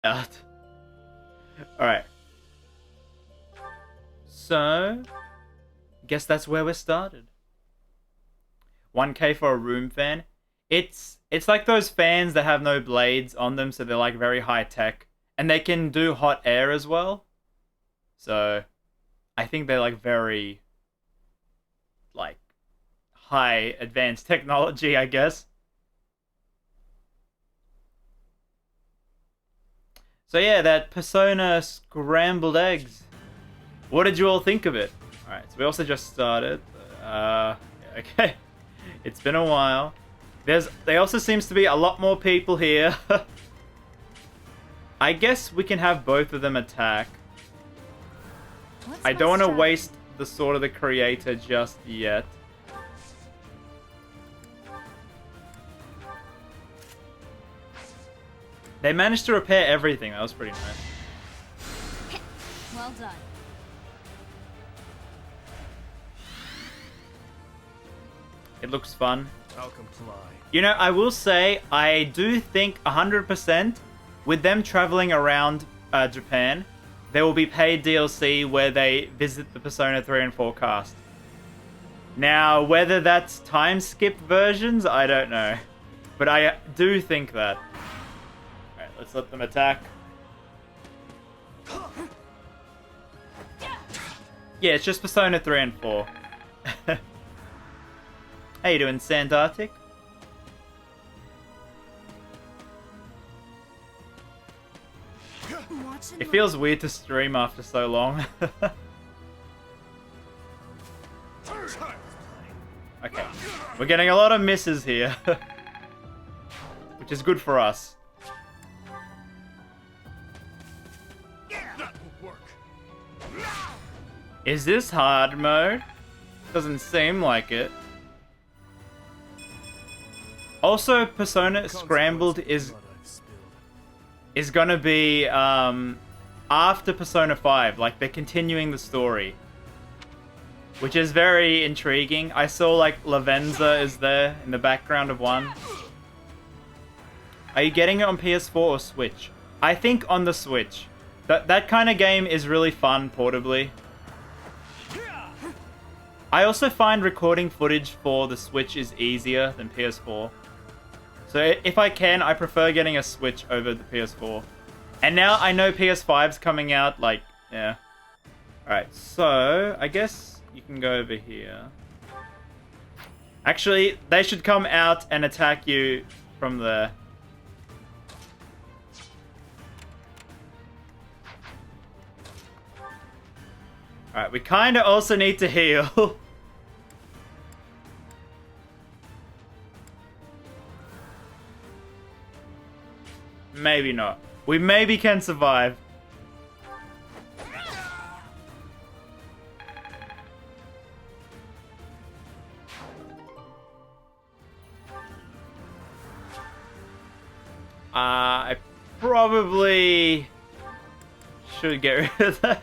Out. Alright. So, guess that's where we started. 1K for a room fan. It's like those fans that have no blades on them, so they're like very high tech. And they can do hot air as well. So, I think they're like very, like, high advanced technology, I guess. So yeah, that Persona scrambled eggs. What did you all think of it? Alright, so we also just started. Okay. It's been a while. There also seems to be a lot more people here. I guess we can have both of them attack. I don't want to waste the Sword of the Creator just yet. They managed to repair everything. That was pretty nice. Well done. It looks fun. I'll comply. You know, I will say, I do think 100% with them traveling around Japan, there will be paid DLC where they visit the Persona 3 and 4 cast. Now, whether that's time-skipped versions, I don't know. But I do think that. Alright, let's let them attack. Yeah, it's just Persona 3 and 4. How you doing, Santarctic? It feels weird to stream after so long. Okay, we're getting a lot of misses here. Which is good for us. Is this hard mode? Doesn't seem like it. Also, Persona Scrambled is gonna be after Persona 5. Like, they're continuing the story, which is very intriguing. I saw like Lavenza is there in the background of 1. Are you getting it on PS4 or Switch? I think on the Switch. That kind of game is really fun portably. I also find recording footage for the Switch is easier than PS4. So if I can, I prefer getting a Switch over the PS4. And now I know PS5's coming out, like, yeah. Alright, so I guess you can go over here. Actually, they should come out and attack you from there. Alright, we kind of also need to heal. Maybe not. We maybe can survive. I probably should get rid of that.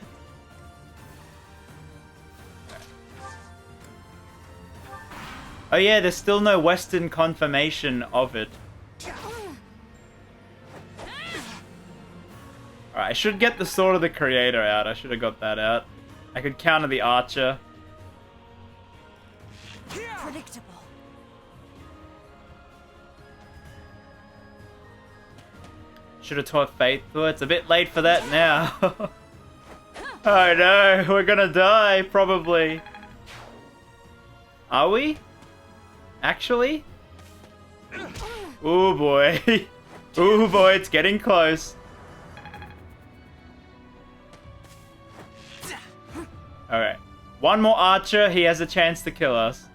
Oh yeah, there's still no Western confirmation of it. Alright, I should get the Sword of the Creator out. I should have got that out. I could counter the Archer. Predictable. Should have taught Faithful. It's a bit late for that now. Oh no, we're gonna die, probably. Are we? Actually? Ooh boy. Ooh boy, it's getting close. Alright. One more Archer, he has a chance to kill us.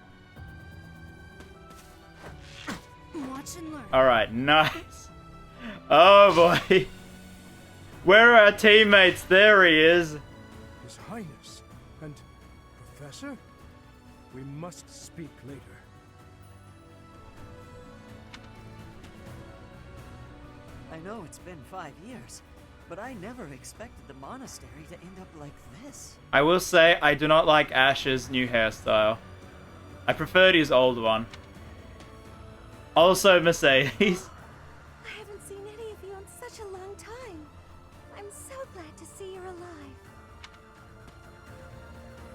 Alright, nice. Oh boy. Where are our teammates? There he is. His Highness and Professor? We must speak later. I know it's been 5 years, but I never expected the monastery to end up like this. I will say, I do not like Ash's new hairstyle. I preferred his old one. Also, Mercedes. I haven't seen any of you in such a long time. alive.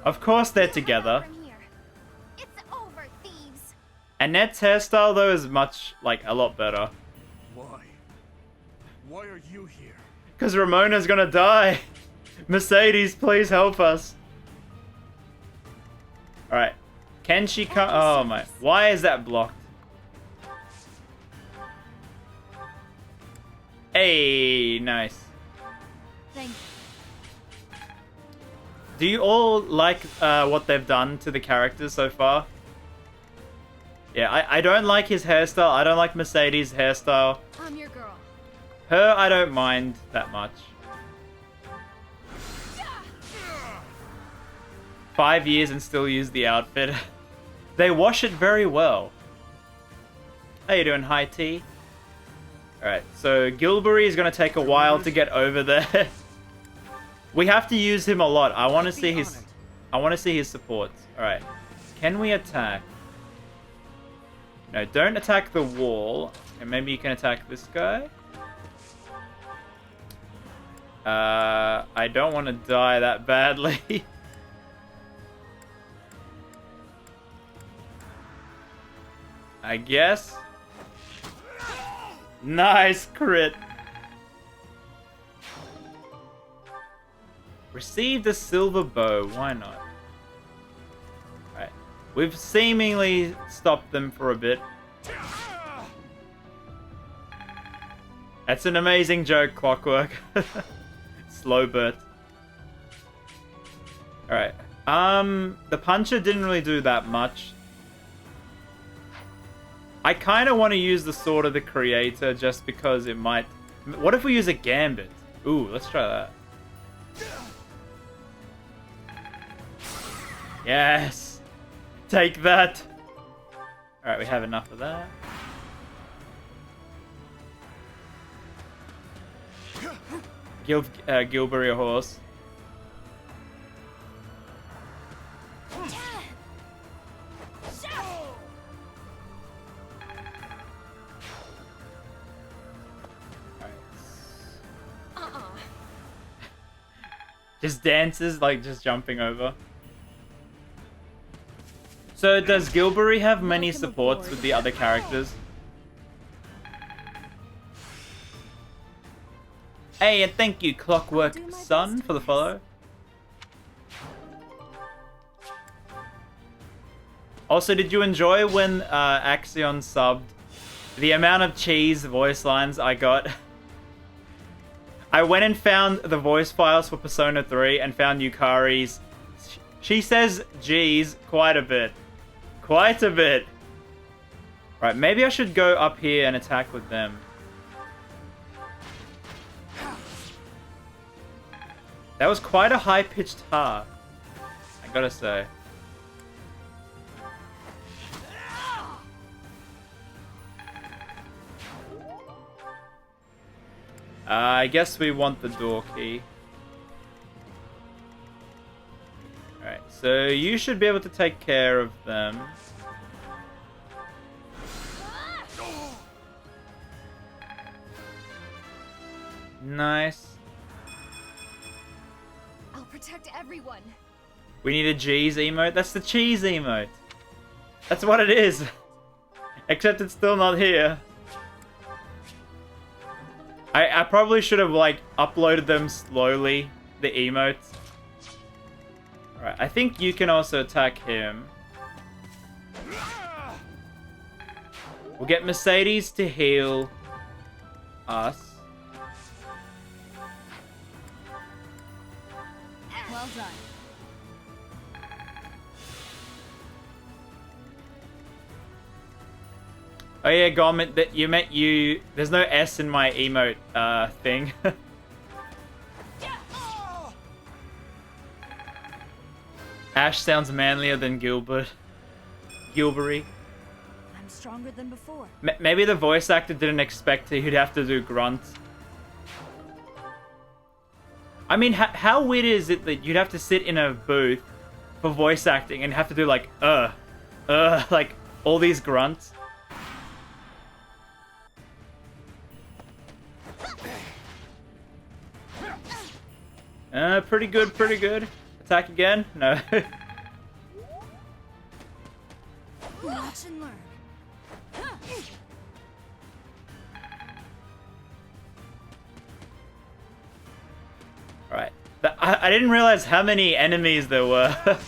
Of course they're Get out together. from here. It's over, thieves. Annette's hairstyle though is much, like, a lot better. Why? Why are you here? Because Ramona's gonna die. Mercedes, please help us. Alright. Can she come? Oh my. Why is that blocked? Hey, nice. Thank you. Do you all like what they've done to the characters so far? Yeah, I don't like his hairstyle. I don't like Mercedes' hairstyle. I'm your girl. Her, I don't mind that much. 5 years and still use the outfit. They wash it very well. How you doing, High Tea? Alright, so Gilbury is going to take a while to get over there. We have to use him a lot. I want to see his... I want to see his supports. Alright. Can we attack? No, don't attack the wall. And maybe you can attack this guy. I don't want to die that badly. I guess. Nice crit. Received a silver bow. Why not? Alright. We've seemingly stopped them for a bit. That's an amazing joke, Clockwork. Slow Bert. Alright. The puncher didn't really do that much. I kind of want to use the Sword of the Creator just because it might... What if we use a Gambit? Ooh, let's try that. Yes! Take that! Alright, we have enough of that. Gilbury a horse. Just dances, like just jumping over. So does Gilbury have many supports with the other characters? Hey, and thank you, Clockwork Sun, for the follow. Also, did you enjoy when Axion subbed? The amount of cheese voice lines I got. I went and found the voice files for Persona 3 and found Yukari's. She says G's quite a bit. Quite a bit. Right, maybe I should go up here and attack with them. That was quite a high-pitched ha, I gotta say. I guess we want the door key. Alright, so you should be able to take care of them. Nice. I'll protect everyone. We need a G's emote. That's the cheese emote. That's what it is. Except it's still not here. I probably should have, like, uploaded them slowly, the emotes. Alright, I think you can also attack him. We'll get Mercedes to heal us. Well done. Oh yeah, Garment, that you meant you... There's no S in my emote thing. Ash sounds manlier than Gilbert. Gilbury. I'm stronger than before. Maybe the voice actor didn't expect he'd have to do grunts. I mean, how weird is it that you'd have to sit in a booth for voice acting and have to do like, like all these grunts? Pretty good, pretty good. Attack again? No. Watch and learn. Alright. I didn't realize how many enemies there were.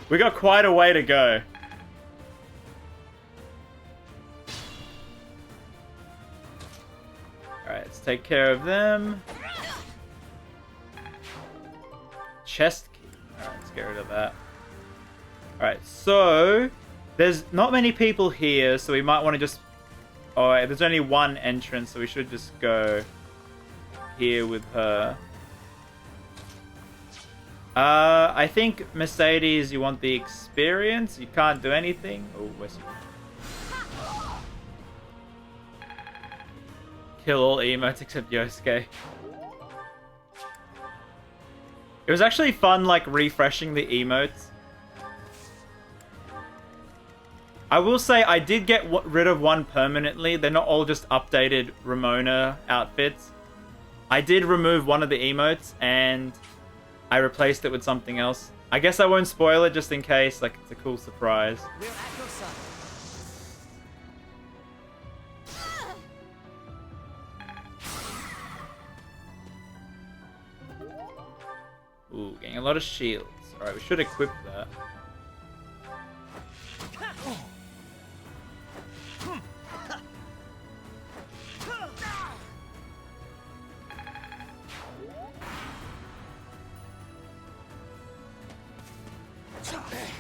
We got quite a way to go. Alright, let's take care of them. Chest key. Alright, let's get rid of that. Alright, so there's not many people here, so we might want to just... Oh, there's only one entrance, so we should just go here with her. I think Mercedes, you want the experience? You can't do anything? Oh, where's he? Kill all emotes except Yosuke. It was actually fun, like, refreshing the emotes. I will say I did get rid of one permanently. They're not all just updated Ramona outfits. I did remove one of the emotes and I replaced it with something else. I guess I won't spoil it just in case, like, it's a cool surprise. We're at your side. Ooh, getting a lot of shields. Alright, we should equip that.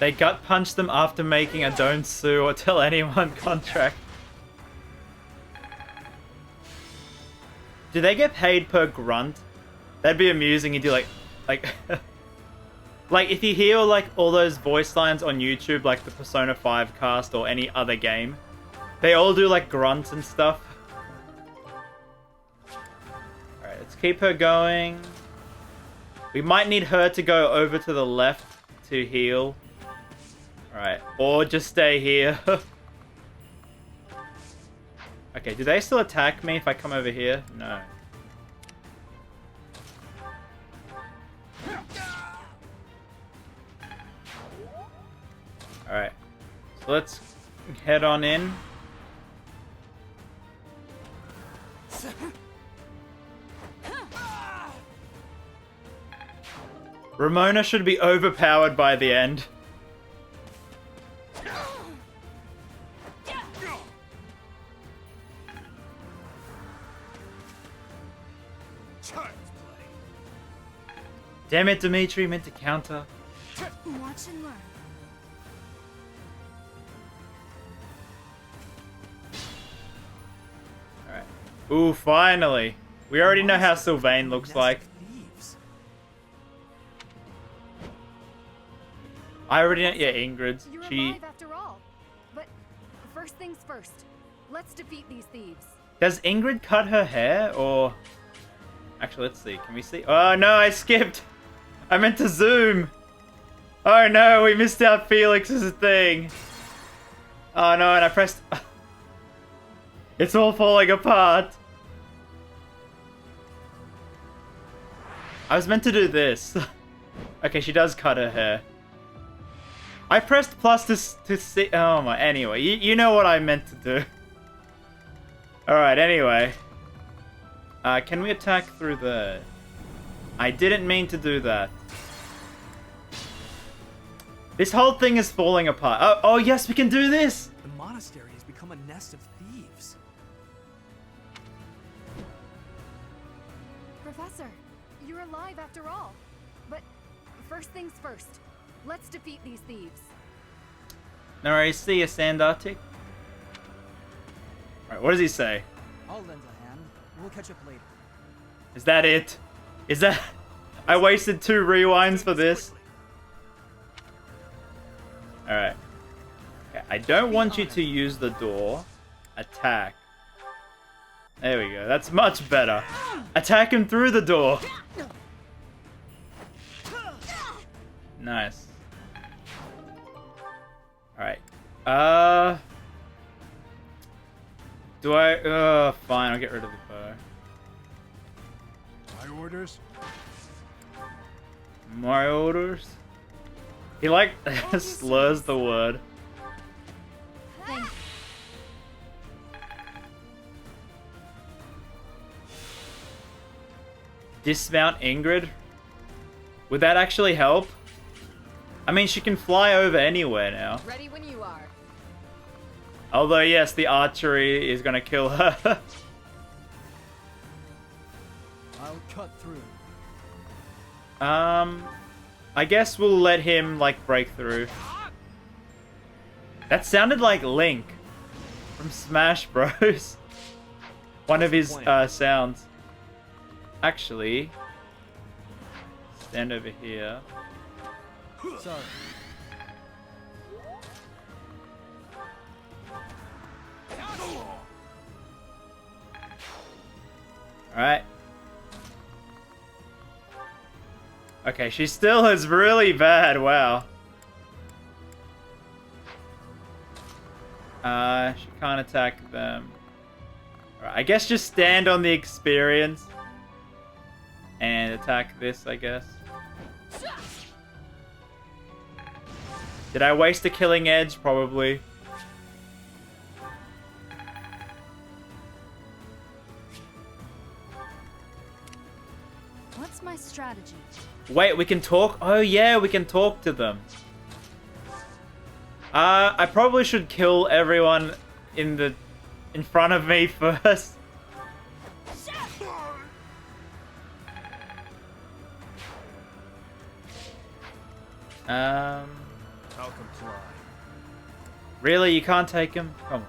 They gut punch them after making a don't sue or tell anyone contract. Do they get paid per grunt? That'd be amusing. You do like like if you hear like all those voice lines on YouTube, like the Persona 5 cast or any other game, they all do like grunts and stuff. Alright, let's keep her going. We might need her to go over to the left to heal. Alright, or just stay here. Okay, do they still attack me if I come over here? No. Alright, so let's head on in. Ramona should be overpowered by the end. Damn it, Dimitri, meant to counter. Watch and learn. Alright. Ooh, finally. We already know how Sylvain looks like. I already know, yeah, Ingrid. You're She... alive after all. But first things first. Let's defeat these thieves. Does Ingrid cut her hair, or... Actually, let's see. Can we see? Oh, no, I skipped. I meant to zoom. Oh, no, we missed out Felix's thing. Oh, no, and I pressed... It's all falling apart. I was meant to do this. Okay, she does cut her hair. I pressed plus to see... Oh, my... Anyway, you know what I meant to do. Alright, anyway. Can we attack through there? I didn't mean to do that. This whole thing is falling apart. Oh, yes, we can do this! The monastery has become a nest of thieves. Professor, you're alive after all. But first things first. Let's defeat these thieves. No, I see a Sandartic. Alright, what does he say? I'll lend a hand. We'll catch up later. Is that it? Is that... I wasted 2 rewinds for this. Alright. Okay, I don't want you to use the door. Attack. There we go. That's much better. Attack him through the door. Nice. Alright. Do I... fine. I'll get rid of the bow. My orders? My orders. He like slurs the word. Thanks. Dismount Ingrid? Would that actually help? I mean, she can fly over anywhere now. Ready when you are. Although, yes, the archery is gonna kill her. I'll cut through. I guess we'll let him, like, break through. That sounded like Link from Smash Bros. One of his sounds. Actually, stand over here. Sorry. Alright. Okay, she still is really bad, wow. She can't attack them. Alright, I guess just stand on the experience. And attack this, I guess. Did I waste a killing edge? Probably. What's my strategy? Wait, we can talk? Oh yeah, we can talk to them. I probably should kill everyone in front of me first. I'll comply. Really? You can't take him? Come on.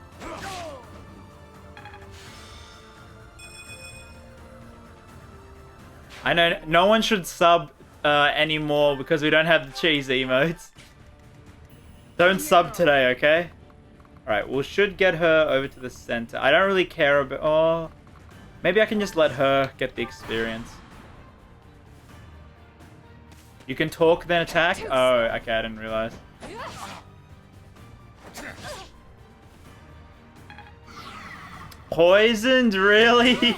I know no one should sub anymore because we don't have the cheese emotes. Don't sub today, okay? Alright, we should get her over to the center. I don't really care about... Oh, maybe I can just let her get the experience. You can talk then attack? Oh, okay, I didn't realize. Poisoned? Really?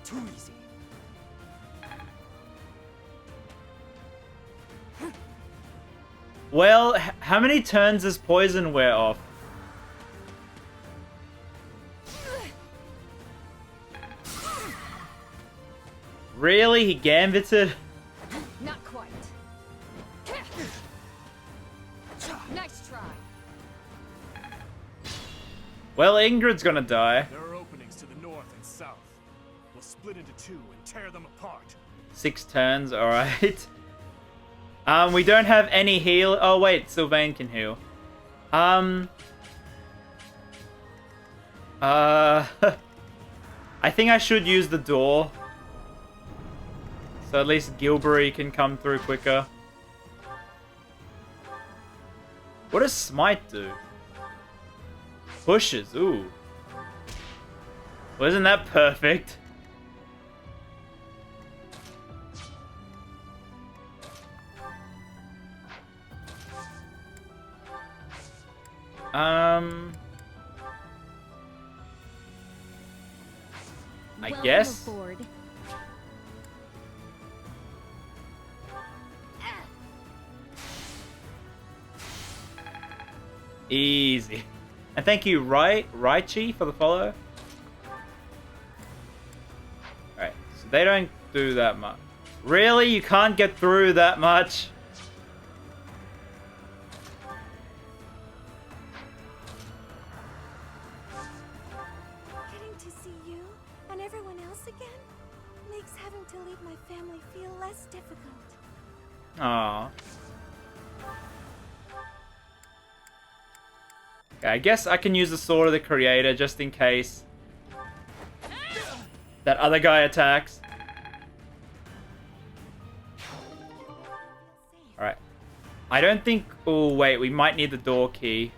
Too easy. Well, how many turns does poison wear off? Really? He gambited? Not quite. Nice try. Well, Ingrid's gonna die. There are openings to the north and south. We'll split into two and tear them apart. 6 turns, alright. We don't have any heal. Oh, wait, Sylvain can heal. I think I should use the door. So at least Gilbury can come through quicker. What does Smite do? Pushes, ooh. Well, isn't that perfect? I guess. Aboard. Easy. And thank you, Raichi, for the follow. Alright, so they don't do that much. Really? You can't get through that much? Getting to see you and everyone else again makes having to leave my family feel less difficult. Aww. Okay, I guess I can use the Sword of the Creator just in case that other guy attacks. Alright. I don't think... Oh, wait. We might need the door key.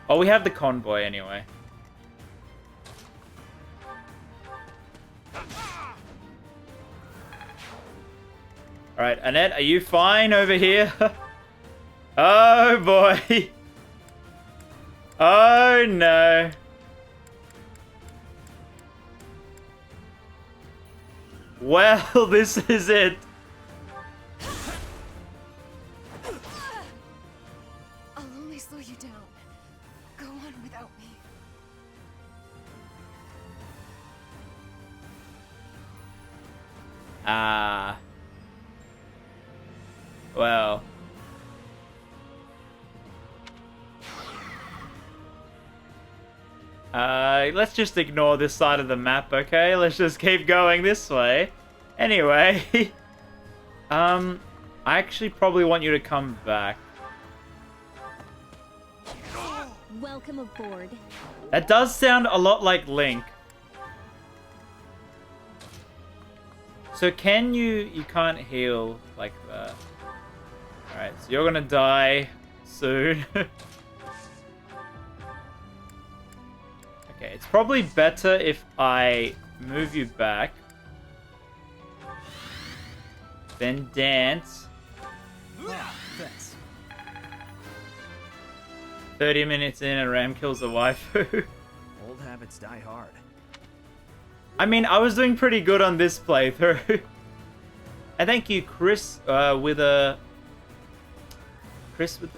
Oh, we have the convoy anyway. Alright, Annette, are you fine over here? Oh, boy. Oh, no. Well, this is it. I'll only slow you down. Go on without me. Ah. Well. Let's just ignore this side of the map, okay? Let's just keep going this way. Anyway. I actually probably want you to come back. Welcome aboard. That does sound a lot like Link. So can you... You can't heal like that. Alright, so you're gonna die soon. Okay, it's probably better if I move you back. Then dance. Thanks. 30 minutes in and Ram kills the waifu. Old habits die hard. I mean, I was doing pretty good on this playthrough. And thank you, Chris, with a... Chris with...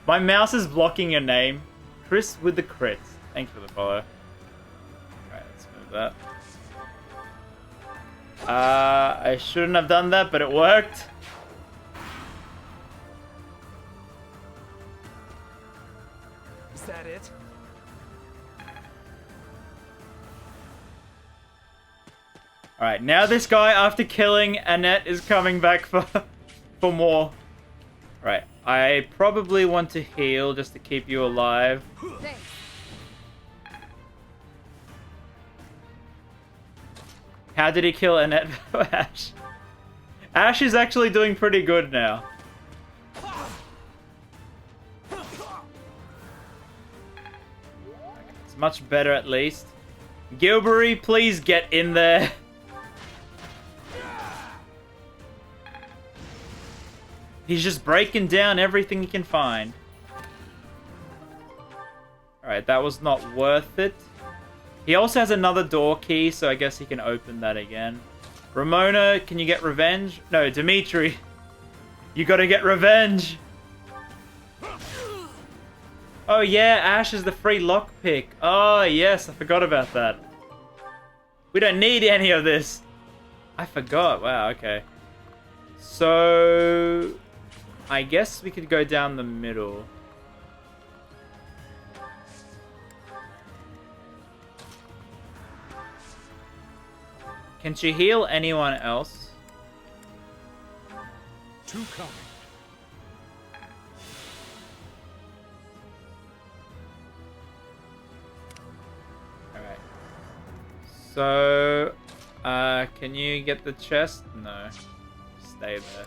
My mouse is blocking your name. Chris with the crits. Thank you for the follow. Alright, let's move that. I shouldn't have done that, but it worked. Is that it? Alright, now this guy, after killing Annette, is coming back for more. Right, I probably want to heal just to keep you alive. Thanks. How did he kill Annette? Ash? Ash is actually doing pretty good now. It's much better at least. Gilbury, please get in there. He's just breaking down everything he can find. Alright, that was not worth it. He also has another door key, so I guess he can open that again. Ramona, can you get revenge? No, Dimitri. You gotta get revenge. Oh yeah, Ash is the free lockpick. Oh yes, I forgot about that. We don't need any of this. I forgot. Wow, okay. So... I guess we could go down the middle. Can she heal anyone else? Two coming. Alright. So, can you get the chest? No. Stay there.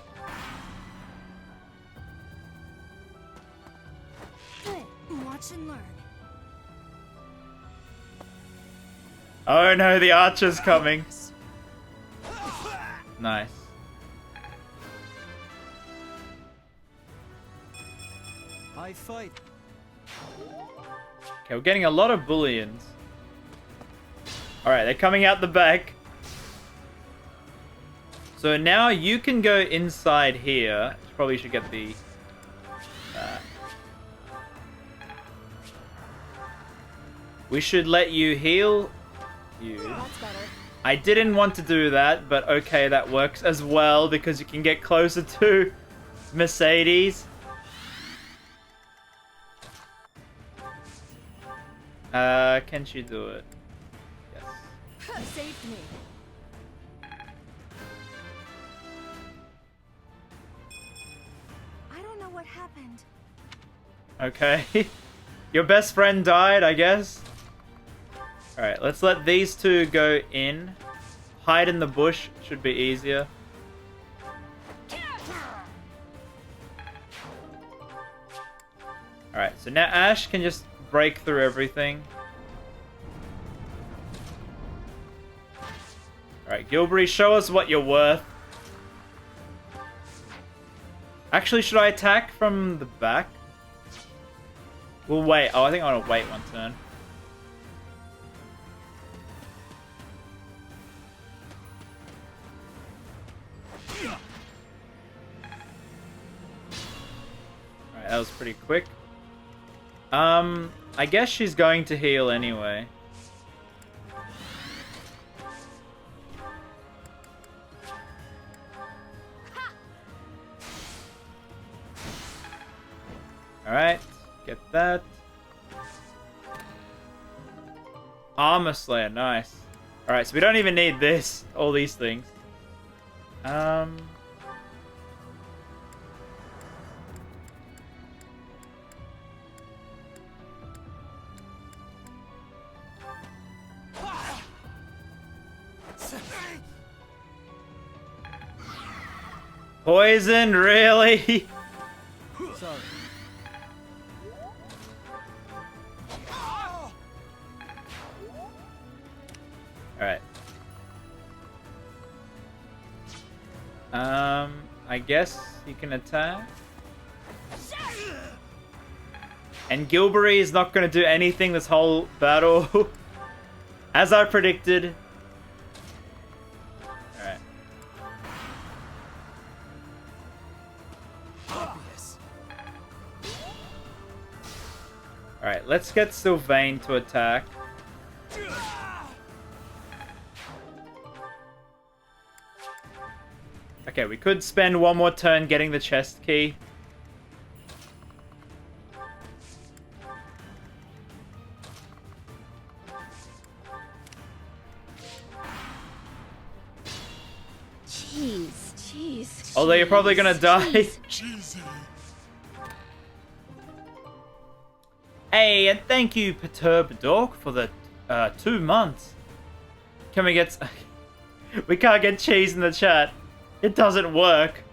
Good. Watch and learn. Oh no, the archer's coming. Nice. I fight. Okay, we're getting a lot of bullions. Alright, they're coming out the back. So now you can go inside here. Probably should get the... we should let you heal you. That's better. I didn't want to do that, but okay, that works as well because you can get closer to Mercedes. Can she do it? Yes. Saved me. I don't know what happened. Okay. Your best friend died, I guess. Alright, let's let these two go in. Hide in the bush should be easier. Alright, so now Ash can just break through everything. Alright, Gilbury, show us what you're worth. Actually, should I attack from the back? We'll wait. Oh, I think I want to wait one turn. that was pretty quick. I guess she's going to heal anyway. Alright, get that. Armor Slayer, nice. Alright, so we don't even need this, all these things. Poison, really? Sorry. Alright. I guess he can attack. And Gilbury is not going to do anything this whole battle. As I predicted. Alright. Alright, let's get Sylvain to attack. Okay, we could spend one more turn getting the chest key. Jeez. Although you're probably gonna die. Cheesy. Hey, and thank you, Perturb Dog, for the 2 months. Can we get... We can't get cheese in the chat. It doesn't work.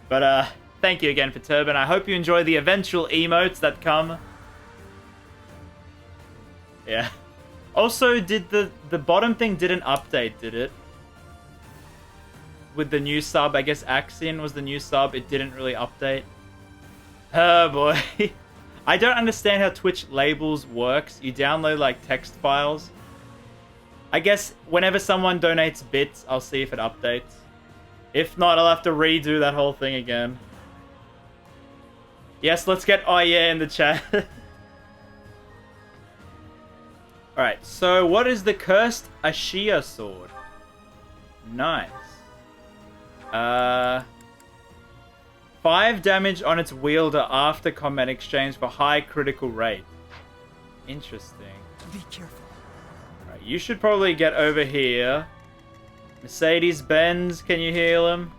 But, thank you again, Perturb, and I hope you enjoy the eventual emotes that come. Yeah. Also, did the bottom thing didn't update, did it? With the new sub, I guess Axion was the new sub. It didn't really update. Oh, boy. I don't understand how Twitch labels works. You download, like, text files. I guess whenever someone donates bits, I'll see if it updates. If not, I'll have to redo that whole thing again. Yes, let's get oh yeah in the chat. Alright, so what is the Cursed Ashia sword? Nice. 5 damage on its wielder after combat exchange for high critical rate. Interesting. Be careful. Right, you should probably get over here. Mercedes-Benz, can you heal him?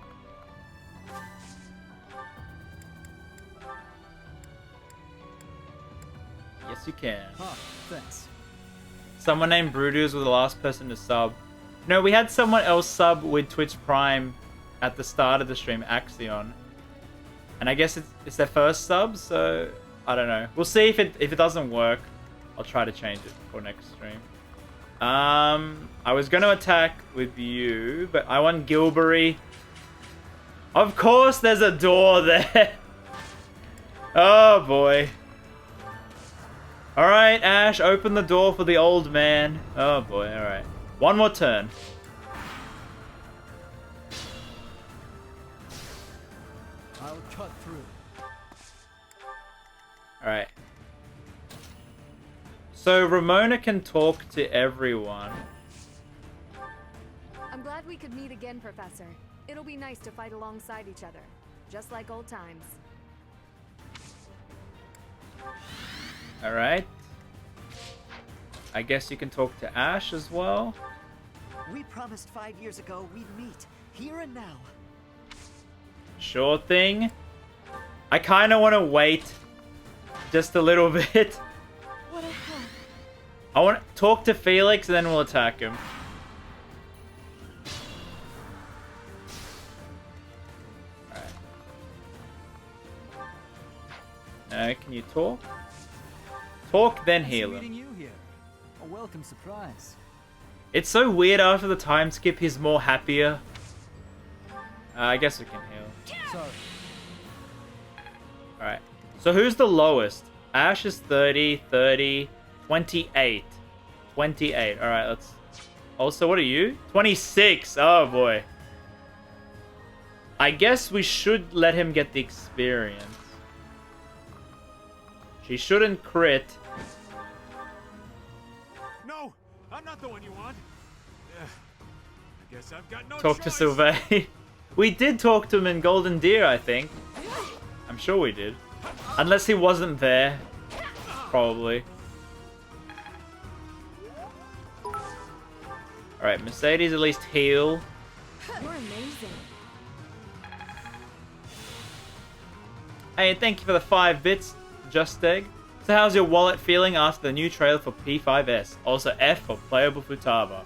Yes, you can. Huh, thanks. Someone named Brutus was the last person to sub. No, we had someone else sub with Twitch Prime at the start of the stream, Axion. And I guess it's their first sub, so I don't know. We'll see if it doesn't work. I'll try to change it for next stream. I was going to attack with you, but I want Gilbury. Of course there's a door there. Oh boy. Alright, Ash, open the door for the old man. Oh boy, alright. One more turn. I'll cut through. Alright. So Ramona can talk to everyone. I'm glad we could meet again, Professor. It'll be nice to fight alongside each other, just like old times. Alright. I guess you can talk to Ash as well. We promised 5 years ago we'd meet, here and now. Sure thing. I kind of want to wait just a little bit. What a help. I want to talk to Felix and then we'll attack him. Alright. Can you talk? Talk, then heal Meeting him. you here. A welcome surprise. It's so weird after the time skip, he's more happier. I guess we can heal. Sorry. Alright. So who's the lowest? Ash is 30, 30, 28. 28. Alright, let's... Also, what are you? 26. Oh, boy. I guess we should let him get the experience. She shouldn't crit. No, I'm not the one you want. I guess I've got no Talk to choice. Sylvain. We did talk to him in Golden Deer, I think. I'm sure we did. Unless he wasn't there. Probably. Alright, Mercedes at least heal. You're amazing. Hey, thank you for the 5 bits, Just Egg. So how's your wallet feeling after the new trailer for P5S? Also F for Playable Futaba.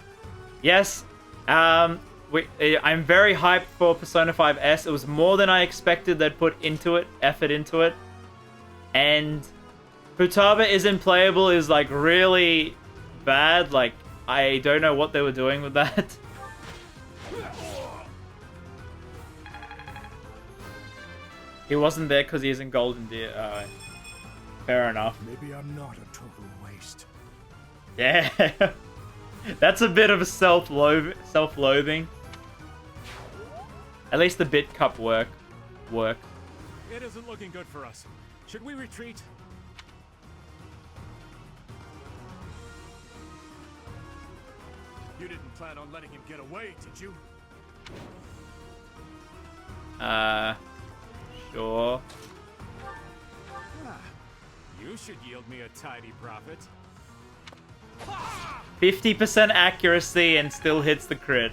Yes, I'm very hyped for Persona 5S. It was more than I expected they'd put into it, effort into it. And Futaba isn't playable is like really bad. Like, I don't know what they were doing with that. He wasn't there because he's in Golden Deer. Fair enough. Maybe I'm not a total waste. Yeah. That's a bit of a self-loathing. At least the bit cup work. It isn't looking good for us. Should we retreat? You didn't plan on letting him get away, did you? Sure. You should yield me a tidy profit. 50% accuracy and still hits the crit.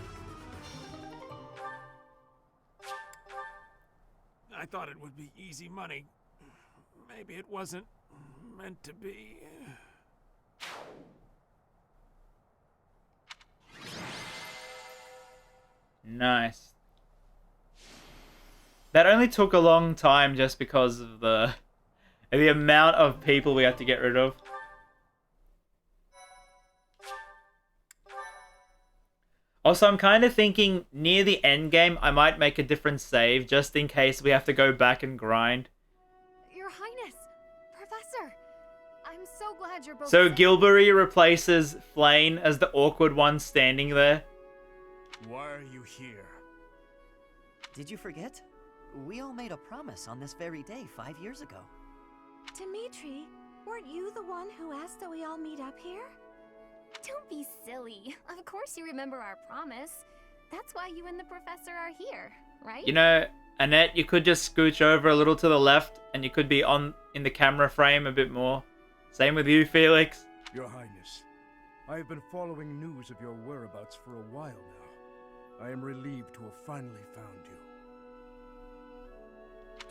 I thought it would be easy money. Maybe it wasn't meant to be. Nice. That only took a long time just because of the amount of people we had to get rid of. Also, I'm kind of thinking near the end game, I might make a different save just in case we have to go back and grind. Your Highness, Professor, I'm so glad you're both So safe. Gilbury replaces Flane as the awkward one standing there. Why are you here? Did you forget? We all made a promise on this very day 5 years ago. Dimitri, weren't you the one who asked that we all meet up here? Don't be silly. Of course you remember our promise. That's why you and the professor are here, right? You know, Annette, you could just scooch over a little to the left and you could be in the camera frame a bit more. Same with you, Felix. Your Highness, I have been following news of your whereabouts for a while now. I am relieved to have finally found you.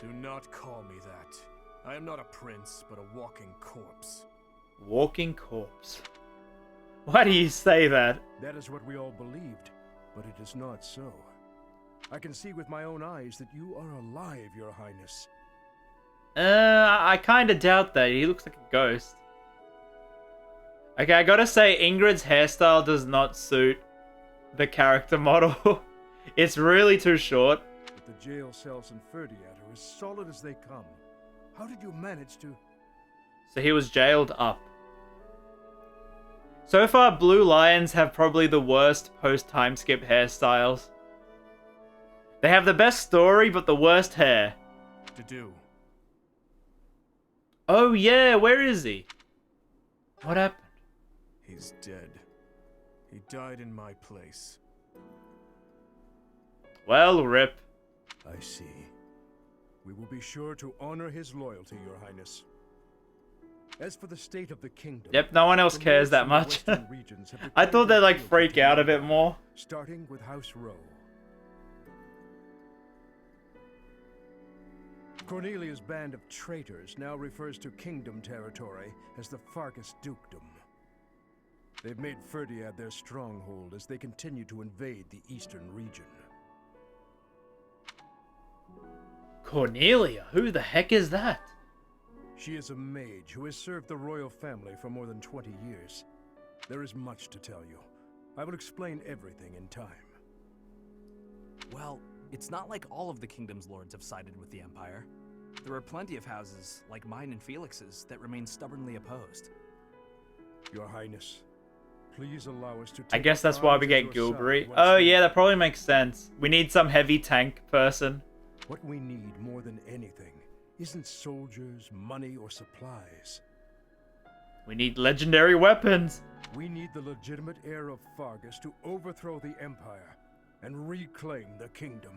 Do not call me that. I am not a prince, but a walking corpse. Walking corpse. Why do you say that? That is what we all believed, but it is not so. I can see with my own eyes that you are alive, Your Highness. I kind of doubt that. He looks like a ghost. Okay, I gotta say, Ingrid's hairstyle does not suit the character model. It's really too short. But the jail cells in Ferdiad are as solid as they come. How did you manage to... So he was jailed up. So far, Blue Lions have probably the worst post-time skip hairstyles. They have the best story, but the worst hair. To do. Oh yeah, where is he? What happened? He's dead. He died in my place. Well, rip. I see. We will be sure to honor his loyalty, Your Highness. As for the state of the kingdom... Yep, no one else the cares that lords in the much. western regions have I thought declared they'd like their freak fealty out to a bit you, more. Starting with House Rowe. Cornelia's band of traitors now refers to kingdom territory as the Farkas Dukedom. They've made Ferdiad their stronghold as they continue to invade the eastern region. Cornelia? Who the heck is that? She is a mage who has served the royal family for more than 20 years. There is much to tell you. I will explain everything in time. Well, it's not like all of the kingdom's lords have sided with the Empire. There are plenty of houses, like mine and Felix's, that remain stubbornly opposed. Your Highness, Please allow us to I take guess that's why we arms at get your Gilbury. side once Oh more. yeah, that probably makes sense. We need some heavy tank person. What we need more than anything isn't soldiers, money, or supplies. We need legendary weapons. We need the legitimate heir of Fargus to overthrow the Empire and reclaim the kingdom.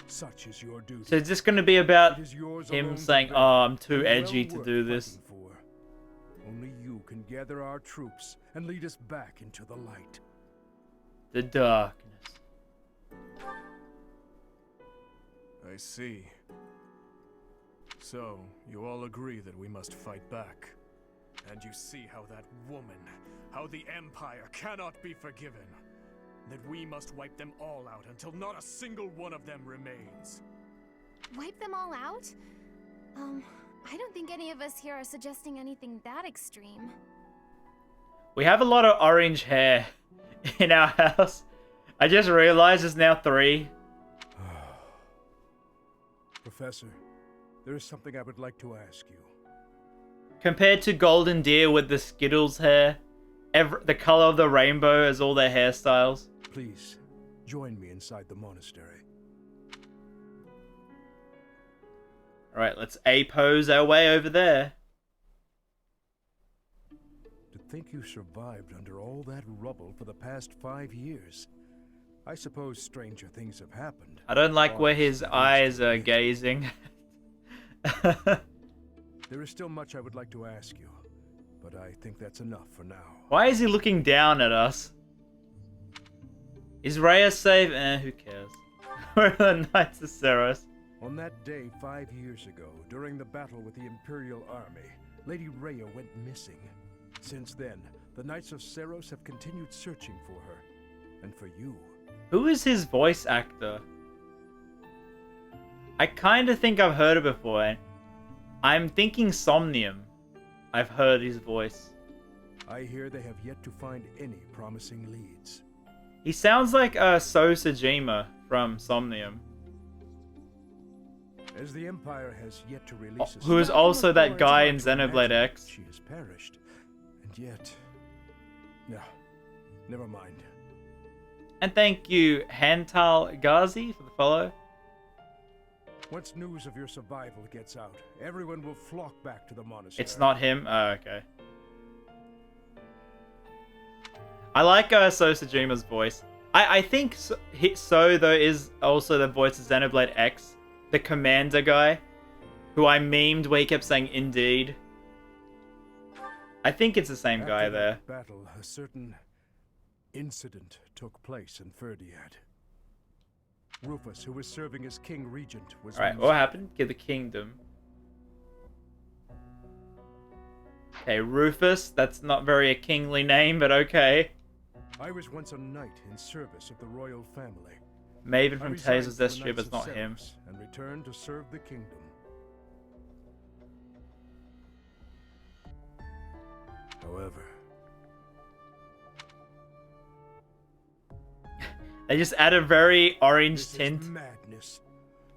Such is your duty. So is this going to be about It is yours him alone to saying, bear, "Oh, I'm too and edgy well to worth do this"? fighting for. Only you can gather our troops and lead us back into the light. The darkness. I see. So, you all agree that we must fight back. And you see how that woman, how the Empire cannot be forgiven. That we must wipe them all out until not a single one of them remains. Wipe them all out? I don't think any of us here are suggesting anything that extreme. We have a lot of orange hair in our house. I just realized there's now 3. Professor, there is something I would like to ask you. Compared to Golden Deer with the Skittles hair, the color of the rainbow as all their hairstyles. Please, join me inside the monastery. Alright, let's A-pose our way over there. To think you survived under all that rubble for the past 5 years. I suppose stranger things have happened. I don't like where Honestly, his I used eyes to are admit. gazing. There is still much I would like to ask you, but I think that's enough for now. Why is he looking down at us? Is Rhea safe? Who cares? We're the Knights of Ceros. On that day 5 years ago, during the battle with the Imperial Army, Lady Rhea went missing. Since then, the Knights of Ceros have continued searching for her, and for you. Who is his voice actor? I kind of think I've heard it before. I'm thinking Somnium. I've heard his voice. I hear they have yet to find any promising leads. He sounds like So Sajima from Somnium. As the Empire has yet to release a Who is statement also of that war, guy it's in hard to Xenoblade imagine X. She has perished. And yet... No, never mind. And thank you, Hantal Ghazi, for the follow. Once news of your survival gets out, everyone will flock back to the monastery. It's not him? Oh, okay. I like So Sajima's voice. I think So, though, is also the voice of Xenoblade X, the commander guy, who I memed where he kept saying, "Indeed." I think it's the same After guy that there. battle, a certain incident took place in Ferdiad. Rufus, who was serving as King Regent, was Alright, wounded. what happened? Get the kingdom. Okay, Rufus. That's not very a kingly name, but okay. I was once a knight in service of the royal family. Maven I from resigned Tales of from the Zestria, Knights but it's of not him. Ceres and returned to serve the kingdom. However, They just add a very orange this tint. is madness.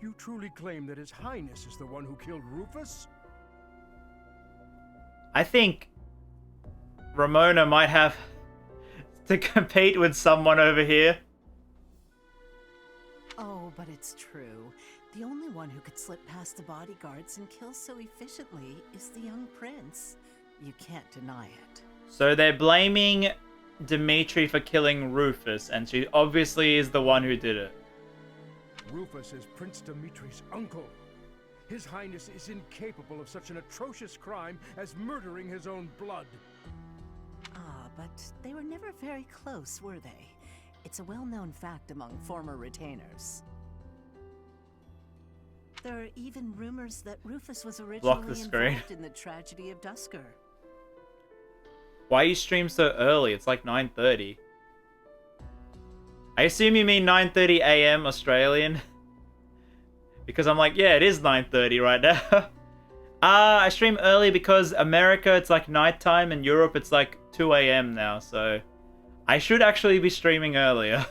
You truly claim that His Highness is the one who killed Rufus? I think Ramona might have to compete with someone over here. Oh, but it's true. The only one who could slip past the bodyguards and kill so efficiently is the young prince. You can't deny it. So they're blaming Dimitri for killing Rufus, and she obviously is the one who did it. Rufus is Prince Dimitri's uncle. His Highness is incapable of such an atrocious crime as murdering his own blood. Ah, but they were never very close, were they? It's a well-known fact among former retainers. There are even rumors that Rufus was Block the originally screen. involved in the tragedy of Dusker. Why you stream so early? It's like 9:30. I assume you mean 9:30 AM Australian. Because I'm like, yeah, it is 9:30 right now. I stream early because America, it's like nighttime, and Europe, it's like 2 AM now, so I should actually be streaming earlier.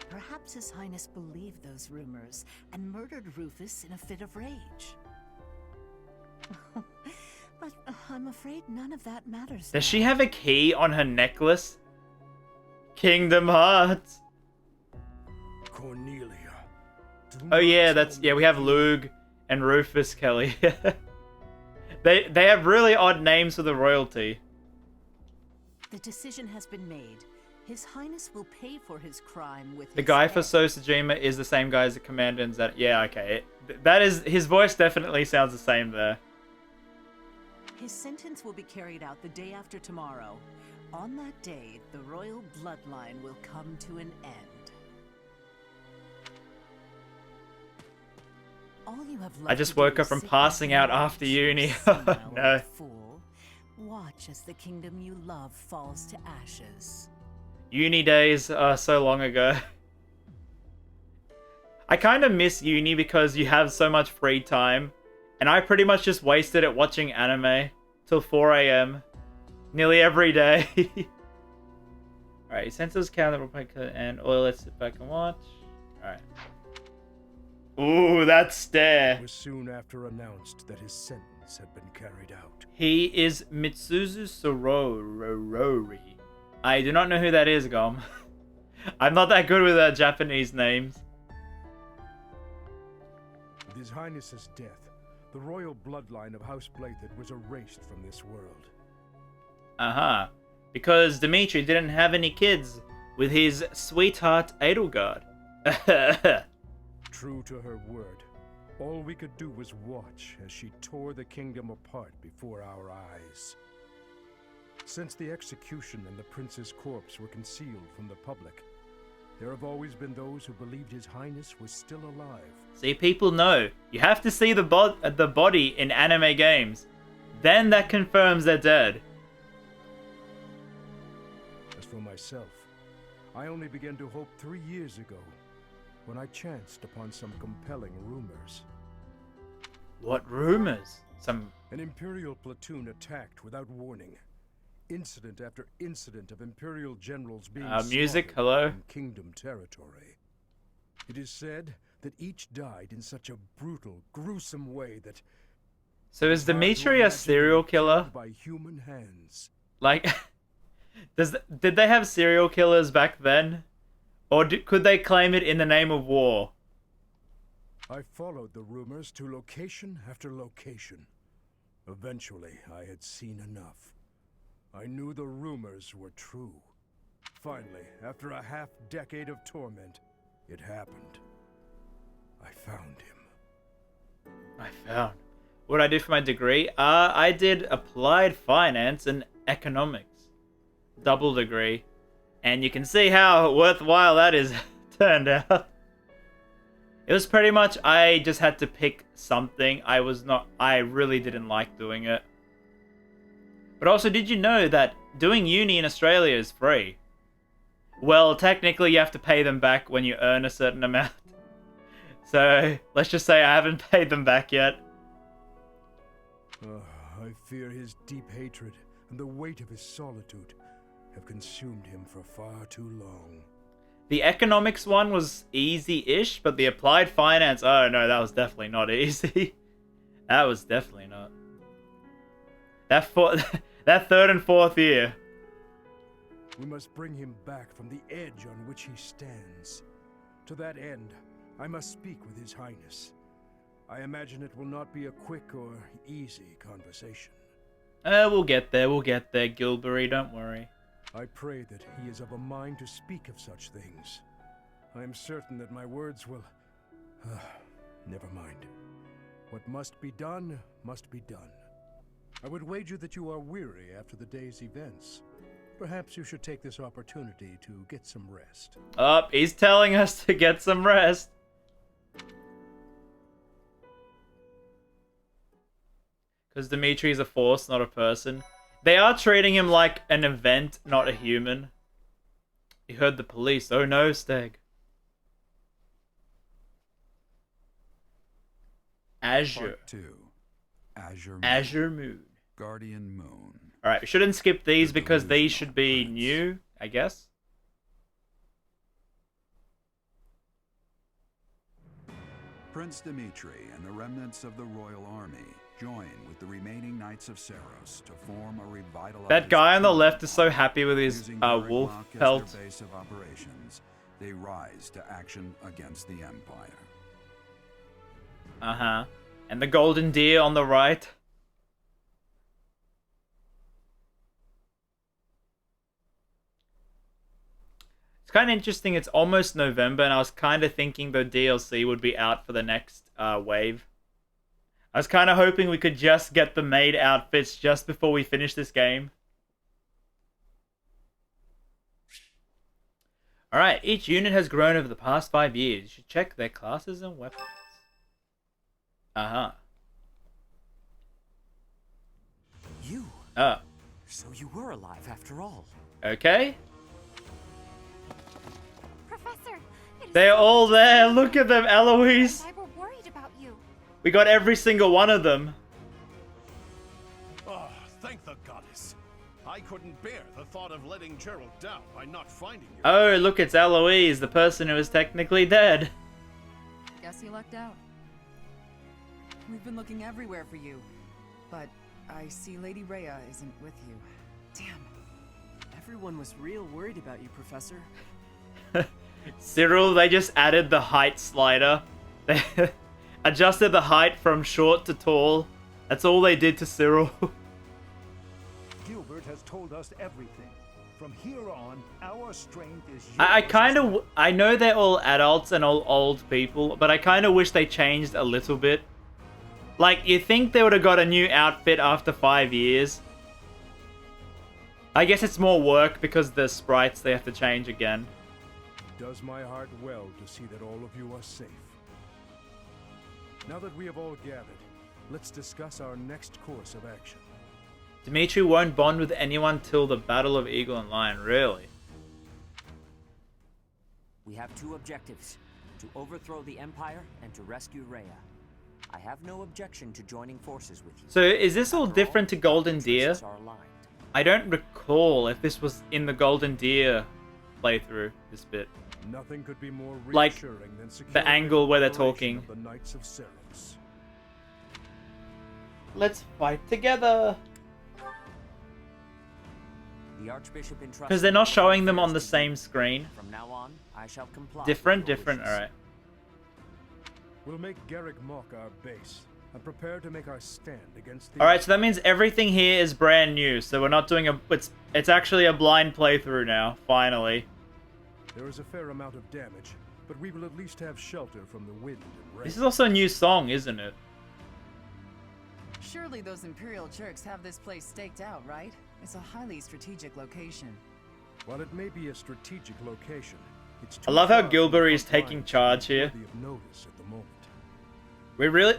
Perhaps His Highness believed those rumors and murdered Rufus in a fit of rage. But I'm afraid none of that matters. Does now. she have a key on her necklace? Kingdom Hearts. Cornelia. do Oh not yeah, tell that's me we have you- Lug and Rufus Kelly. They have really odd names for the royalty. The decision has been made. His Highness will pay for his crime with The his guy for head. Sosajima is the same guy as the commander in Zeta. Yeah, okay. That is, his voice definitely sounds the same there. His sentence will be carried out the day after tomorrow. On that day, the royal bloodline will come to an end. All you have left I just to do woke up is from sit passing back out and after watch, uni. you senile No. old fool. Watch as the kingdom you love falls to ashes. Uni days are so long ago. I kind of miss uni because you have so much free time. And I pretty much just wasted it watching anime till 4 AM. Nearly every day. Alright, sensors count and oil, let's sit back and watch. Alright. Ooh, that stare. It was soon after announced that his sentence had been carried out. He is Mitsuzu Sorori. I do not know who that is, Gom. I'm not that good with Japanese names. With His Highness's death, the royal bloodline of House Blathid was erased from this world. Uh-huh. Because Dimitri didn't have any kids with his sweetheart Edelgard. True to her word, all we could do was watch as she tore the kingdom apart before our eyes. Since the execution and the prince's corpse were concealed from the public, there have always been those who believed His Highness was still alive. See, people know. You have to see the body in anime games. Then that confirms they're dead. As for myself, I only began to hope 3 years ago, when I chanced upon some compelling rumors. What rumors? Some... An Imperial platoon attacked without warning. Incident after incident of Imperial generals being music, slaughtered hello? in Kingdom territory. It is said that each died in such a brutal, gruesome way that... So is it's hard to Dimitri a imagine serial them killer? killed by human hands. Like... Did they have serial killers back then? Or could they claim it in the name of war? I followed the rumors to location after location. Eventually, I had seen enough. I knew the rumors were true. Finally, after a half-decade of torment, it happened. I found him. I found. What did I do for my degree? I did applied finance and economics. Double degree. And you can see how worthwhile that is turned out. It was pretty much, I just had to pick something. I really didn't like doing it. But also, did you know that doing uni in Australia is free? Well, technically you have to pay them back when you earn a certain amount. So, let's just say I haven't paid them back yet. I fear his deep hatred and the weight of his solitude have consumed him for far too long. The economics one was easy-ish, but the applied finance, oh no, that was definitely not easy. That was definitely not. That third and fourth year. We must bring him back from the edge on which he stands. To that end, I must speak with His Highness. I imagine it will not be a quick or easy conversation. We'll get there, Gilbury, don't worry. I pray that he is of a mind to speak of such things. I am certain that my words will... never mind. What must be done, must be done. I would wager that you are weary after the day's events. Perhaps you should take this opportunity to get some rest. Oh, he's telling us to get some rest. Because Dimitri's a force, not a person. They are treating him like an event, not a human. He heard the police. Oh no, Steg. Azure. Part 2. Azure. Azure Moon. Guardian Moon. Alright, we shouldn't skip these because these should be new, I guess. Prince Dimitri and the remnants of the royal army Join with the remaining Knights of Seros to form a revitalized... That guy on the left is so happy with his Using wolf Garrick as pelt. their base of operations, they rise to action against the Empire. Uh-huh. And the golden deer on the right. It's kind of interesting. It's almost November, and I was kind of thinking the DLC would be out for the next wave. I was kind of hoping we could just get the maid outfits just before we finish this game. Alright, each unit has grown over the past 5 years. You should check their classes and weapons. Uh-huh. You? So you were alive after all. Okay. Professor! They're all there. Look at them, Eloise. I were worried about you. We got every single one of them. Oh, thank the goddess. I couldn't bear the thought of letting Gerald down by not finding you. Oh, look, it's Eloise, the person who is technically dead. Guess you lucked out. We've been looking everywhere for you, but I see Lady Rhea isn't with you. Damn. Everyone was real worried about you, Professor. Cyril, they just added the height slider. They adjusted the height from short to tall. That's all they did to Cyril. Gilbert has told us everything. From here on, our strength is I know they're all adults and all old people, but I kind of wish they changed a little bit. Like, you think they would have got a new outfit after 5 years? I guess it's more work because the sprites they have to change again. It does my heart well to see that all of you are safe. Now that we have all gathered, let's discuss our next course of action. Dimitri won't bond with anyone till the Battle of Eagle and Lion, really? We have two objectives: to overthrow the Empire and to rescue Rhea. I have no objection to joining forces with you. So is this all different to Golden Deer? I don't recall if this was in the Golden Deer playthrough, this bit. Nothing could be more Like, reassuring than the angle where they're securing talking. the Knights of Seros. Let's fight together! The Archbishop entrusted Because they're not showing them on the same screen. From now on, I shall comply. Different? with your Different, wishes. alright. We'll make Garrick Mock our base and prepare to make our stand against the... Alright, so that means everything here is brand new, so we're not doing a... It's actually a blind playthrough now, finally. There is a fair amount of damage, but we will at least have shelter from the wind and rain. This is also a new song, isn't it? Surely those Imperial jerks have this place staked out, right? It's a highly strategic location. While it may be a strategic location, it's I love how Gilbury is taking charge here. worthy of notice at the moment.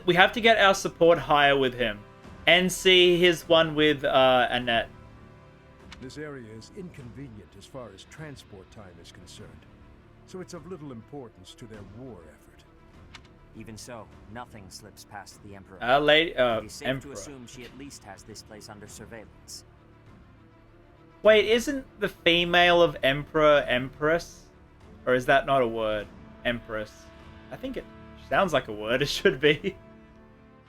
We have to get our support higher with him. And see his one with Annette. This area is inconvenient as far as transport time is concerned, so it's of little importance to their war effort. Even so, nothing slips past the Emperor. Emperor. It is safe to assume she at least has this place under surveillance. Wait, isn't the female of Emperor Empress? Or is that not a word? Empress. I think it sounds like a word. It should be.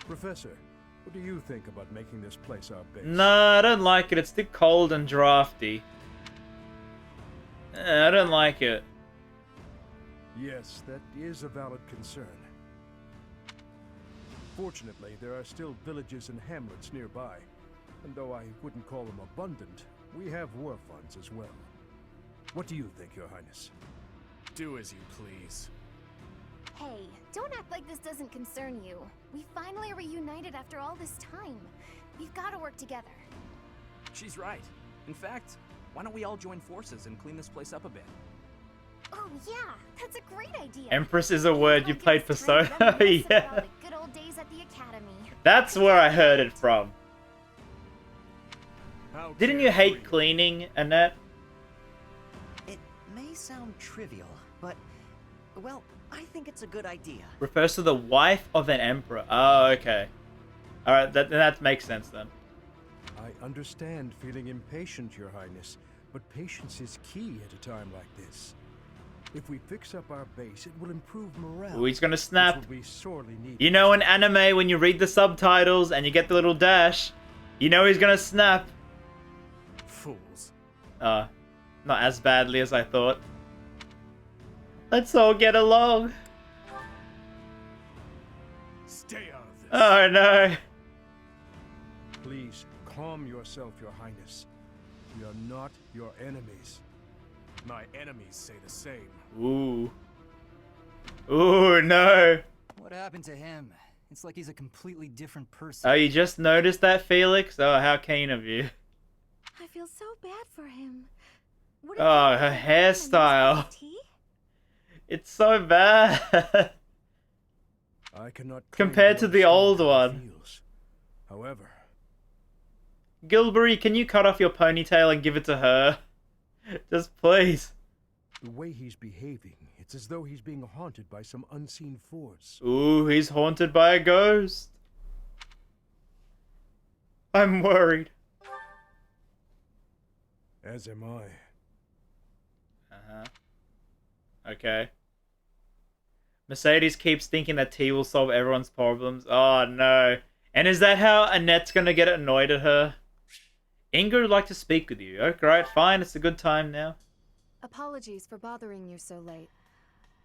Professor, what do you think about making this place our base? Nah, I don't like it. It's too cold and drafty. I don't like it. Yes, that is a valid concern. Fortunately, there are still villages and hamlets nearby, and though I wouldn't call them abundant, we have war funds as well. What do you think, Your Highness? Do as you please. Hey, don't act like this doesn't concern you. We finally are reunited after all this time. We've got to work together. She's right. In fact, why don't we all join forces and clean this place up a bit? Oh yeah, that's a great idea. Empress is a word you played Persona. Yeah. Yeah. Good old days at the academy. That's where I heard it from. How Didn't you hate cleaning, Annette? It may sound trivial, but, well, I think it's a good idea. Refers to the wife of an emperor. Oh, okay. Alright, that makes sense then. I understand feeling impatient, Your Highness, but patience is key at a time like this. If we fix up our base, it will improve morale. Ooh, he's gonna snap. Which will be sorely needed. You know in anime, when you read the subtitles and you get the little dash, you know he's gonna snap. Fools. Not as badly as I thought. Let's all get along. Stay out of this. Oh no. Please, calm yourself, Your Highness. We are not your enemies. My enemies say the same. Ooh. Ooh, no. What happened to him? It's like he's a completely different person. Oh, you just noticed that, Felix? Oh, how keen of you. I feel so bad for him. Oh, her hairstyle. It's so bad. I cannot compared to the old one. However, Gilbury, can you cut off your ponytail and give it to her? Just please. the way he's behaving, it's as though he's being haunted by some unseen force. Ooh, he's haunted by a ghost. I'm worried. As am I. Uh-huh. Okay. Mercedes keeps thinking that T will solve everyone's problems. Oh, no. And is that how Annette's gonna get annoyed at her? Inga would like to speak with you. Okay, right, fine. It's a good time now. Apologies for bothering you so late.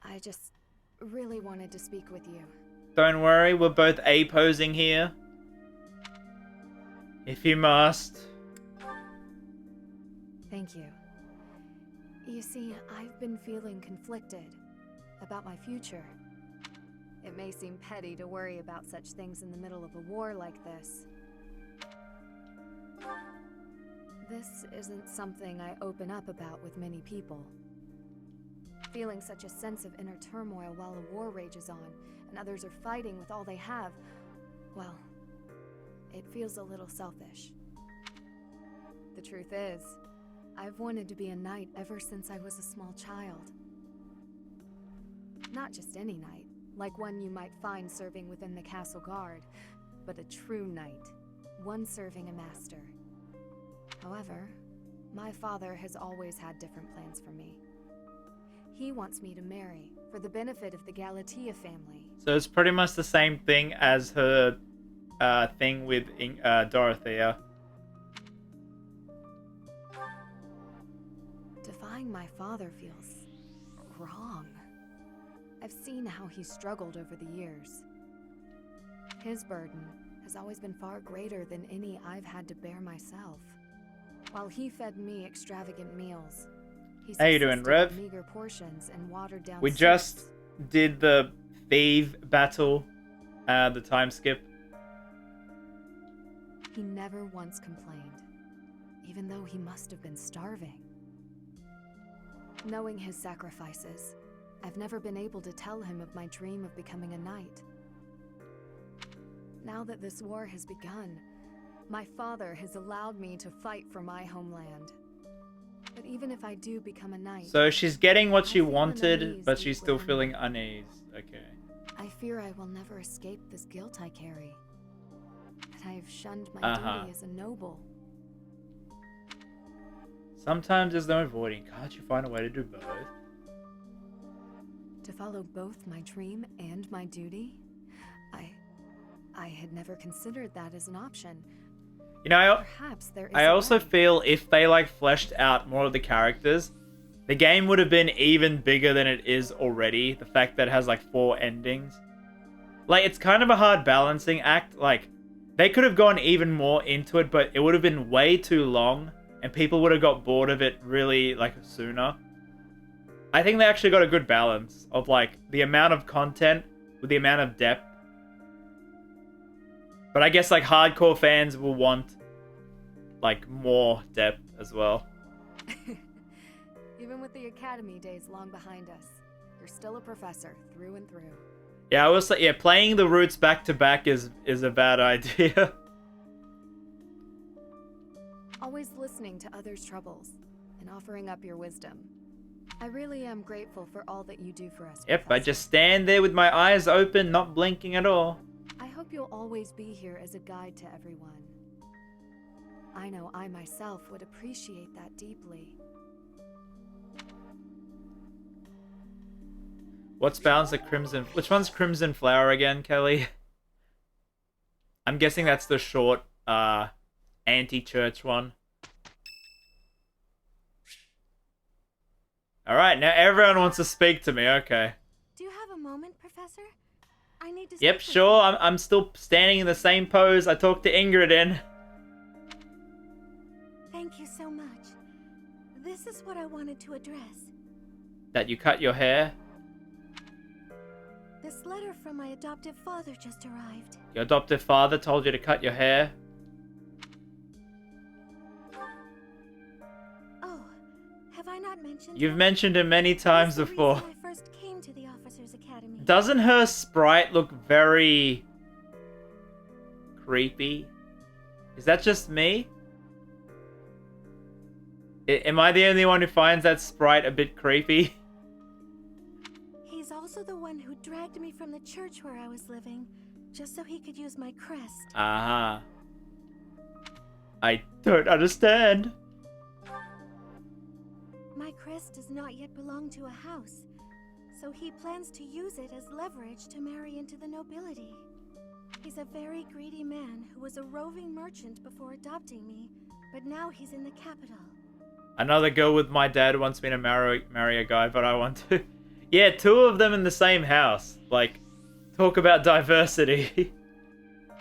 I just really wanted to speak with you. Don't worry, we're both A-posing here. If you must. Thank you. You see, I've been feeling conflicted about my future. It may seem petty to worry about such things in the middle of a war like this. This isn't something I open up about with many people. Feeling such a sense of inner turmoil while a war rages on, and others are fighting with all they have, well, it feels a little selfish. The truth is, I've wanted to be a knight ever since I was a small child. Not just any knight, like one you might find serving within the castle guard, but a true knight, one serving a master. However, my father has always had different plans for me. He wants me to marry, for the benefit of the Galatea family. So it's pretty much the same thing as her thing with Dorothea. Defying my father feels wrong. I've seen how he's struggled over the years. His burden has always been far greater than any I've had to bear myself. While he fed me extravagant meals, he How you doing, subsisted Rev? on meager portions and watered down We soups. just did the thief battle, the time skip. He never once complained, even though he must have been starving. Knowing his sacrifices, I've never been able to tell him of my dream of becoming a knight. Now that this war has begun, my father has allowed me to fight for my homeland. But even if I do become a knight... So she's getting what she I feel an wanted, unease but she's deep still within feeling me. unease. Okay. I fear I will never escape this guilt I carry. That I have shunned my duty as a noble. Sometimes there's no avoiding. Can't you find a way to do both? To follow both my dream and my duty? I had never considered that as an option. You know, Perhaps there is I a also way. feel if they like fleshed out more of the characters, the game would have been even bigger than it is already. The fact that it has like 4 endings. Like, it's kind of a hard balancing act. Like, they could have gone even more into it, but it would have been way too long, and people would have got bored of it really, like, sooner. I think they actually got a good balance of, like, the amount of content with the amount of depth. But I guess, like, hardcore fans will want, like, more depth as well. Even with the academy days long behind us, you're still a professor through and through. Yeah, I will say, yeah, playing the routes back to back is a bad idea. Always listening to others' troubles and offering up your wisdom. I really am grateful for all that you do for us. Yep, I just stand there with my eyes open, not blinking at all. I hope you'll always be here as a guide to everyone. I know I myself would appreciate that deeply. What's balanced the Crimson? Which one's Crimson Flower again, Kelly? I'm guessing that's the short, anti-church one. Alright, now everyone wants to speak to me, okay. Do you have a moment, Professor? I need to Yep, speak with sure, I'm still standing in the same pose I talked to Ingrid in. Thank you so much. This is what I wanted to address. That you cut your hair? This letter from my adoptive father just arrived. Your adoptive father told you to cut your hair? Oh, have I not mentioned You've that? mentioned him many times That's the before. reason I first came to the Officers Academy. Doesn't her sprite look very creepy? Is that just me? Am I the only one who finds that sprite a bit creepy? He's also the one who dragged me from the church where I was living, just so he could use my crest. Uh-huh. I don't understand. My crest does not yet belong to a house, so he plans to use it as leverage to marry into the nobility. He's a very greedy man who was a roving merchant before adopting me, but now he's in the capital. Another girl with my dad wants me to marry a guy, but I want to. Yeah, two of them in the same house. Like, talk about diversity.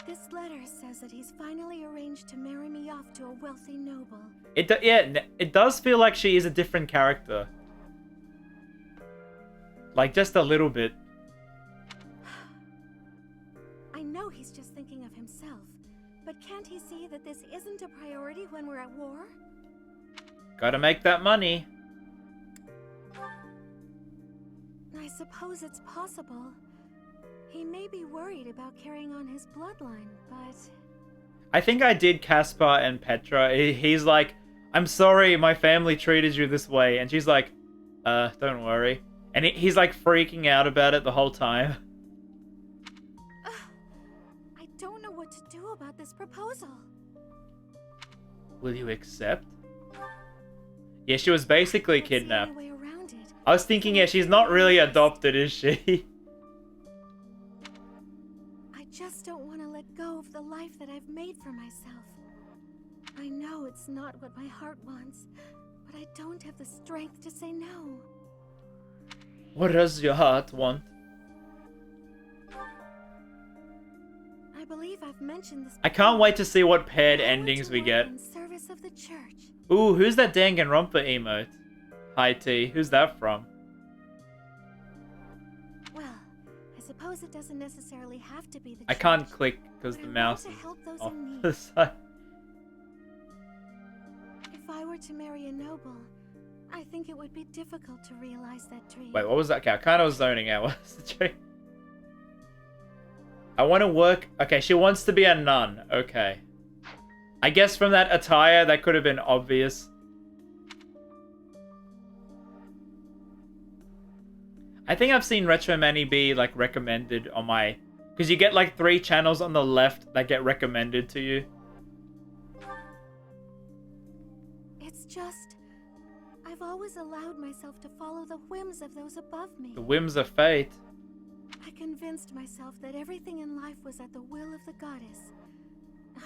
This letter says that he's finally arranged to marry me off to a wealthy noble. Yeah, it does feel like she is a different character. Like, just a little bit. I know he's just thinking of himself, but can't he see that this isn't a priority when we're at war? Gotta make that money. I suppose it's possible. He may be worried about carrying on his bloodline, but... I think I did Caspar and Petra. He's like, I'm sorry my family treated you this way. And she's like, don't worry. And he's like freaking out about it the whole time. I don't know what to do about this proposal. Will you accept? Yeah, she was basically kidnapped. I was thinking, yeah, she's not really adopted, is she? I just don't want to let go of the life that I've made for myself. I know it's not what my heart wants, but I don't have the strength to say no. What does your heart want? I believe I've mentioned this. I can't wait to see what paired endings we get. In service of the church. Ooh, who's that Danganronpa emote? Hi T, who's that from? Well, I suppose it doesn't necessarily have to be the I church, can't click because but the I mouse want is to help those off in need. the side. If I were to marry a noble, I think it would be difficult to realize that dream. Wait, what was that? Okay, I kind of was zoning out. What was the dream? I want to work... Okay, she wants to be a nun. Okay. I guess from that attire, that could have been obvious. I think I've seen Retro Manny be, like, recommended on my... Because you get, like, 3 channels on the left that get recommended to you. It's just... I've always allowed myself to follow the whims of those above me. The whims of fate. I convinced myself that everything in life was at the will of the goddess.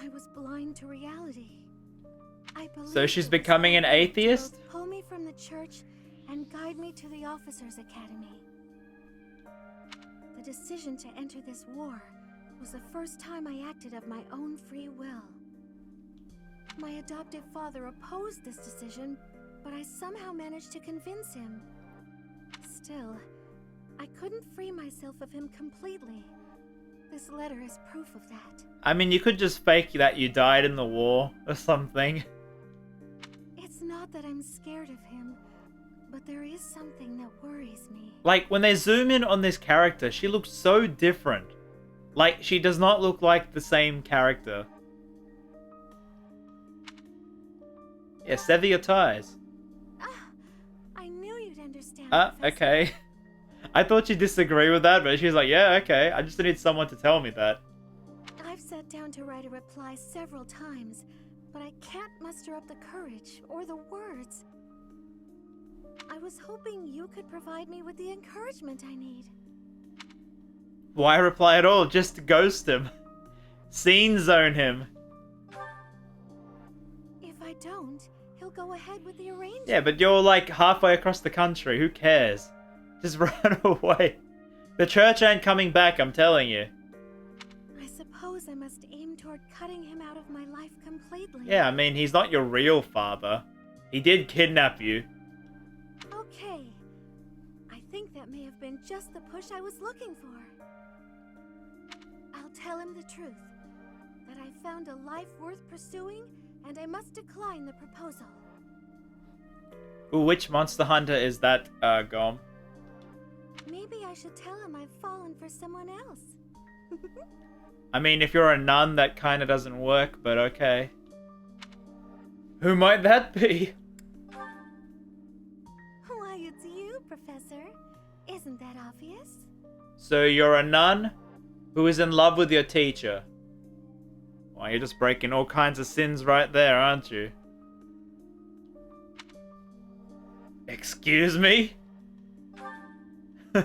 I was blind to reality. So she's becoming an atheist? Pull me from the church and guide me to the Officers Academy. The decision to enter this war was the first time I acted of my own free will. My adoptive father opposed this decision, but I somehow managed to convince him. Still, I couldn't free myself of him completely. This letter is proof of that. I mean, you could just fake that you died in the war or something. It's not that I'm scared of him, but there is something that worries me. Like, when they zoom in on this character, she looks so different. Like, she does not look like the same character. Yeah, sever your ties. I knew you'd understand. Okay. I thought you'd disagree with that, but she's like, yeah, okay. I just need someone to tell me that. I've sat down to write a reply several times, but I can't muster up the courage or the words. I was hoping you could provide me with the encouragement I need. Why reply at all? Just ghost him. Scene zone him. If I don't, he'll go ahead with the arrangement. Yeah, but you're like halfway across the country. Who cares? Just run away. The church ain't coming back, I'm telling you. I suppose I must aim toward cutting him out of my life completely. Yeah, I mean, he's not your real father. He did kidnap you. Okay. I think that may have been just the push I was looking for. I'll tell him the truth. That I found a life worth pursuing, and I must decline the proposal. Ooh, which monster hunter is that, Gom? Maybe I should tell him I've fallen for someone else. I mean, if you're a nun, that kind of doesn't work, but okay. Who might that be? Why, it's you, Professor. Isn't that obvious? So you're a nun who is in love with your teacher. Well, you're just breaking all kinds of sins right there, aren't you? Excuse me? I'm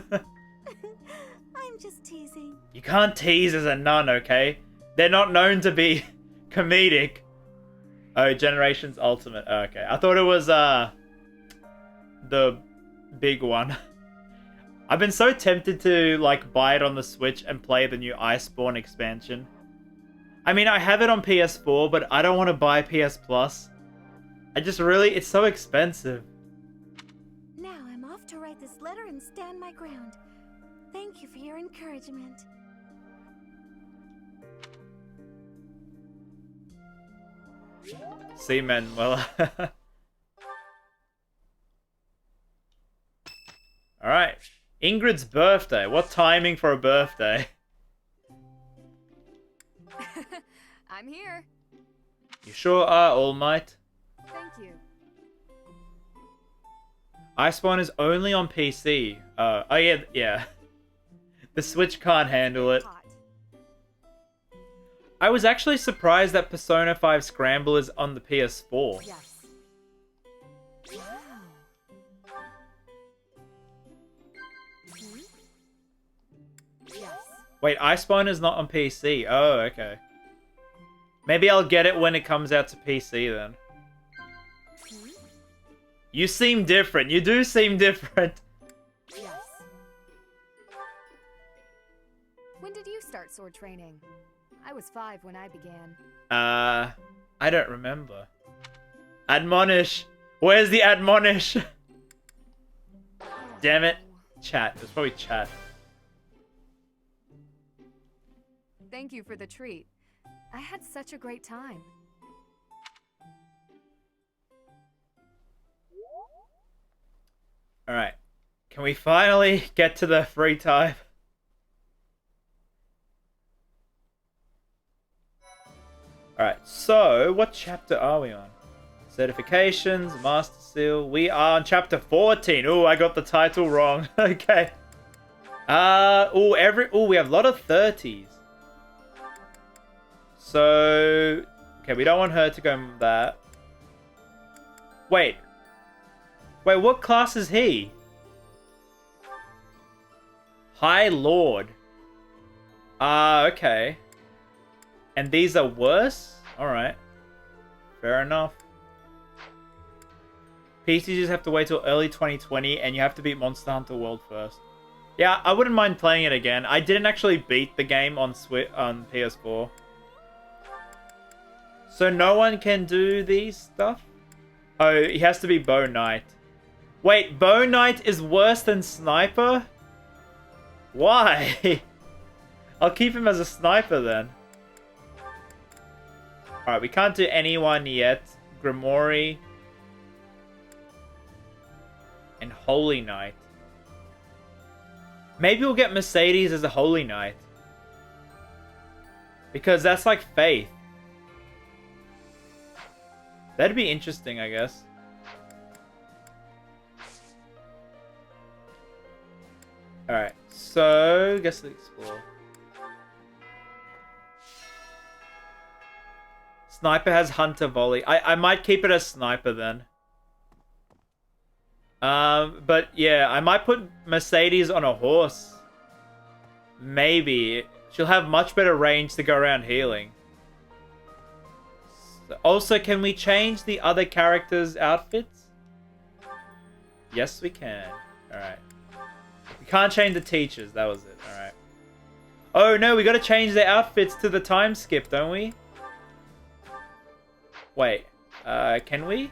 just teasing. You can't tease as a nun, okay? They're not known to be comedic. Oh, Generations Ultimate. Oh, okay. I thought it was, the big one. I've been so tempted to, like, buy it on the Switch and play the new Iceborne expansion. I mean, I have it on PS4, but I don't want to buy PS Plus. It's so expensive. Now I'm off to write this letter and stand my ground. Thank you for your encouragement. Seamen, well... Alright. Ingrid's birthday. What timing for a birthday? I'm here. You sure are, All Might. Thank you. Iceborne is only on PC. Oh yeah. The Switch can't handle it. I was actually surprised that Persona 5 Scramble is on the PS4. Yes. Yes. Wait, Iceborne is not on PC. Oh, okay. Maybe I'll get it when it comes out to PC then. You seem different. You do seem different. Yes. When did you start sword training? I was 5 when I began. I don't remember. Admonish. Where's the admonish? Damn it. Chat. It's probably chat. Thank you for the treat. I had such a great time. Alright. Can we finally get to the free time? Alright, so what chapter are we on? Certifications, Master Seal. We are on chapter 14. Ooh, I got the title wrong. Okay. We have a lot of 30s. So, okay, we don't want her to go with that. Wait, what class is he? High Lord. Okay. And these are worse? Alright. Fair enough. PC just have to wait till early 2020 and you have to beat Monster Hunter World first. Yeah, I wouldn't mind playing it again. I didn't actually beat the game on PS4. So no one can do these stuff? Oh, he has to be Bow Knight. Wait, Bow Knight is worse than Sniper? Why? I'll keep him as a Sniper then. Alright, we can't do anyone yet. Grimoire. And Holy Knight. Maybe we'll get Mercedes as a Holy Knight. Because that's like Faith. That'd be interesting, I guess. Alright, so guess let's explore. Sniper has Hunter Volley. I might keep it as Sniper then. But yeah, I might put Mercedes on a horse. Maybe. She'll have much better range to go around healing. Also, can we change the other characters' outfits? Yes, we can. Alright. We can't change the teachers. That was it. Alright. Oh, no. We gotta change their outfits to the time skip, don't we? Wait. Can we?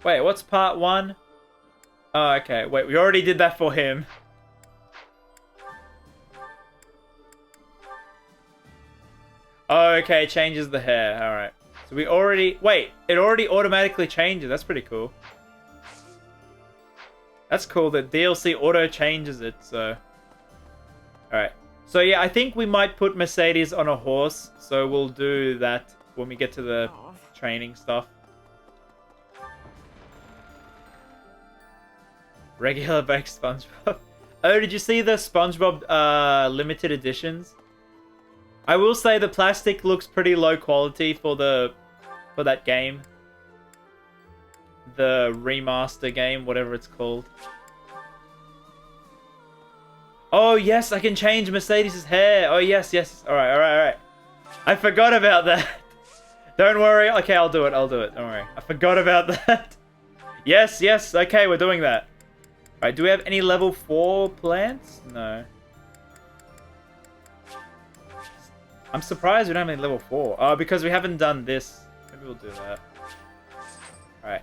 Wait, what's part 1? Oh, okay. Wait, we already did that for him. Oh, okay, it changes the hair. Alright. So we already... Wait, it already automatically changes. That's pretty cool. That's cool that DLC auto changes it, so... Alright. So yeah, I think we might put Mercedes on a horse. So we'll do that when we get to the training stuff. Regular baked SpongeBob. Oh, did you see the SpongeBob limited editions? I will say the plastic looks pretty low quality for that game. The remaster game, whatever it's called. Oh yes, I can change Mercedes' hair. Oh yes, yes. Alright, alright, alright. I forgot about that. Don't worry. Okay, I'll do it. Don't worry. I forgot about that. Yes, yes. Okay, we're doing that. Alright, do we have any level 4 plants? No. I'm surprised we don't have any level 4. Oh, because we haven't done this. Maybe we'll do that. Alright.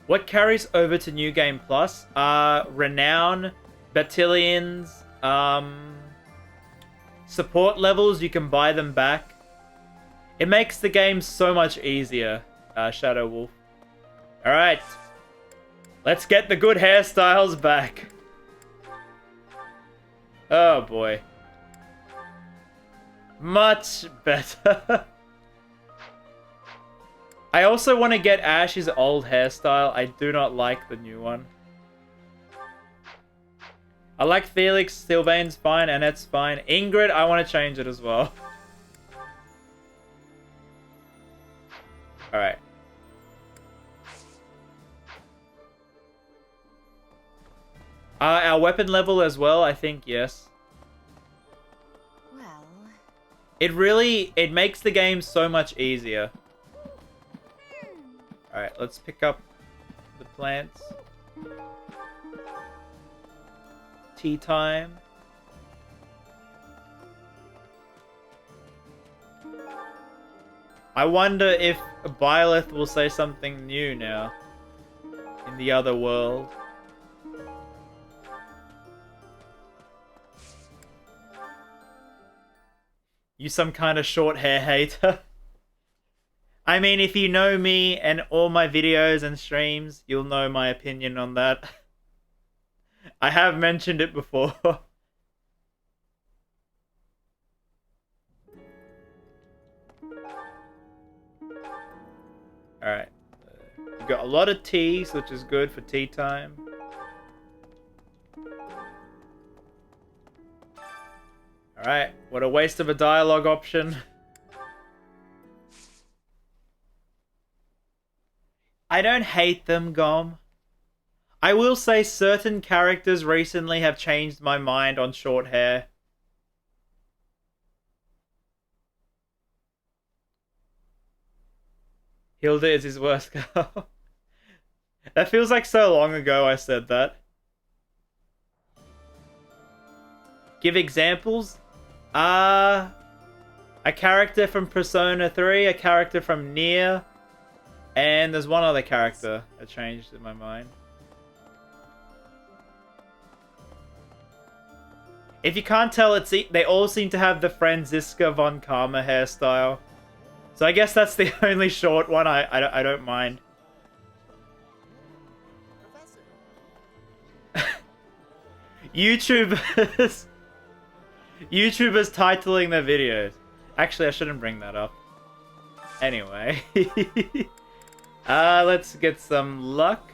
What carries over to New Game Plus? Renown, Battalions, support levels, you can buy them back. It makes the game so much easier, Shadow Wolf. Alright. Let's get the good hairstyles back. Oh boy. Much better. I also want to get Ash's old hairstyle. I do not like the new one. I like Felix. Sylvain's fine. Annette's fine. Ingrid, I want to change it as well. Alright. Our weapon level as well, I think, yes. Well... It makes the game so much easier. Alright, let's pick up the plants. Tea time. I wonder if Byleth will say something new now. In the other world. You some kind of short hair hater. I mean, if you know me and all my videos and streams, you'll know my opinion on that. I have mentioned it before. Alright. We've got a lot of teas, which is good for tea time. Alright, what a waste of a dialogue option. I don't hate them, Gom. I will say certain characters recently have changed my mind on short hair. Hilda is his worst girl. That feels like so long ago I said that. Give examples? A character from Persona 3, a character from Nier, and there's one other character that changed in my mind. If you can't tell, they all seem to have the Franziska von Karma hairstyle. So I guess that's the only short one I don't mind. YouTubers titling their videos. Actually, I shouldn't bring that up. Anyway. Let's get some luck.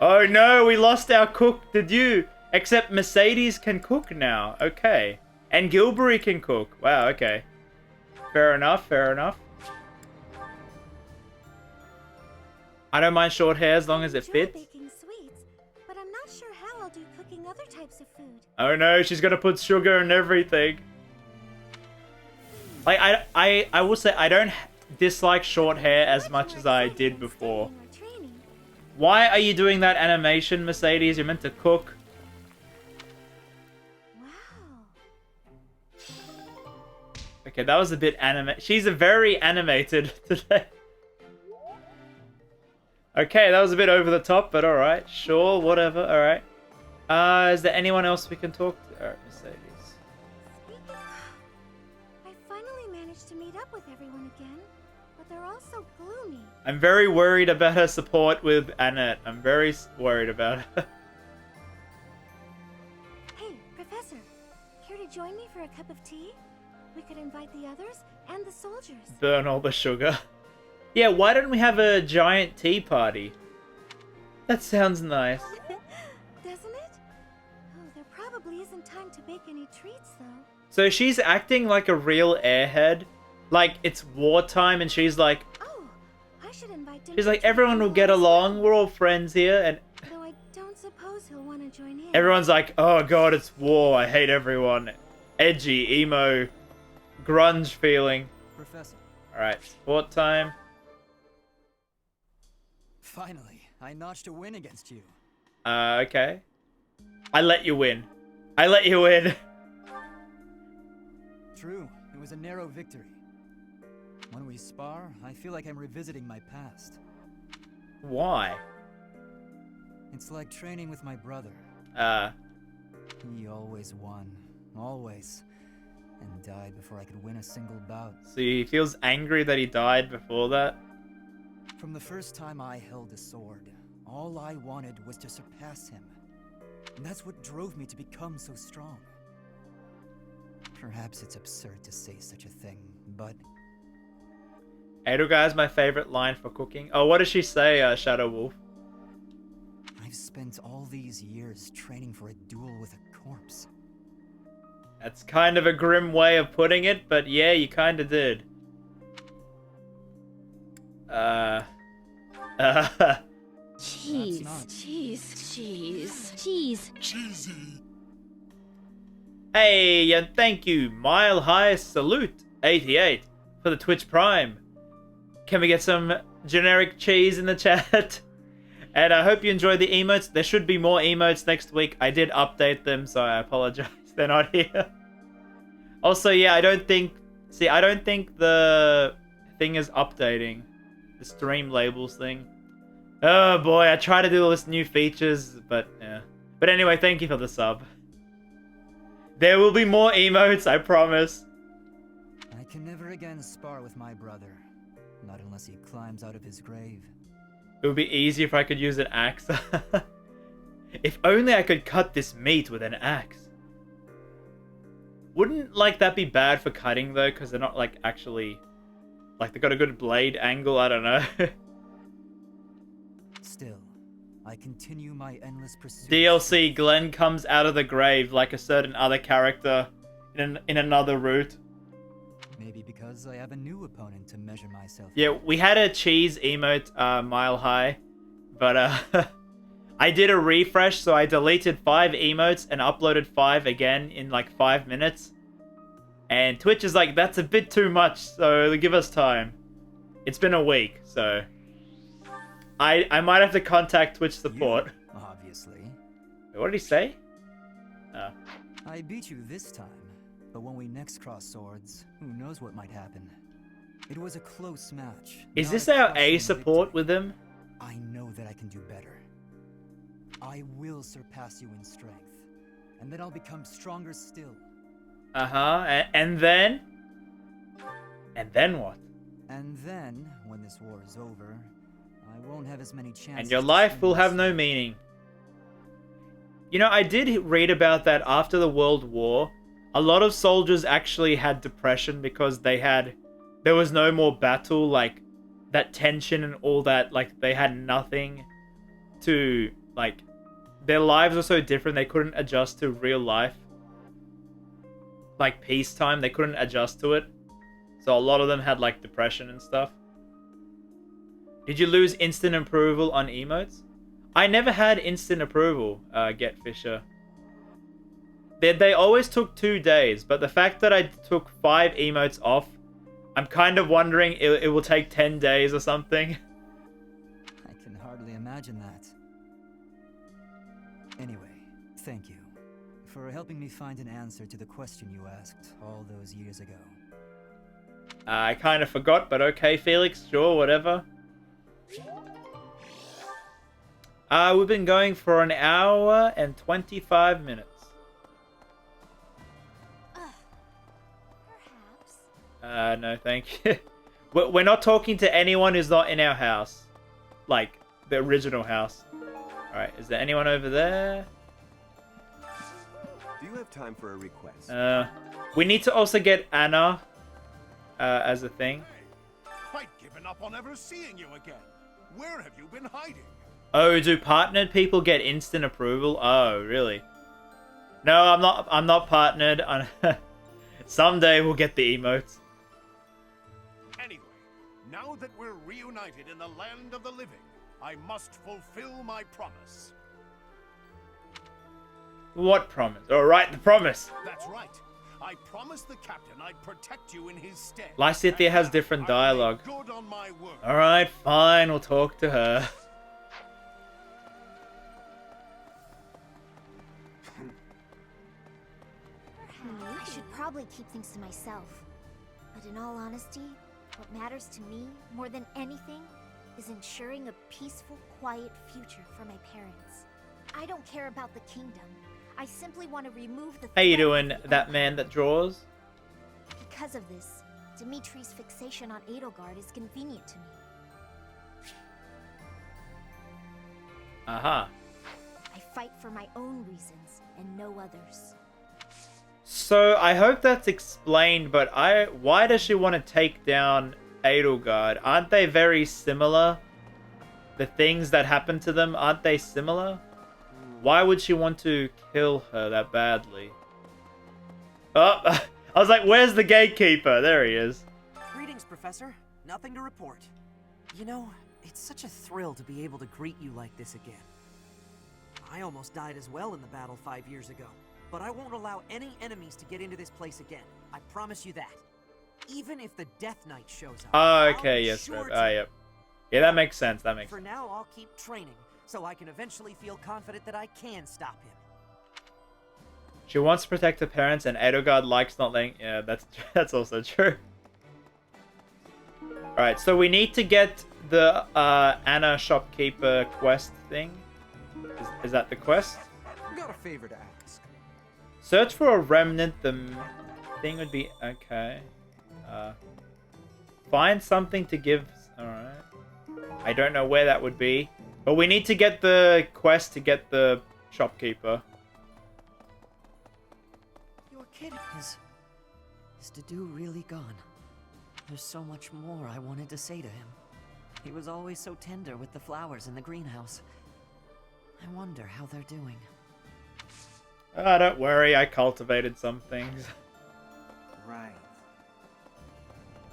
Oh no, we lost our cook. Did you? Except Mercedes can cook now. Okay. And Gilbury can cook. Wow, okay. Fair enough, fair enough. I don't mind short hair as long as it fits. Baking sweets, but I'm not sure how I'll do cooking other types of food. Oh no, she's gonna put sugar in everything. Like, I will say I don't dislike short hair as much as I did before. Why are you doing that animation, Mercedes? You're meant to cook. Okay, that was a bit She's a very animated today. Okay, that was a bit over the top, but alright. Sure, whatever, alright. Is there anyone else we can talk to? Alright, Mercedes. I finally managed to meet up with everyone again, but they're all so gloomy. I'm very worried about her support with Annette. I'm very worried about her. Hey, Professor. Care to join me for a cup of tea? We could invite the others and the soldiers. Burn all the sugar. Yeah, why don't we have a giant tea party? That sounds nice. Doesn't it? Oh, there probably isn't time to bake any treats, though. So she's acting like a real airhead. Like, it's wartime and she's like... Oh, I should invite dinner. She's like, everyone will get along. We're all friends here. And though I don't suppose he'll want to join in. everyone's like, oh god, it's war. I hate everyone. Edgy, emo, grunge feeling. Professor. Alright, sport time. Finally, I notched a win against you. Okay. I let you win. I let you win. True, it was a narrow victory. When we spar, I feel like I'm revisiting my past. Why? It's like training with my brother. He always won. Always. And died before I could win a single bout. So he feels angry that he died before that? From the first time I held a sword, all I wanted was to surpass him. And that's what drove me to become so strong. Perhaps it's absurd to say such a thing, but... Edelgard's my favorite line for cooking. Oh, what does she say, Shadow Wolf? I've spent all these years training for a duel with a corpse. That's kind of a grim way of putting it, but yeah, you kind of did. Cheese. Cheesy. Hey, and thank you, Mile High Salute 88 for the Twitch Prime. Can we get some generic cheese in the chat? And I hope you enjoyed the emotes. There should be more emotes next week. I did update them, so I apologize. They're not here. Also, yeah, I don't think the thing is updating. The stream labels thing. Oh boy, I try to do all this new features, but yeah. But anyway, thank you for the sub. There will be more emotes, I promise. I can never again spar with my brother. Not unless he climbs out of his grave. It would be easy if I could use an axe. If only I could cut this meat with an axe. Wouldn't, like, that be bad for cutting, though? Because they're not, like, actually... Like, they got a good blade angle? I don't know. Still, I continue my endless pursuit. DLC, Glenn comes out of the grave like a certain other character in another route. Maybe because I have a new opponent to measure myself. Yeah, we had a cheese emote, Mile High. But, I did a refresh, so I deleted 5 emotes and uploaded 5 again in like 5 minutes. And Twitch is like, that's a bit too much, so give us time. It's been a week, so... I might have to contact Twitch support. You, obviously. Wait, what did he say? I beat you this time, but when we next cross swords, who knows what might happen. It was a close match. Is this our A support with him? I know that I can do better. I will surpass you in strength, and then I'll become stronger still. Uh-huh, and then? And then what? And then, when this war is over, I won't have as many chances. And your life will have no meaning. You know, I did read about that after the World War. A lot of soldiers actually had depression because there was no more battle, like, that tension and all that, like, they had nothing to, like, their lives were so different, they couldn't adjust to real life. Like, peacetime, they couldn't adjust to it. So a lot of them had like depression and stuff. Did you lose instant approval on emotes? I never had instant approval, Get Fisher. They always took 2 days, but the fact that I took 5 emotes off, I'm kind of wondering it will take 10 days or something. I can hardly imagine that. Anyway, thank you for helping me find an answer to the question you asked all those years ago. I kind of forgot, but okay, Felix, sure, whatever. We've been going for 1 hour and 25 minutes. No, thank you. We're not talking to anyone who's not in our house. Like, the original house. Alright, is there anyone over there? Do you have time for a request? We need to also get Anna as a thing. I'd given up on ever seeing you again. Where have you been hiding? Oh, do partnered people get instant approval? Oh, really? No, I'm not partnered. Someday we'll get the emotes. Anyway, now that we're reunited in the land of the living, I must fulfill my promise. What promise? Alright, the promise. That's right. I promised the captain I'd protect you in his stead. Lysithea has different dialogue. Good on my word. Alright, fine, we'll talk to her. I should probably keep things to myself. But in all honesty, what matters to me, more than anything, is ensuring a peaceful, quiet future for my parents. I don't care about the kingdom. I simply want to remove the... How you doing, that man that draws? Because of this, Dimitri's fixation on Edelgard is convenient to me. Aha. I fight for my own reasons and no others. So, I hope that's explained, but why does she want to take down Edelgard? Aren't they very similar? The things that happen to them, aren't they similar? Why would she want to kill her that badly? Oh, I was like, where's the gatekeeper? There he is. Greetings, Professor. Nothing to report. You know, it's such a thrill to be able to greet you like this again. I almost died as well in the battle 5 years ago, but I won't allow any enemies to get into this place again. I promise you that. Even if the Death Knight shows up. Oh, okay, yes, Reb. Yep. Yeah, that makes sense. That makes sense. For now, I'll keep training, so I can eventually feel confident that I can stop him. She wants to protect her parents, and Edelgard likes not letting... Yeah, that's also true. Alright, so we need to get the Anna shopkeeper quest thing. Is that the quest? Got a favor to ask. Search for a remnant. The thing would be... Okay. Find something to give... Alright. I don't know where that would be. But we need to get the quest to get the shopkeeper. Your kid is Dedu really gone? There's so much more I wanted to say to him. He was always so tender with the flowers in the greenhouse. I wonder how they're doing. Oh, don't worry, I cultivated some things. Right.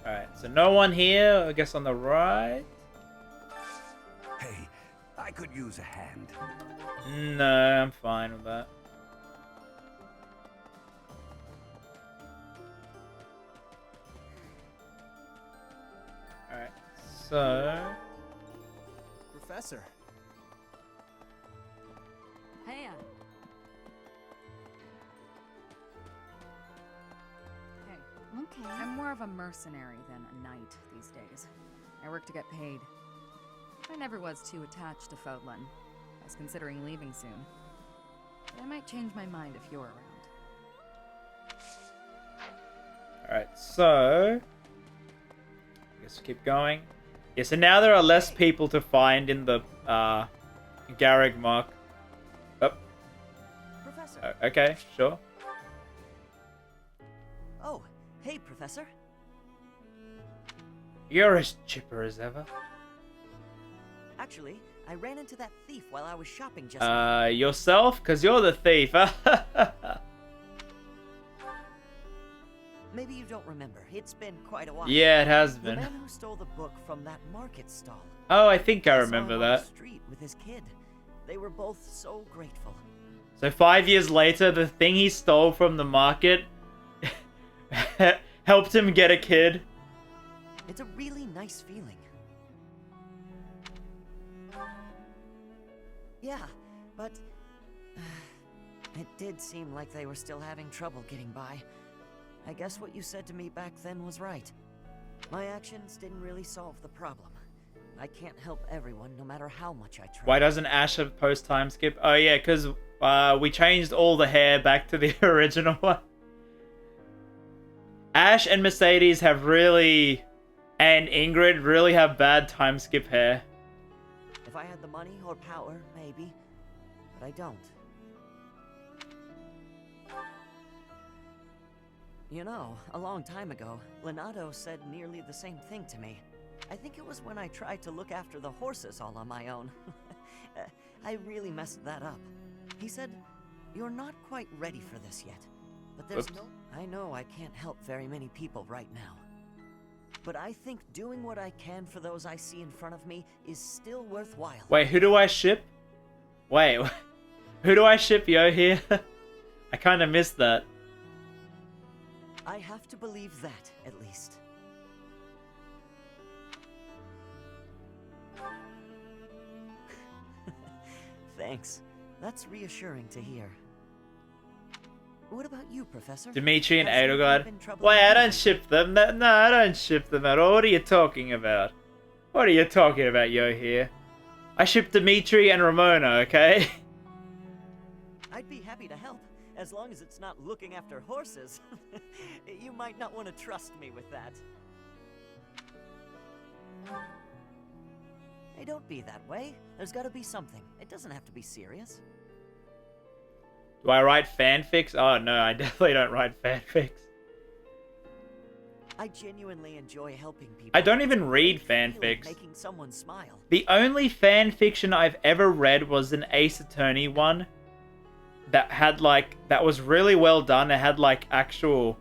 Alright, so no one here, I guess on the right? Hey, I could use a hand. No, I'm fine with that. Alright, so... Professor. Hey, Anne. Hey. Okay. I'm more of a mercenary than a knight these days. I work to get paid. I never was too attached to Fodlan. I was considering leaving soon. But I might change my mind if you're around. Alright, so... I guess keep going. Yeah, so now there are less people to find in the Garreg Mark. Oh. Professor. Okay, sure. Oh, hey, Professor. You're as chipper as ever. Actually, I ran into that thief while I was shopping just now. Yourself? Because you're the thief. Maybe maybe you don't remember. It's been quite a while. Yeah, it has been. The man who stole the book from that market stall. Oh, I think I saw remember him that. on the street with his kid. They were both so grateful. So 5 years later, the thing he stole from the market helped him get a kid. It's a really nice feeling. Yeah, but it did seem like they were still having trouble getting by. I guess what you said to me back then was right. My actions didn't really solve the problem. I can't help everyone, no matter how much I try. Why doesn't Ash have post-time skip? Oh yeah, because we changed all the hair back to the original one. Ash and Mercedes have really, and Ingrid really have bad time skip hair. If I had the money or power, maybe. But I don't. You know, a long time ago, Leonardo said nearly the same thing to me. I think it was when I tried to look after the horses all on my own. I really messed that up. He said, "You're not quite ready for this yet. But there's Oops. I know I can't help very many people right now. But I think doing what I can for those I see in front of me is still worthwhile." Wait, who do I ship? Wait, who do I ship, yo, here? I kind of missed that. I have to believe that, at least. Thanks. That's reassuring to hear. What about you, Professor? Dimitri and Has anything Edelgard. been troubling Wait, I you? don't ship them. No, I don't ship them at all. What are you talking about? What are you talking about, yo, here? I ship Dimitri and Ramona, okay? I'd be happy to help, as long as it's not looking after horses. You might not want to trust me with that. Hey, don't be that way. There's got to be something. It doesn't have to be serious. Do I write fanfics? Oh, no, I definitely don't write fanfics. I genuinely enjoy helping people. I don't even read Feeling fanfics. Making someone smile. The only fanfiction I've ever read was an Ace Attorney one that had, like, that was really well done. It had, like, actual,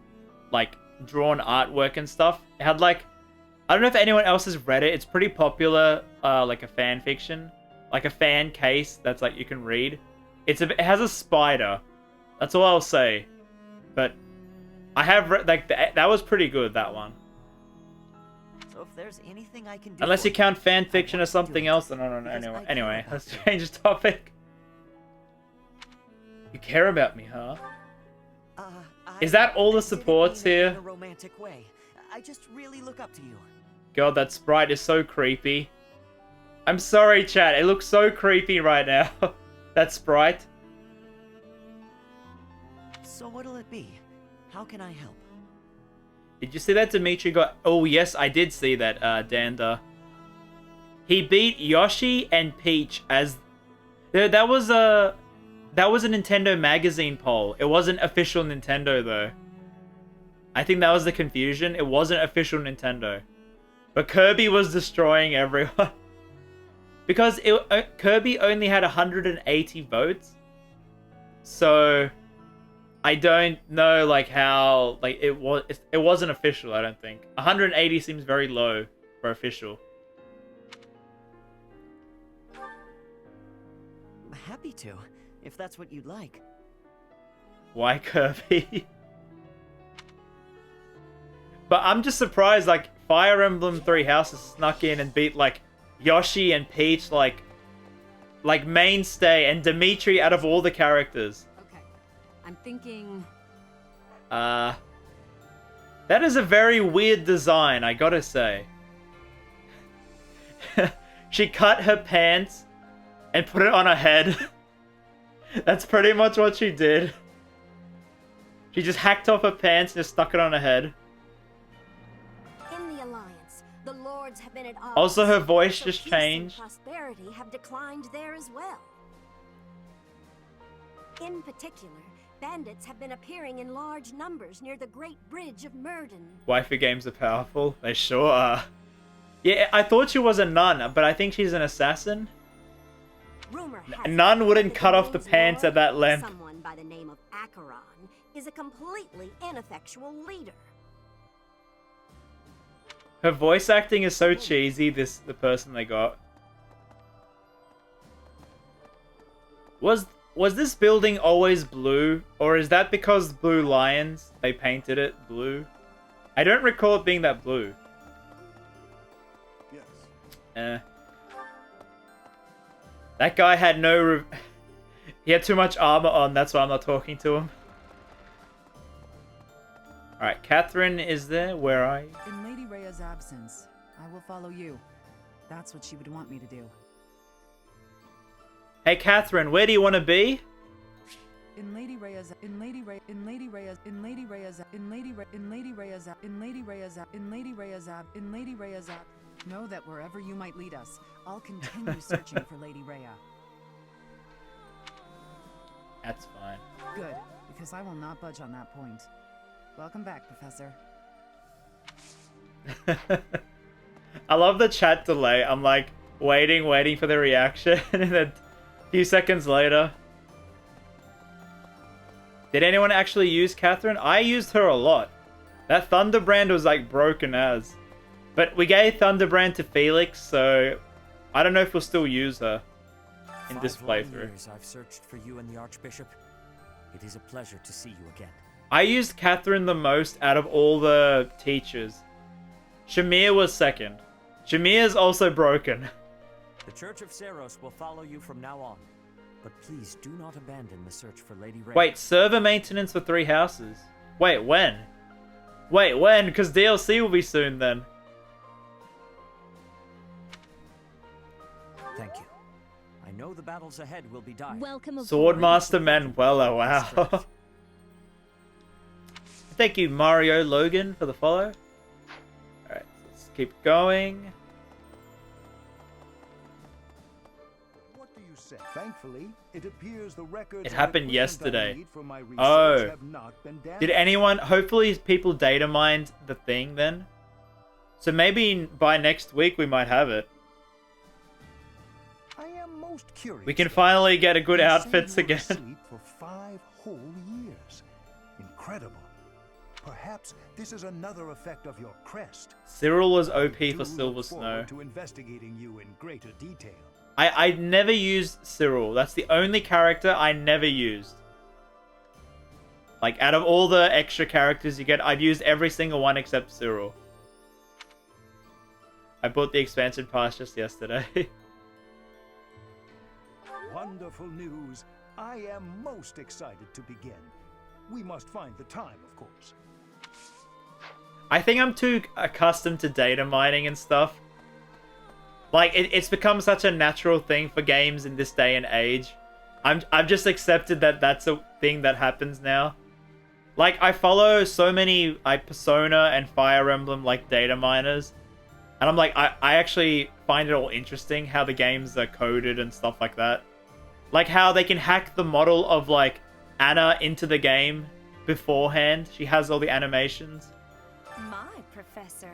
like, drawn artwork and stuff. It had, like, I don't know if anyone else has read it. It's pretty popular, like a fanfiction. Like a fan case that's, like, you can read. It has a spider. That's all I'll say. But I have read, like, that was pretty good, that one. So if there's anything I can do, Unless you count fanfiction or something else. No. Anyway, let's change the topic. You care about me, huh? Is that all the supports In here? a romantic way. I just really look up to you. God, that sprite is so creepy. I'm sorry, chat. It looks so creepy right now. That sprite. So what'll it be? How can I help? Did you see that Dimitri got... Oh, yes, I did see that, Danda. He beat Yoshi and Peach as... That was a Nintendo Magazine poll. It wasn't official Nintendo, though. I think that was the confusion. It wasn't official Nintendo. But Kirby was destroying everyone. Because Kirby only had 180 votes. So... I don't know, like, how, like, it wasn't official, I don't think. 180 seems very low for official. I'm happy to, if that's what you'd like. Why Kirby? But I'm just surprised, like, Fire Emblem Three Houses snuck in and beat, like, Yoshi and Peach, like mainstay, and Dimitri out of all the characters. I'm thinking... That is a very weird design, I gotta say. She cut her pants and put it on her head. That's pretty much what she did. She just hacked off her pants and just stuck it on her head. In the Alliance, the Lords have been at odds. Also, her voice so just peace and changed. prosperity have declined there as well. In particular, bandits have been appearing in large numbers near the Great Bridge of Murden. Waifu games are powerful. They sure are. Yeah, I thought she was a nun, but I think she's an assassin. Rumor has A nun it wouldn't that cut the off the Lord's pants at that Lord, length. Someone by the name of Acheron is a completely ineffectual leader. Her voice acting is so cheesy, the person they got. Was this building always blue? Or is that because Blue Lions, they painted it blue? I don't recall it being that blue. Yes. That guy had no... He had too much armor on, that's why I'm not talking to him. Alright, Catherine is there. Where are you? In Lady Rhea's absence, I will follow you. That's what she would want me to do. Hey Catherine, where do you want to be? In Lady Rhea's know that wherever you might lead us, I'll continue searching for Lady Rhea. That's fine. Good, because I will not budge on that point. Welcome back, Professor. I love the chat delay. I'm like waiting for the reaction, and then a few seconds later. Did anyone actually use Catherine? I used her a lot. That Thunderbrand was like broken as. But we gave Thunderbrand to Felix, so I don't know if we'll still use her in this playthrough. Years I've searched for you and the Archbishop. It is a pleasure to see you again. I used Catherine the most out of all the teachers. Shamir was second. Shamir's also broken. The Church of Seros will follow you from now on. But please do not abandon the search for Lady Rhea. Wait, server maintenance for 3 houses? Wait, when? Wait, when? Because DLC will be soon then. Thank you. I know the battles ahead will be dire. Welcome aboard. Swordmaster Manuela, wow. Thank you, Mario Logan, for the follow. Alright, let's keep going. What do you say? Thankfully, it appears the records It happened and yesterday. I need for my research Oh. have not been damaged. Did anyone... Hopefully people data mined the thing then. So maybe by next week we might have it. I am most curious. We can finally get a good You say outfits you were again. asleep for 5 whole years. Incredible. Perhaps this is another effect of your crest. Cyril was OP I for do Silver look Snow. forward to investigating you in greater detail. I never used Cyril. That's the only character I never used. Like, out of all the extra characters you get, I've used every single one except Cyril. I bought the expansion pass just yesterday. Wonderful news. I am most excited to begin. We must find the time, of course. I think I'm too accustomed to data mining and stuff. Like, it's become such a natural thing for games in this day and age. I've just accepted that that's a thing that happens now. Like, I follow so many Persona and Fire Emblem like data miners. And I'm like, I actually find it all interesting how the games are coded and stuff like that. Like how they can hack the model of like Anna into the game beforehand. She has all the animations. My Professor,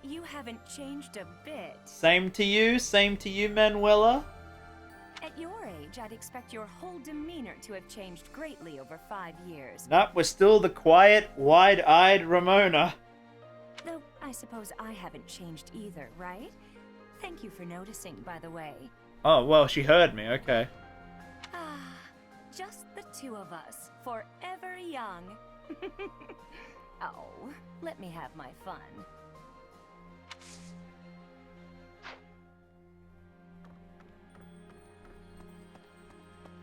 you haven't changed a bit. Same to you, Manuela. At your age, I'd expect your whole demeanor to have changed greatly over 5 years. Nope, we're still the quiet, wide-eyed Ramona. Though I suppose I haven't changed either, right? Thank you for noticing, by the way. Oh, well, she heard me, okay. Ah, just the two of us, forever young. Oh, let me have my fun.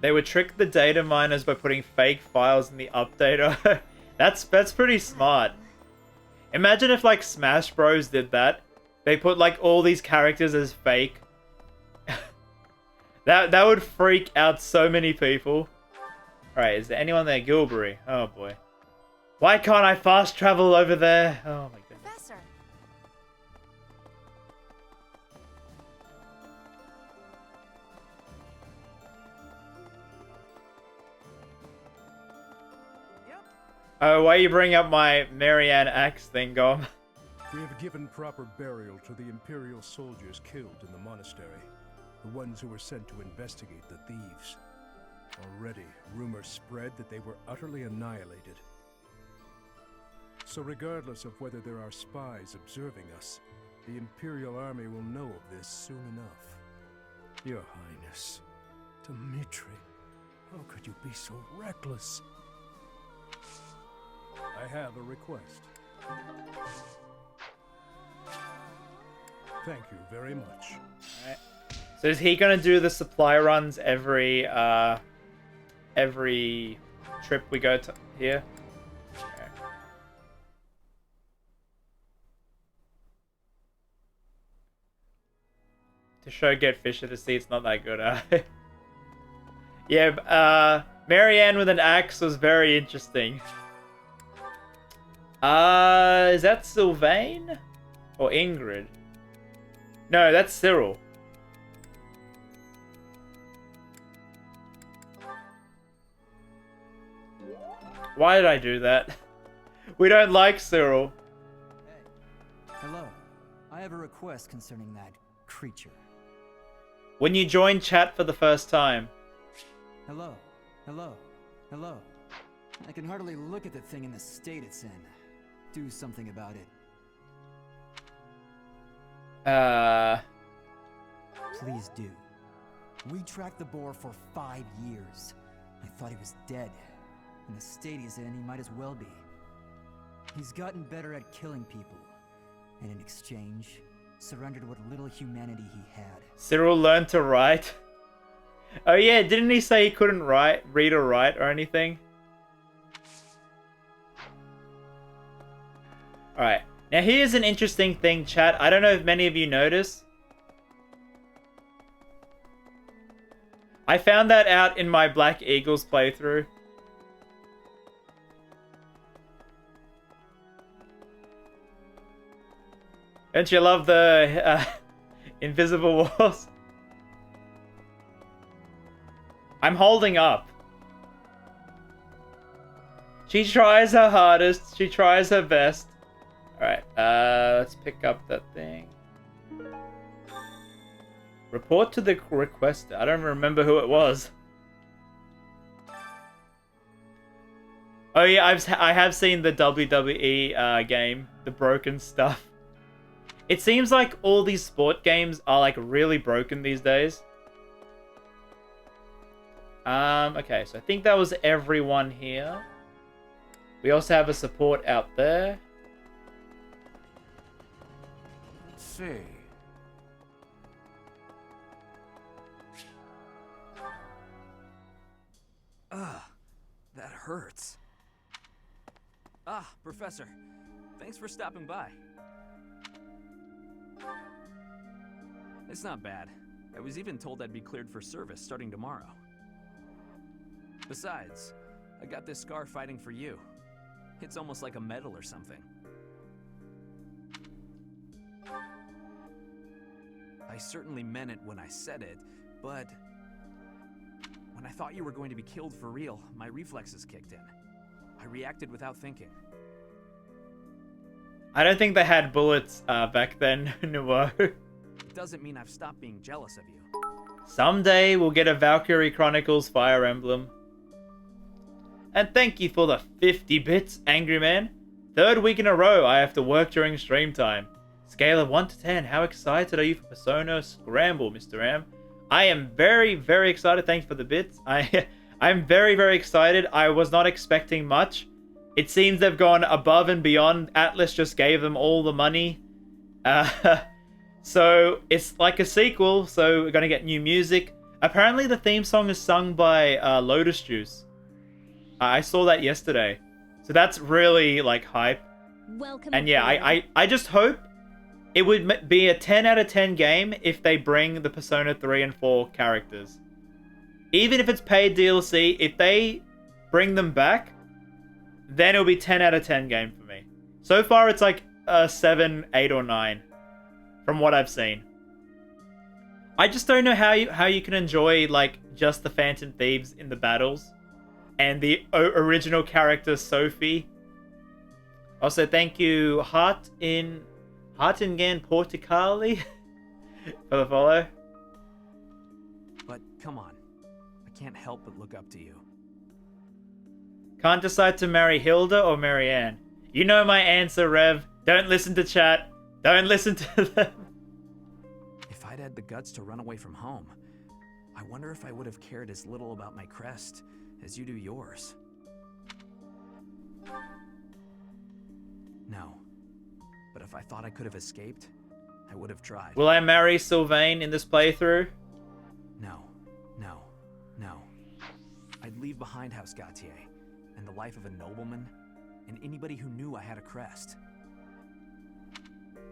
They would trick the data miners by putting fake files in the updater. That's pretty smart. Imagine if like Smash Bros did that. They put like all these characters as fake. That would freak out so many people. Alright, is there anyone there? Gilbury. Oh boy. Why can't I fast travel over there? Oh my goodness. Professor. Oh, why you bring up my Marianne Axe thing, Gom? We have given proper burial to the Imperial soldiers killed in the monastery. The ones who were sent to investigate the thieves. Already, rumors spread that they were utterly annihilated. So regardless of whether there are spies observing us, The Imperial Army will know of this soon enough. Your Highness, Dimitri, how could you be so reckless? I have a request. Thank you very much. Alright. So is he gonna do the supply runs every trip we go to here? Okay. To show Get Fisher to see it's not that good, Yeah, Marianne with an axe was very interesting. Is that Sylvain? Or Ingrid? No, that's Cyril. Why did I do that? We don't like Cyril. Hello. I have a request concerning that creature. When you join chat for the first time. Hello. Hello. Hello. I can hardly look at the thing in the state it's in. Do something about it. Please do. We tracked the boar for 5 years. I thought he was dead. In the state he's in, he might as well be. He's gotten better at killing people. And in exchange, surrendered what little humanity he had. Cyril learned to write. Oh yeah, didn't he say he couldn't read or write or anything? Alright, now here's an interesting thing, chat. I don't know if many of you notice. I found that out in my Black Eagles playthrough. Don't you love the invisible walls? I'm holding up. She tries her hardest. She tries her best. Alright, let's pick up that thing. Report to the requester. I don't remember who it was. Oh yeah, I have seen the WWE game, the broken stuff. It seems like all these sport games are like really broken these days. Okay, so I think that was everyone here. We also have a support out there. Let's see. That hurts. Ah, Professor. Thanks for stopping by. It's not bad. I was even told I'd be cleared for service starting tomorrow. Besides, I got this scar fighting for you. It's almost like a medal or something. I certainly meant it when I said it, but when I thought you were going to be killed for real, my reflexes kicked in. I reacted without thinking. I don't think they had bullets back then, Nuo. It doesn't mean I've stopped being jealous of you. Someday we'll get a Valkyrie Chronicles Fire Emblem. And thank you for the 50 bits, Angry Man. 3rd week in a row I have to work during stream time. Scale of 1 to 10, how excited are you for Persona Scramble, Mr. M? I am very, very excited. Thanks for the bits. I'm very, very excited. I was not expecting much. It seems they've gone above and beyond. Atlas just gave them all the money. So it's like a sequel, so we're going to get new music. Apparently the theme song is sung by Lotus Juice. I saw that yesterday. So that's really like hype. Welcome and yeah, I just hope it would be a 10 out of 10 game if they bring the Persona 3 and 4 characters. Even if it's paid DLC, if they bring them back, then it'll be 10 out of 10 game for me. So far it's like a 7, 8 or 9 from what I've seen. I just don't know how you can enjoy like just the Phantom Thieves in the battles and the original character Sophie. Also, thank you Hartingen Porticali for the follow. But come on, I can't help but look up to you. Can't decide to marry Hilda or Marianne. You know my answer, Rev. Don't listen to chat. Don't listen to them. If I'd had the guts to run away from home, I wonder if I would have cared as little about my crest as you do yours. No. But if I thought I could have escaped, I would have tried. Will I marry Sylvain in this playthrough? No. No. No. I'd leave behind House Gautier, and the life of a nobleman, and anybody who knew I had a crest.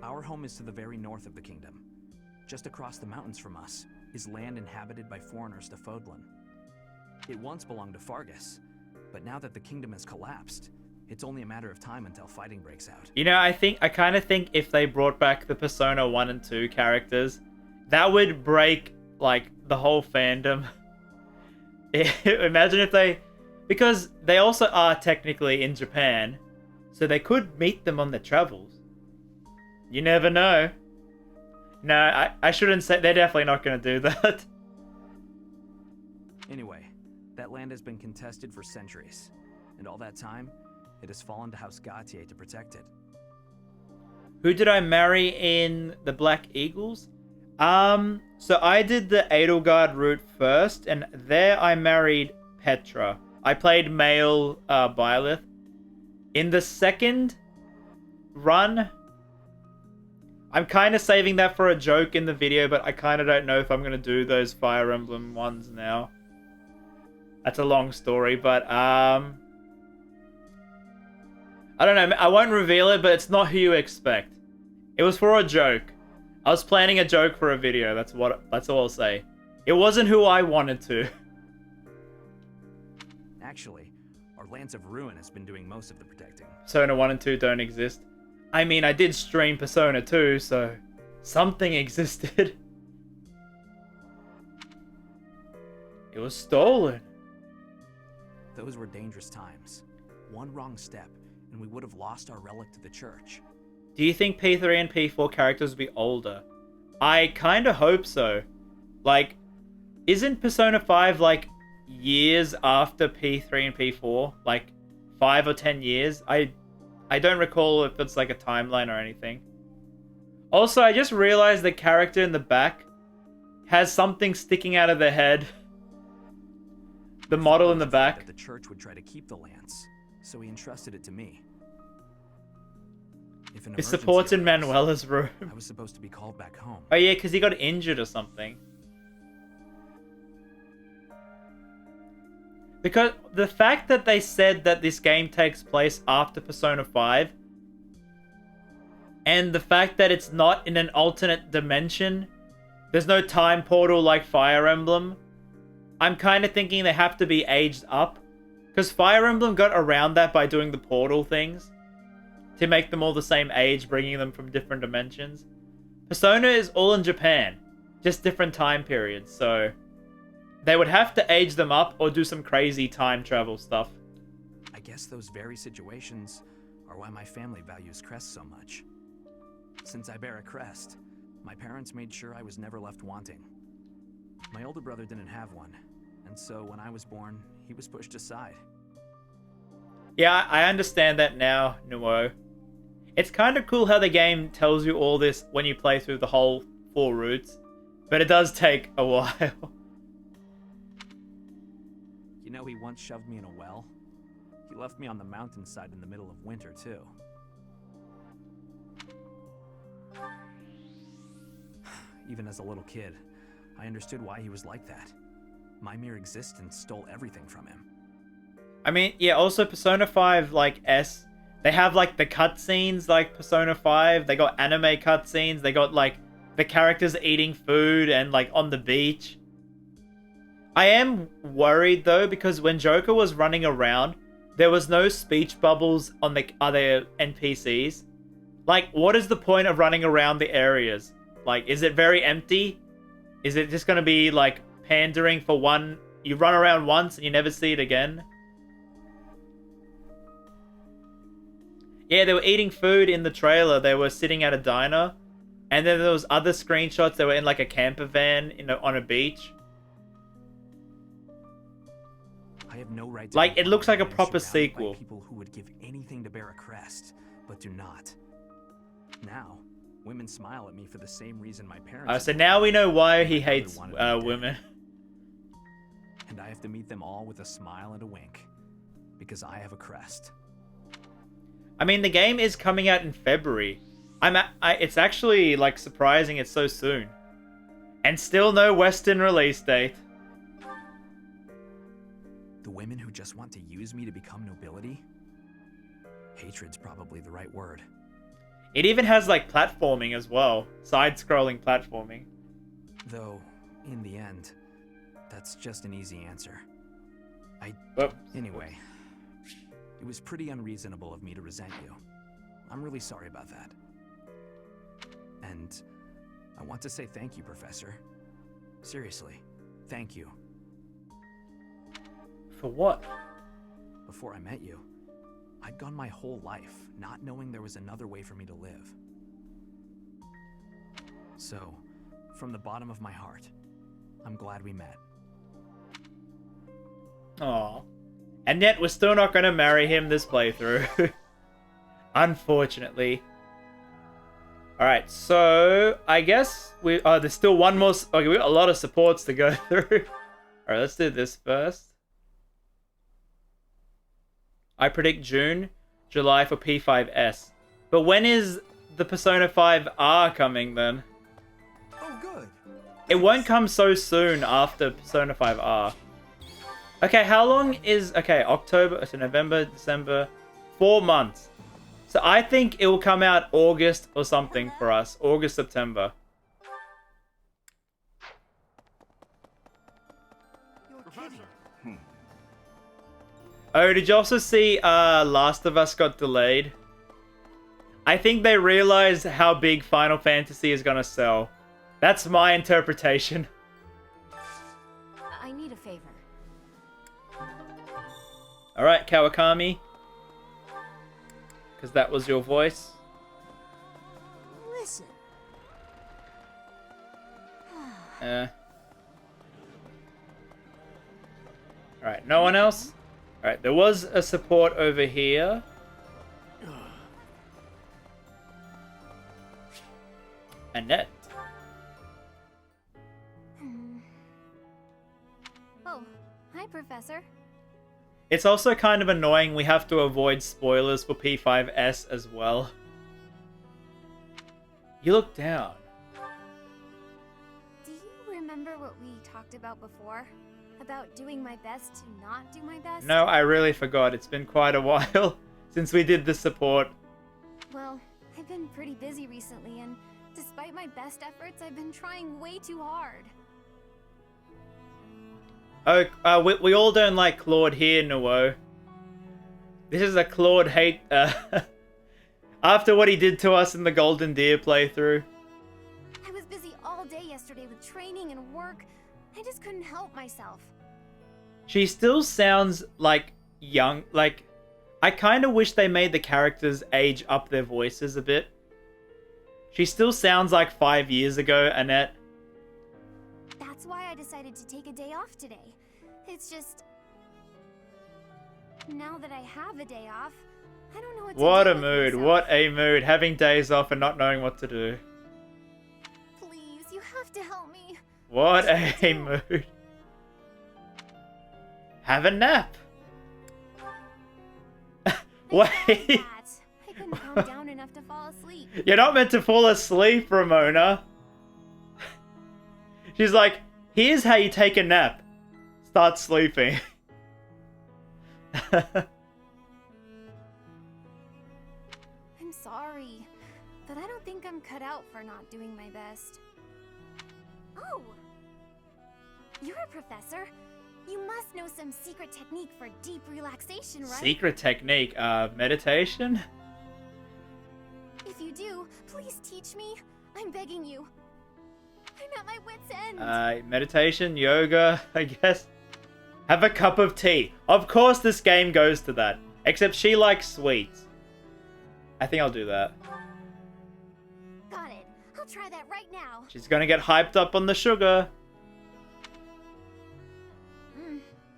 Our home is to the very north of the kingdom. Just across the mountains from us is land inhabited by foreigners to Fodlan. It once belonged to Fargus, but now that the kingdom has collapsed, it's only a matter of time until fighting breaks out. You know, I kind of think if they brought back the Persona 1 and 2 characters, that would break, like, the whole fandom. Imagine if they... Because they also are technically in Japan, so they could meet them on their travels. You never know. No, I shouldn't say... They're definitely not going to do that. Anyway, that land has been contested for centuries, and all that time, it has fallen to House Gautier to protect it. Who did I marry in the Black Eagles? So I did the Edelgard route first, and there I married Petra. I played male Byleth. In the second run, I'm kind of saving that for a joke in the video, but I kind of don't know if I'm going to do those Fire Emblem ones now. That's a long story, but I don't know. I won't reveal it, but it's not who you expect. It was for a joke. I was planning a joke for a video. That's all I'll say. It wasn't who I wanted to. Actually, our Lance of Ruin has been doing most of the protecting. Persona 1 and 2 don't exist. I mean, I did stream Persona 2, so something existed. It was stolen. Those were dangerous times. One wrong step, and we would have lost our relic to the church. Do you think P3 and P4 characters will be older? I kind of hope so. Like, isn't Persona 5 like years after P3 and P4? Like 5 or 10 years? I don't recall if it's like a timeline or anything. Also, I just realized the character in the back has something sticking out of their head. The model in the back. That the church would try to keep the lance, so he entrusted it to me. If an It supports in emergency arose, Manuela's room. I was supposed to be called back home. Oh yeah, because he got injured or something. Because the fact that they said that this game takes place after Persona 5, and the fact that it's not in an alternate dimension, there's no time portal like Fire Emblem, I'm kind of thinking they have to be aged up. Because Fire Emblem got around that by doing the portal things to make them all the same age, bringing them from different dimensions. Persona is all in Japan, just different time periods, so they would have to age them up or do some crazy time travel stuff. I guess those very situations are why my family values crests so much. Since I bear a crest, my parents made sure I was never left wanting. My older brother didn't have one, and so when I was born, he was pushed aside. Yeah, I understand that now, Nuo. It's kind of cool how the game tells you all this when you play through the whole 4 routes, but it does take a while. You know, he once shoved me in a well. He left me on the mountainside in the middle of winter, too. Even as a little kid, I understood why he was like that. My mere existence stole everything from him. I mean, yeah, also Persona 5, like, S, they have, like, the cutscenes, like, Persona 5. They got anime cutscenes. They got, like, the characters eating food and, like, on the beach. I am worried, though, because when Joker was running around, there was no speech bubbles on the other NPCs. Like, what is the point of running around the areas? Like, is it very empty? Is it just going to be, like, pandering for one... You run around once and you never see it again? Yeah, they were eating food in the trailer. They were sitting at a diner. And then there was other screenshots. They were in, like, a camper van on a beach. I have no right to like, it looks like a proper sequel. People who would give anything to bear a crest, but do not. Now, Women smile at me for the same reason my parents. So now we know why he My mother hates wanted me dead. women. And I have to meet them all with a smile and a wink. Because I have a crest. I mean, the game is coming out in February. It's actually, like, surprising it's so soon. And still no Western release date. The women who just want to use me to become nobility? Hatred's probably the right word. It even has, like, platforming as well. Side-scrolling platforming. Though, in the end, that's just an easy answer. Anyway, it was pretty unreasonable of me to resent you. I'm really sorry about that. And I want to say thank you, Professor. Seriously, thank you. For what? Before I met you, I'd gone my whole life not knowing there was another way for me to live. So, from the bottom of my heart, I'm glad we met. Aww. And yet, we're still not going to marry him this playthrough. Unfortunately. Alright, so I guess there's still one more. Okay, we got a lot of supports to go through. Alright, let's do this first. I predict June, July for P5S. But when is the Persona 5R coming then? Oh, good. It won't come so soon after Persona 5R. Okay, how long is... Okay, October to November, December... 4 months. So I think it will come out August or something for us. August, September. Oh, did you also see Last of Us got delayed? I think they realized how big Final Fantasy is gonna sell. That's my interpretation. I need a favor. Alright, Kawakami. Because that was your voice. Listen. Alright, no one else? Alright, there was a support over here. Annette. Oh, hi, Professor. It's also kind of annoying we have to avoid spoilers for P5S as well. You look down. Do you remember what we talked about before? About doing my best to not do my best? No, I really forgot. It's been quite a while since we did the support. Well, I've been pretty busy recently, and despite my best efforts, I've been trying way too hard. Oh, we all don't like Claude here, Nuo. This is a Claude hate, after what he did to us in the Golden Deer playthrough. I was busy all day yesterday with training and work. I just couldn't help myself. She still sounds like young, like... I kind of wish they made the characters age up their voices a bit. She still sounds like 5 years ago, Annette. That's why I decided to take a day off today. It's just... Now that I have a day off, I don't know what to do. What a with mood, myself. what a mood. Having days off and not knowing what to do. Please, you have to help me. What a mood. Have a nap. Wait. I couldn't calm down enough to fall asleep. You're not meant to fall asleep, Ramona. She's like, here's how you take a nap. Start sleeping. I'm sorry, but I don't think I'm cut out for not doing my best. Oh! You're a professor. You must know some secret technique for deep relaxation, right? Secret technique, meditation? If you do, please teach me. I'm begging you. I'm at my wit's end. Meditation, yoga, I guess. Have a cup of tea. Of course this game goes to that. Except she likes sweets. I think I'll do that. Got it. I'll try that right now. She's gonna get hyped up on the sugar.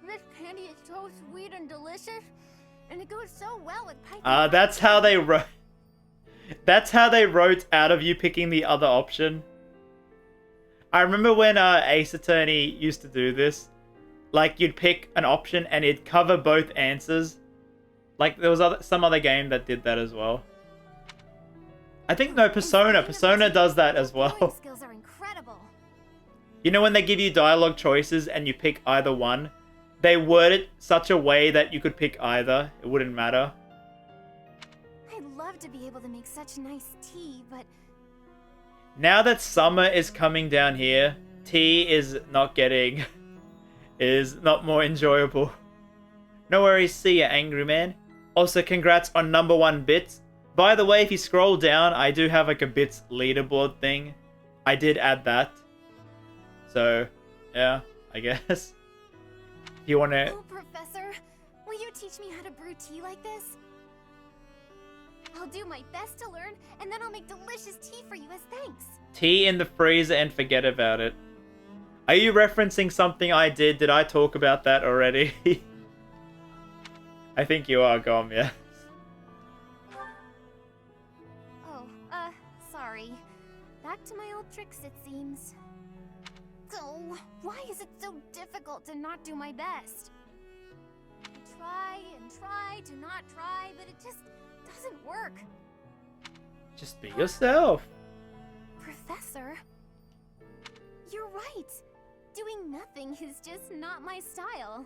This candy is so sweet and delicious. And it goes so well with piping. That's how they wrote... That's how they wrote out of you picking the other option. I remember when Ace Attorney used to do this. Like, you'd pick an option and it'd cover both answers. Like, there was some other game that did that as well. I think, no, Persona. Persona does that as well. Skills are incredible. You know when they give you dialogue choices and you pick either one? They word it such a way that you could pick either. It wouldn't matter. I'd love to be able to make such nice tea, but... Now that summer is coming down here, tea is not getting... is not more enjoyable. No worries, see ya, angry man. Also, congrats on #1 bits. By the way, if you scroll down, I do have like a bits leaderboard thing. I did add that. So, yeah, I guess. If you wanna... Oh, Professor, will you teach me how to brew tea like this? I'll do my best to learn, and then I'll make delicious tea for you as thanks. Tea in the freezer and forget about it. Are you referencing something I did? Did I talk about that already? I think you are, Gom, yeah. Oh, sorry. Back to my old tricks, it seems. Oh, why is it so difficult to not do my best? I try and try to not try, but it just doesn't work. Just be yourself. Professor, you're right. Doing nothing is just not my style.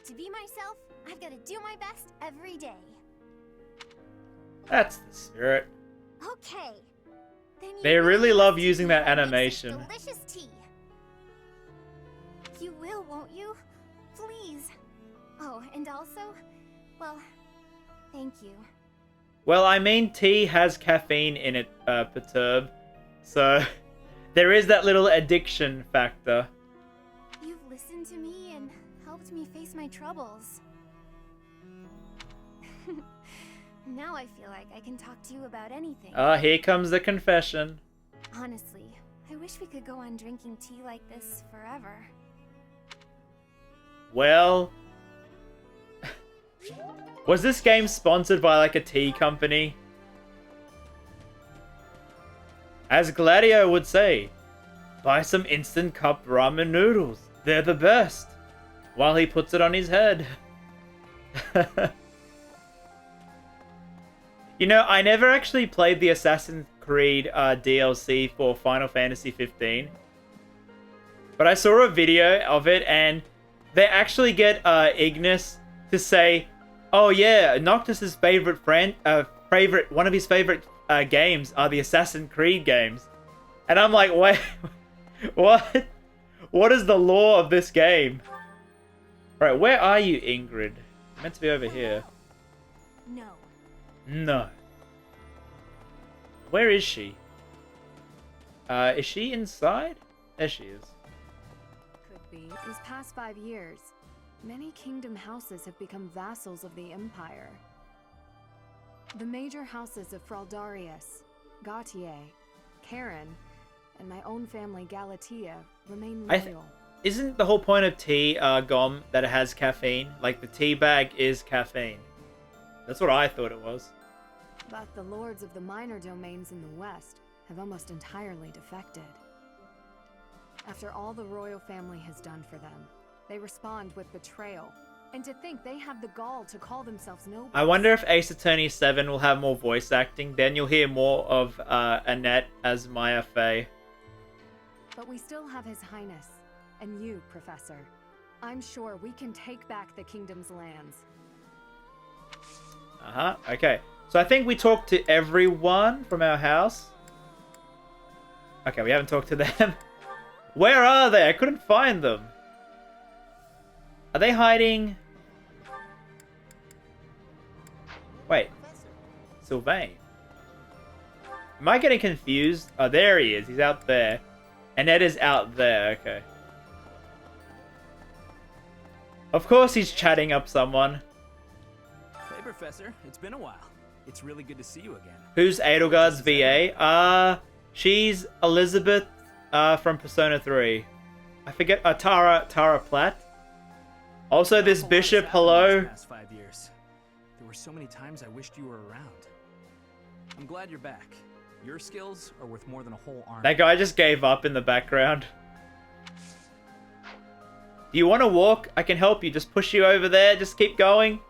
To be myself, I've got to do my best every day. That's the spirit. Okay. Then They really love using that animation. Delicious tea. You will, won't you? Please. Oh, and also, well, thank you. Well, I mean, tea has caffeine in it, Perturb. So, there is that little addiction factor. You've listened to me and helped me face my troubles. Now I feel like I can talk to you about anything. Here comes the confession. Honestly, I wish we could go on drinking tea like this forever. Well... was this game sponsored by, like, a tea company? As Gladio would say, buy some instant cup ramen noodles. They're the best. While he puts it on his head. You know, I never actually played the Assassin's Creed DLC for Final Fantasy 15. But I saw a video of it, and they actually get Ignis to say, oh yeah, Noctis's favorite one of his favorite games are the Assassin's Creed games. And I'm like, wait, what? What is the lore of this game? Right, where are you, Ingrid? You're meant to be over here. No. No. Where is she? Is she inside? There she is. Could be. These past 5 years, many kingdom houses have become vassals of the Empire. The major houses of Fraldarius, Gautier, Karen, and my own family Galatea remain loyal. Isn't the whole point of tea, Gom, that it has caffeine? Like, the tea bag is caffeine. That's what I thought it was. But the lords of the minor domains in the west have almost entirely defected. After all the royal family has done for them, they respond with betrayal. And to think they have the gall to call themselves nobles. I wonder if Ace Attorney 7 will have more voice acting. Then you'll hear more of Annette as Maya Fey. But we still have His Highness. And you, Professor. I'm sure we can take back the kingdom's lands. Uh-huh, okay. So I think we talked to everyone from our house. Okay, we haven't talked to them. Where are they? I couldn't find them. Are they hiding? Wait. Sylvain. Am I getting confused? Oh, there he is. He's out there. And Ed is out there. Okay. Of course he's chatting up someone. Hey, Professor. It's been a while. It's really good to see you again. Who's Edelgard's VA? She's Elizabeth from Persona 3. I forget. Tara Platt. Also, this bishop, hello. Past 5 years. There were so many times I wished you were around. I'm glad you're back. Your skills are worth more than a whole army. That guy just gave up in the background. Do you want to walk? I can help you. Just push you over there. Just keep going.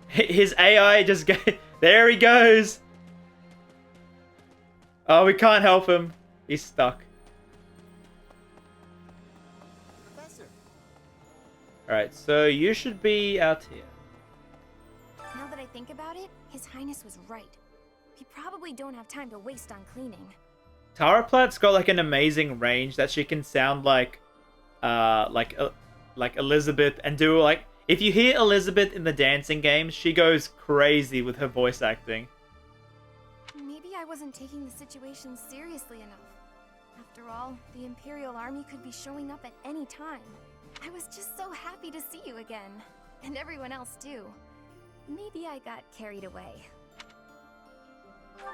His AI just go. There he goes. Oh, we can't help him. He's stuck. Professor. Alright, so you should be out here. Now that I think about it, His Highness was right. We probably don't have time to waste on cleaning. Tara Platt's got like an amazing range that she can sound like Elizabeth and do like, if you hear Elizabeth in the dancing games, she goes crazy with her voice acting. Maybe I wasn't taking the situation seriously enough. After all, the Imperial Army could be showing up at any time. I was just so happy to see you again. And everyone else too. Maybe I got carried away.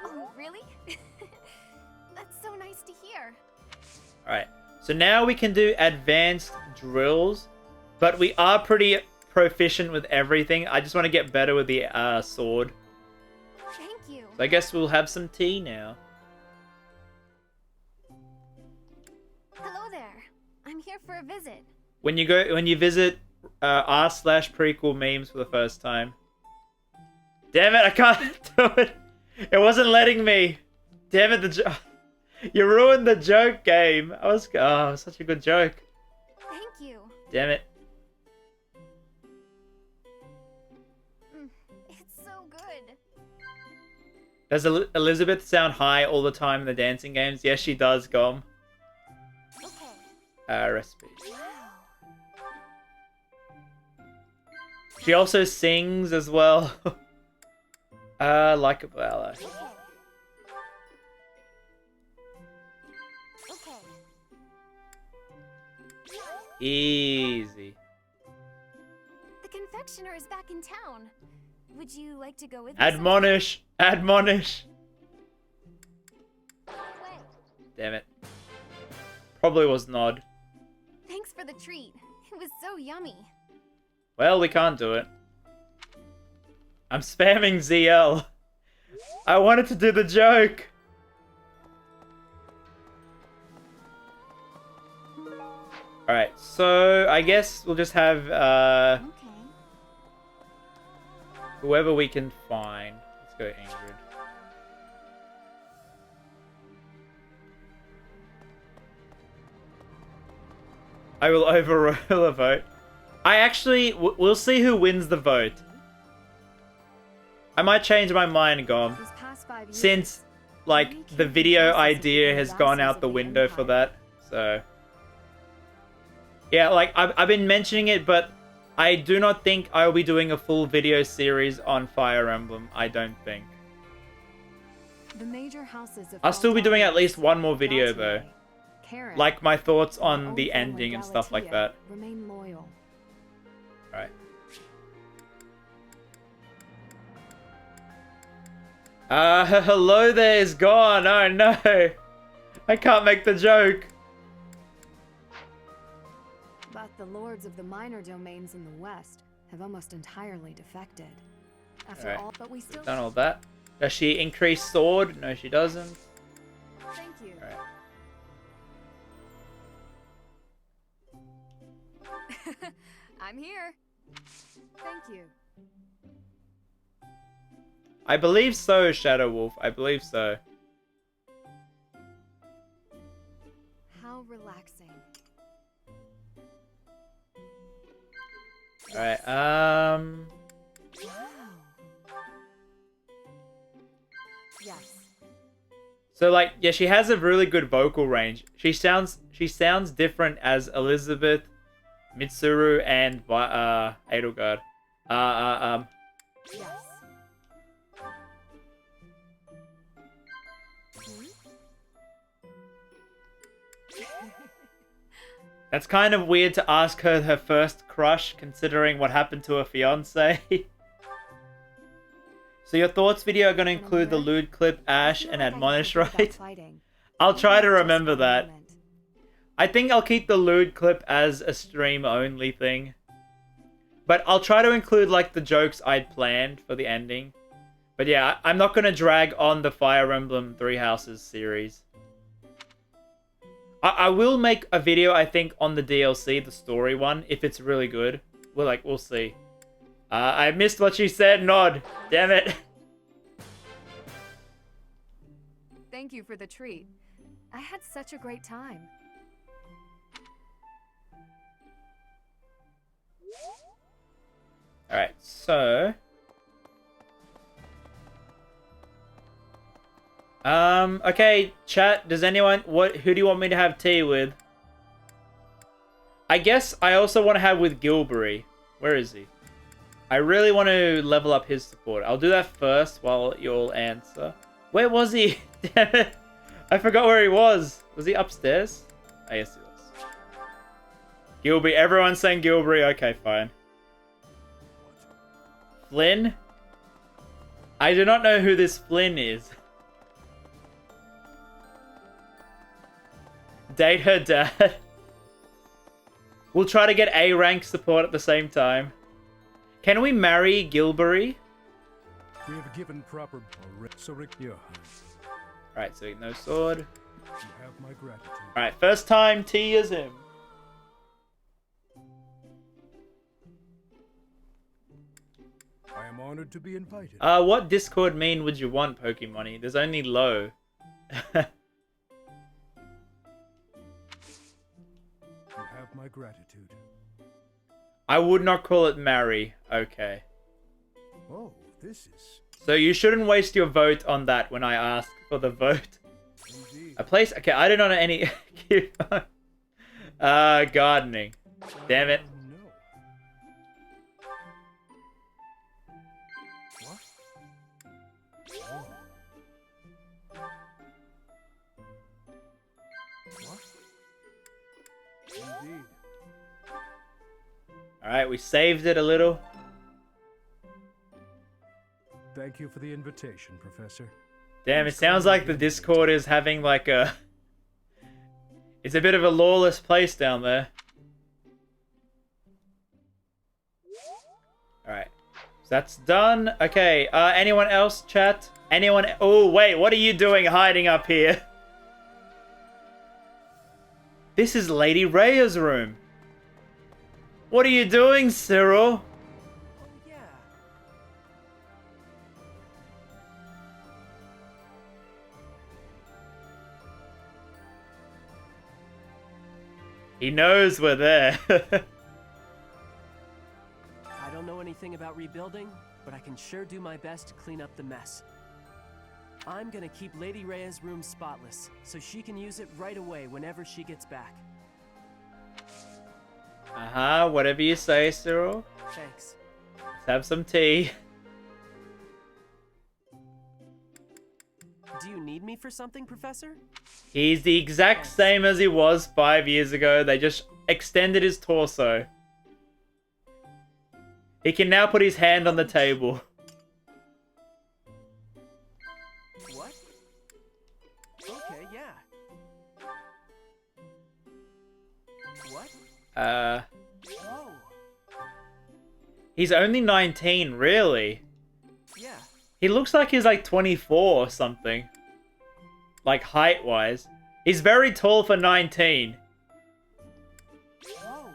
Oh, really? That's so nice to hear. Alright, so now we can do advanced drills, but we are pretty proficient with everything. I just want to get better with the sword. Thank you. So I guess we'll have some tea now. Hello there. I'm here for a visit. When you visit r/prequel memes for the first time. Damn it, I can't do it. It wasn't letting me. Damn it, you ruined the joke game. It was such a good joke. Thank you. Damn it. It's so good. Does Elizabeth sound high all the time in the dancing games? Yes, she does, Gom. Okay. Recipe. She also sings as well. Like a ballet. Easy. The confectioner is back in town. Would you like to go with me? Admonish! Admonish! Damn it. Probably was Nod. Thanks for the treat. It was so yummy. Well, we can't do it. I'm spamming ZL. I wanted to do the joke. Alright, so I guess we'll just have whoever we can find. Let's go Ingrid. I will overrule a vote. I actually... We'll see who wins the vote. I might change my mind, Gom. Since, like, the video idea has gone out the window for that. So... yeah, like, I've been mentioning it, but I do not think I'll be doing a full video series on Fire Emblem. I don't think. The major houses of I'll still be doing at least one more video, though. Like my thoughts on the ending and stuff like that. Remain loyal. Right. Hello there is gone. Oh no. I can't make the joke. But the lords of the minor domains in the west have almost entirely defected. After all, but we still done all that. Does she increase sword? No, she doesn't. Thank you. All right. I'm here. Thank you. I believe so, Shadow Wolf. I believe so. How relaxing. Alright, Yes. So like, yeah, she has a really good vocal range. She sounds different as Elizabeth, Mitsuru, and Edelgard. Yes. That's kind of weird to ask her first crush, considering what happened to her fiance. So your thoughts video are going to include the lewd clip, Ash, and Admonish, right? I'll try to remember that. I think I'll keep the lewd clip as a stream-only thing. But I'll try to include, like, the jokes I'd planned for the ending. But yeah, I'm not going to drag on the Fire Emblem Three Houses series. I will make a video, I think, on the DLC, the story one, if it's really good. We'll see. I missed what she said, Nod. Damn it. Thank you for the treat. I had such a great time. Alright, so... okay, chat, does anyone... Who do you want me to have tea with? I guess I also want to have with Gilbury. Where is he? I really want to level up his support. I'll do that first while you all answer. Where was he? Damn it. I forgot where he was. Was he upstairs? I guess he was. Gilbury. Everyone's saying Gilbury. Okay, fine. Flynn? I do not know who this Flynn is. Date her dad. We'll try to get A rank support at the same time. Can we marry Gilbury? We have given proper... Alright, so no sword. You have my gratitude. Alright, first time T is him. I am honored to be invited. What Discord mean would you want, Pokemon? There's only low. You have my gratitude. I would not call it marry. Okay. Oh, this is... So you shouldn't waste your vote on that when I ask for the vote. Indeed. A place... Okay, I don't know any... gardening. Damn it. No. What? Oh. What? Indeed. Alright, we saved it a little. Thank you for the invitation, Professor. Damn, it sounds like the Discord is having like a... It's a bit of a lawless place down there. Alright. So that's done. Okay, anyone else, chat? Anyone... Oh, wait, what are you doing hiding up here? This is Lady Rhea's room. What are you doing, Cyril? Yeah. He knows we're there. I don't know anything about rebuilding, but I can sure do my best to clean up the mess. I'm gonna keep Lady Rhea's room spotless, so she can use it right away whenever she gets back. Uh-huh, whatever you say, Cyril. Thanks. Let's have some tea. Do you need me for something, Professor? He's the exact same as he was 5 years ago. They just extended his torso. He can now put his hand on the table. What? Okay, yeah. What? Uh... Whoa. He's only 19, really? Yeah. He looks like he's like 24 or something. Like height-wise. He's very tall for 19. Whoa.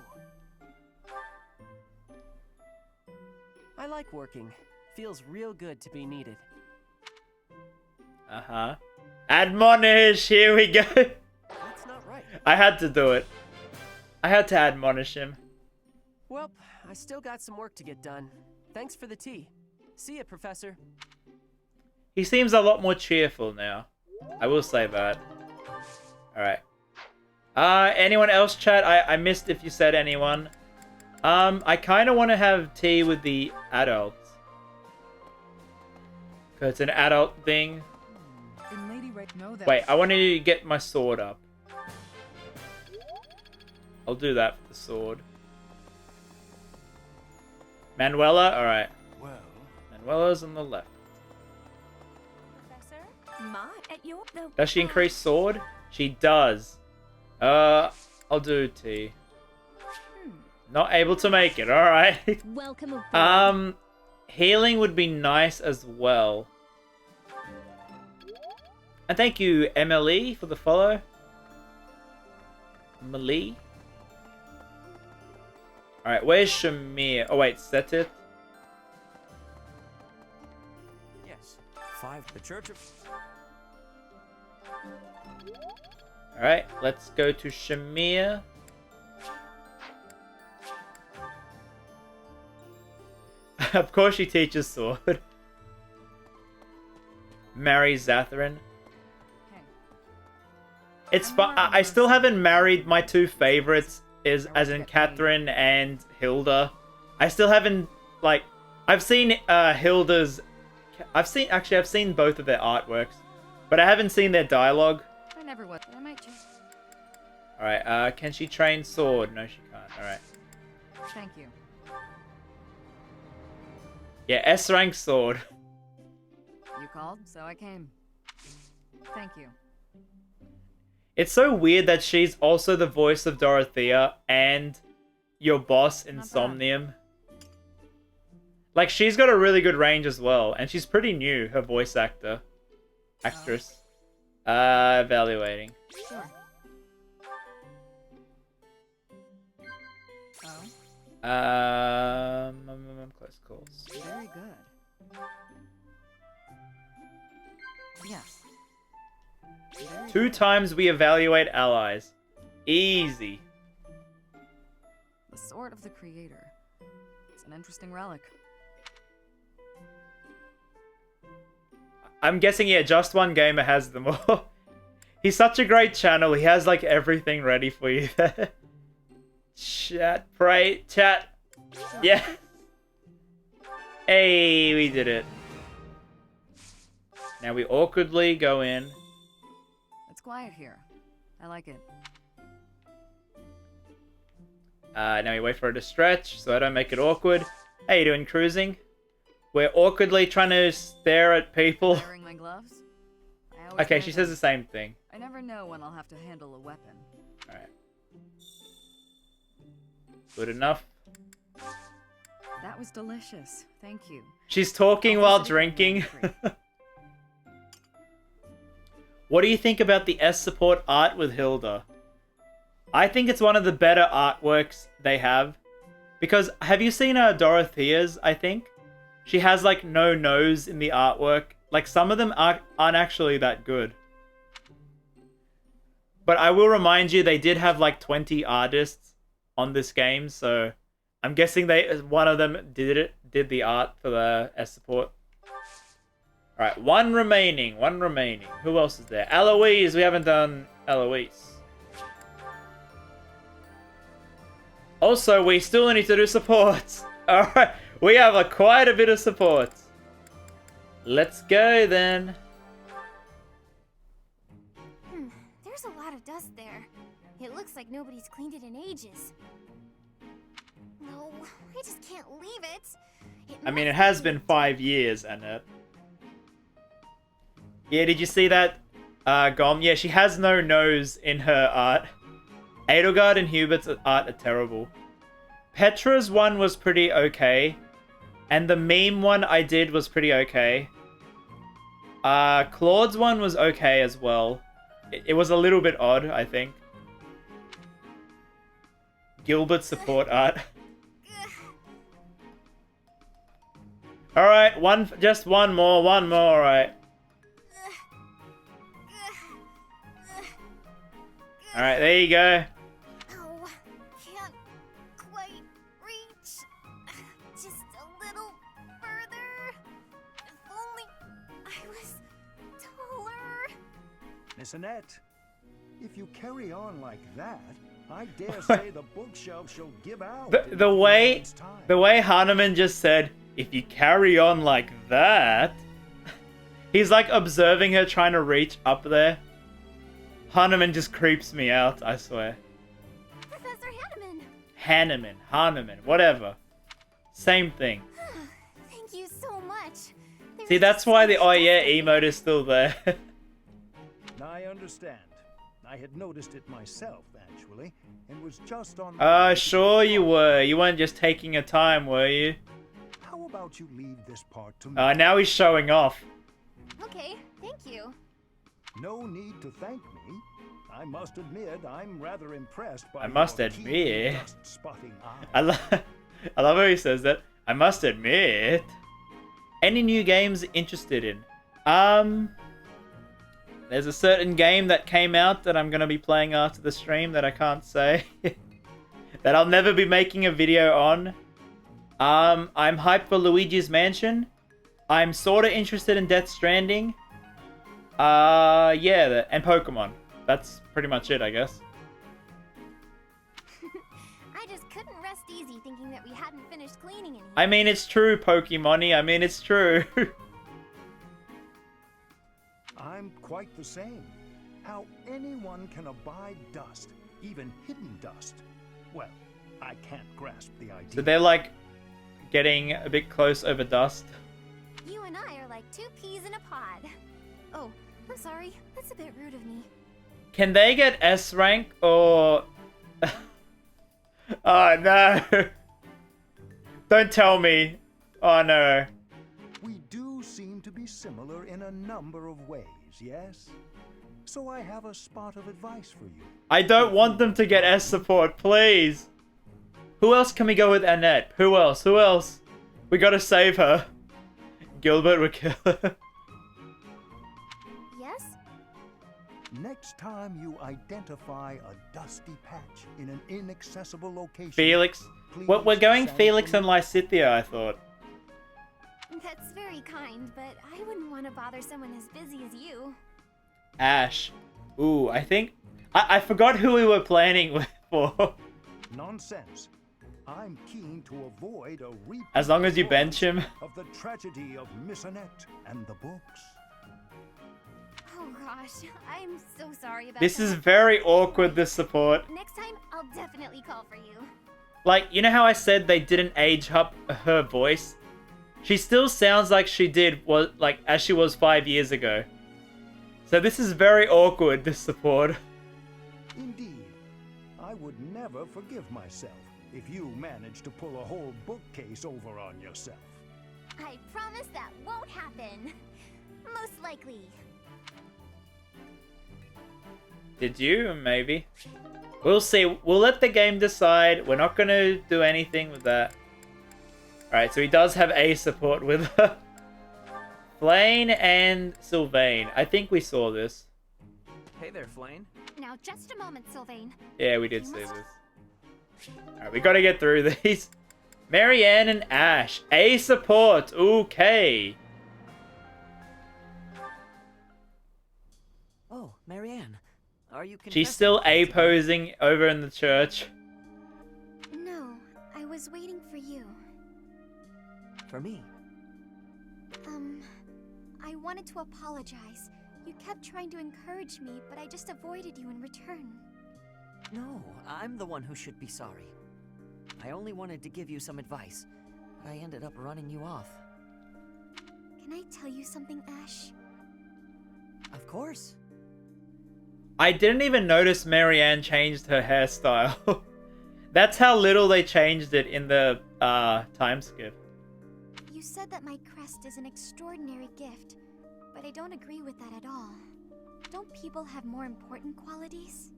I like working. Feels real good to be needed. Uh-huh. Admonish! Here we go! That's not right. I had to do it. I had to admonish him. Well, I still got some work to get done. Thanks for the tea. See ya, Professor. He seems a lot more cheerful now. I will say that. Alright. Anyone else, chat? I missed if you said anyone. I kind of want to have tea with the adults. Because it's an adult thing. Wait, I want to get my sword up. I'll do that for the sword. Manuela? Alright. Well. Manuela's on the left. Ma, at your... Does she increase sword? She does. I'll do tea. Not able to make it, alright. Welcome aboard. Healing would be nice as well. And thank you, Emily, for the follow. Emily. Alright, where's Shamir? Oh wait, set it. Yes. 5. The Church of... Alright, let's go to Shamir. Of course she teaches sword. Marry Zatharin. It's fun. I still haven't married my two favorites, as in Catherine and Hilda. I still haven't, like, I've seen Hilda's. I've seen both of their artworks, but I haven't seen their dialogue. I never would. I might just... Alright, can she train sword? No, she can't. Alright. Thank you. Yeah, S rank sword. You called, so I came. Thank you. It's so weird that she's also the voice of Dorothea and your boss in Somnium. Like, she's got a really good range as well, and she's pretty new, her voice actress. Evaluating. Sure. Close calls. Very good. Yes. Very 2 times we evaluate allies. Easy. The Sword of the Creator. It's an interesting relic. I'm guessing, yeah, Just One Gamer has them all. He's such a great channel. He has, like, everything ready for you there. Chat, pray, chat. Yeah. Hey, we did it. Now we awkwardly go in. It's quiet here. I like it. Now we wait for it to stretch, so I don't make it awkward. How you doing, cruising? We're awkwardly trying to stare at people. Wearing my gloves? Okay, she says the same thing. I never know when I'll have to handle a weapon. Alright. Good enough. That was delicious. Thank you. She's talking while drinking. What do you think about the S support art with Hilda? I think it's one of the better artworks they have. Because, have you seen Dorothea's, I think? She has, like, no nose in the artwork. Like, some of them aren't actually that good. But I will remind you, they did have, like, 20 artists on this game, so... I'm guessing one of them did the art for the S support. Alright, one remaining. Who else is there? Eloise! We haven't done Eloise. Also, we still need to do supports. Alright, we have quite a bit of supports. Let's go then. There's a lot of dust there. It looks like nobody's cleaned it in ages. No, I just can't leave it. I mean, it has been 5 years, Annette. Yeah, did you see that, Gom? Yeah, she has no nose in her art. Edelgard and Hubert's art are terrible. Petra's one was pretty okay. And the meme one I did was pretty okay. Claude's one was okay as well. It was a little bit odd, I think. Gilbert's support art. Alright, just one more, alright. Alright, there you go. Oh, can't quite reach. Just a little further. If only I was taller. Miss Annette, if you carry on like that, I dare say the bookshelf shall give out. The way Hanuman just said, if you carry on like that, he's like observing her trying to reach up there. Hanuman just creeps me out, I swear. Professor Hanuman, whatever. Same thing. Thank you so much. See, that's why the oh yeah emote is still there. I understand. I had noticed it myself, actually, and was just on... Sure you were. You weren't just taking your time, were you? How about you leave this part to me? Now he's showing off. Okay, thank you. No need to thank me. I must admit, I'm rather impressed by I must your admit. keen dust-spotting eye. I love how he says that. I must admit. Any new games interested in? There's a certain game that came out that I'm gonna be playing after the stream that I can't say. That I'll never be making a video on. I'm hyped for Luigi's Mansion. I'm sorta interested in Death Stranding. Yeah, and Pokemon. That's pretty much it, I guess. I just couldn't rest easy thinking that we hadn't finished cleaning in here. I mean, it's true, Pokemon-y. I mean, it's true. I'm quite the same. How anyone can abide dust, even hidden dust. Well, I can't grasp the idea. So they're like getting a bit close over dust. You and I are like two peas in a pod. Oh, I'm sorry. That's a bit rude of me. Can they get S rank or... Oh no. Don't tell me. Oh no. We do seem to be similar in a number of ways, yes? So I have a spot of advice for you. I don't want them to get S support, please. Who else can we go with? Annette. Who else? Who else? We gotta save her. Gilbert would kill her. Yes? Next time you identify a dusty patch in an inaccessible location... Felix. We're going Felix and Lysithea, I thought. That's very kind, but I wouldn't want to bother someone as busy as you. Ash. Ooh, I think... I forgot who we were planning with for. Nonsense. I'm keen to avoid a repeat As long as you bench him. of the tragedy of Miss Annette and the books. Oh gosh, I'm so sorry about This that. is very awkward, this support. Next time, I'll definitely call for you. Like, you know how I said they didn't age up her voice? She still sounds like she did, like, as she was 5 years ago. So this is very awkward, this support. Indeed. I would never forgive myself if you managed to pull a whole bookcase over on yourself. I promise that won't happen. Most likely. Did you? Maybe. We'll see. We'll let the game decide. We're not going to do anything with that. Alright, so he does have A support with her. Flane and Sylvain. I think we saw this. Hey there, Flane. Now, just a moment, Sylvain. Yeah, we did see this. Alright, we gotta get through these. Marianne and Ash. A support. Okay. Oh, Marianne. Are you She's still A-posing over in the church. No, I was waiting for you. For me? I wanted to apologize. You kept trying to encourage me, but I just avoided you in return. No, I'm the one who should be sorry. I only wanted to give you some advice, but I ended up running you off. Can I tell you something, Ash? Of course. I didn't even notice Marianne changed her hairstyle. That's how little they changed it in the time skip. You said that my crest is an extraordinary gift, but I don't agree with that at all. Don't people have more important qualities?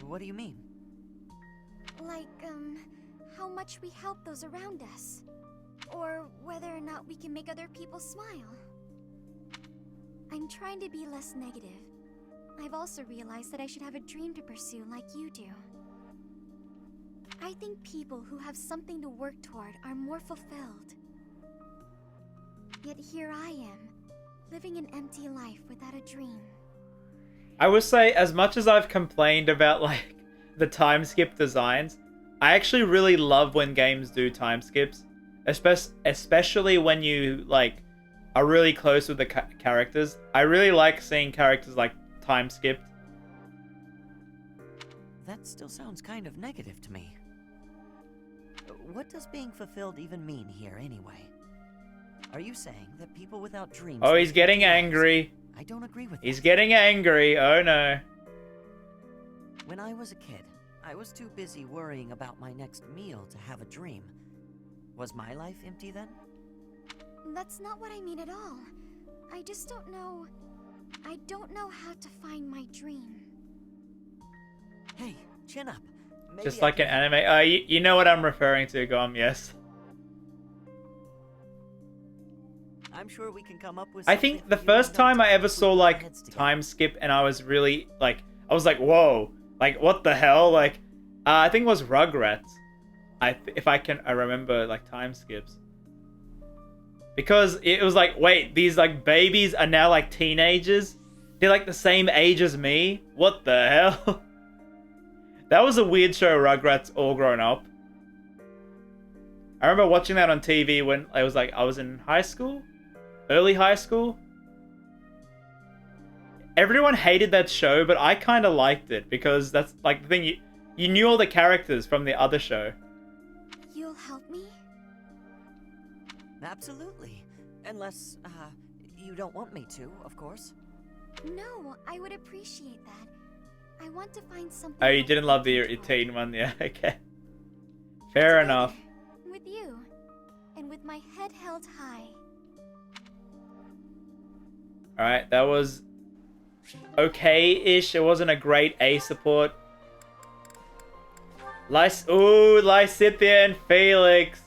What do you mean? Like, how much we help those around us. Or whether or not we can make other people smile. I'm trying to be less negative. I've also realized that I should have a dream to pursue like you do. I think people who have something to work toward are more fulfilled. Yet here I am, living an empty life without a dream. I would say, as much as I've complained about, like, the time skip designs, I actually really love when games do time skips. Especially when you, like, are really close with the characters. I really like seeing characters, like, time skipped. That still sounds kind of negative to me. What does being fulfilled even mean here, anyway? Are you saying that people without dreams... Oh, he's getting angry. I don't agree with He's that. getting angry. Oh, no. When I was a kid, I was too busy worrying about my next meal to have a dream. Was my life empty then? That's not what I mean at all. I just don't know... I don't know how to find my dream. Hey, chin up. Maybe Just I like an can- anime. You know what I'm referring to, Gom, yes. I'm sure we can come up with I something think for the you in first no time I time ever if we saw put our like heads together. time skip and I was really like, I was like, whoa, like what the hell? Like, I think it was Rugrats. I remember like time skips. Because it was like, wait, these like babies are now like teenagers? They're like the same age as me? What the hell? That was a weird show, Rugrats all grown up. I remember watching that on TV when I was in high school? Early high school? Everyone hated that show, but I kind of liked it because that's like the thing, you knew all the characters from the other show. You'll help me? Absolutely. Unless, you don't want me to, of course. No, I would appreciate that. I want to find something. Oh, you didn't love the teen one? Yeah, okay. Fair enough. With you. And with my head held high. Alright, that was okay-ish. It wasn't a great A support. Lysithian Felix.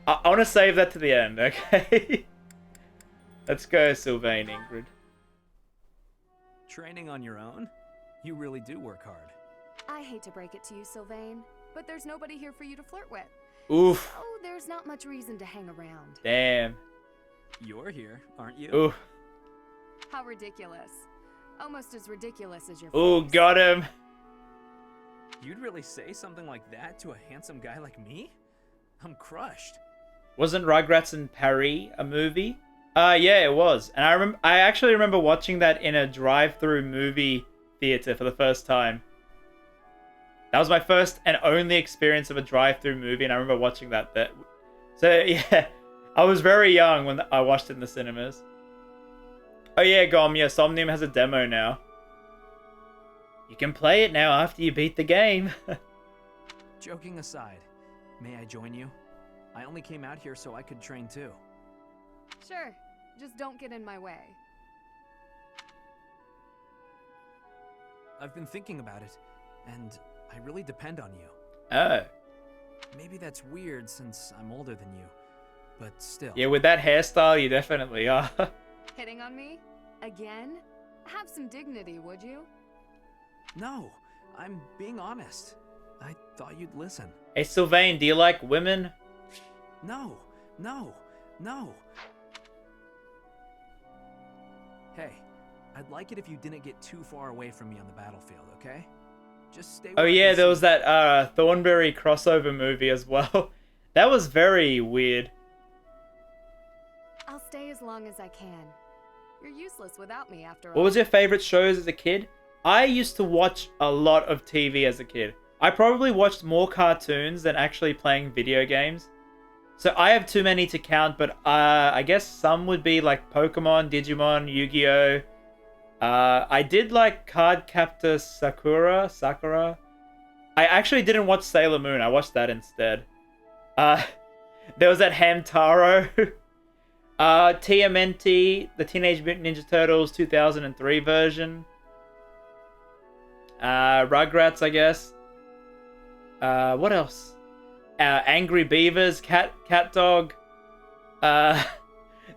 I want to save that to the end, okay? Let's go, Sylvain Ingrid. Training on your own? You really do work hard. I hate to break it to you, Sylvain, but there's nobody here for you to flirt with. Oof. Oh, there's not much reason to hang around. Damn. You're here, aren't you? Oof. How ridiculous. Almost as ridiculous as your Ooh, face. got him. You'd really say something like that to a handsome guy like me? I'm crushed. Wasn't Rugrats in Paris a movie? Yeah, it was. And I actually remember watching that in a drive-through movie theater for the first time. That was my first and only experience of a drive-through movie, and I remember watching that. So, yeah, I was very young when I watched it in the cinemas. Oh yeah, Gom, yeah, Somnium has a demo now. You can play it now after you beat the game. Joking aside, may I join you? I only came out here so I could train too. Sure, just don't get in my way. I've been thinking about it, and I really depend on you. Oh. Maybe that's weird since I'm older than you, but still. Yeah, with that hairstyle, you definitely are. Hitting on me? Again? Have some dignity, would you? No, I'm being honest. I thought you'd listen. Hey, Sylvain, do you like women? No, no, no. Hey, I'd like it if you didn't get too far away from me on the battlefield, okay? Just stay Oh where I yeah, can there see was that Thornberry crossover movie as well. That was very weird. I'll stay as long as I can. You're useless without me, after all. What was your favorite shows as a kid? I used to watch a lot of TV as a kid. I probably watched more cartoons than actually playing video games. So I have too many to count, but I guess some would be like Pokemon, Digimon, Yu-Gi-Oh! I did like Card Captor Sakura. I actually didn't watch Sailor Moon. I watched that instead. There was that Hamtaro. TMNT, the Teenage Mutant Ninja Turtles 2003 version. Rugrats, I guess. What else? Angry Beavers, Cat Dog. There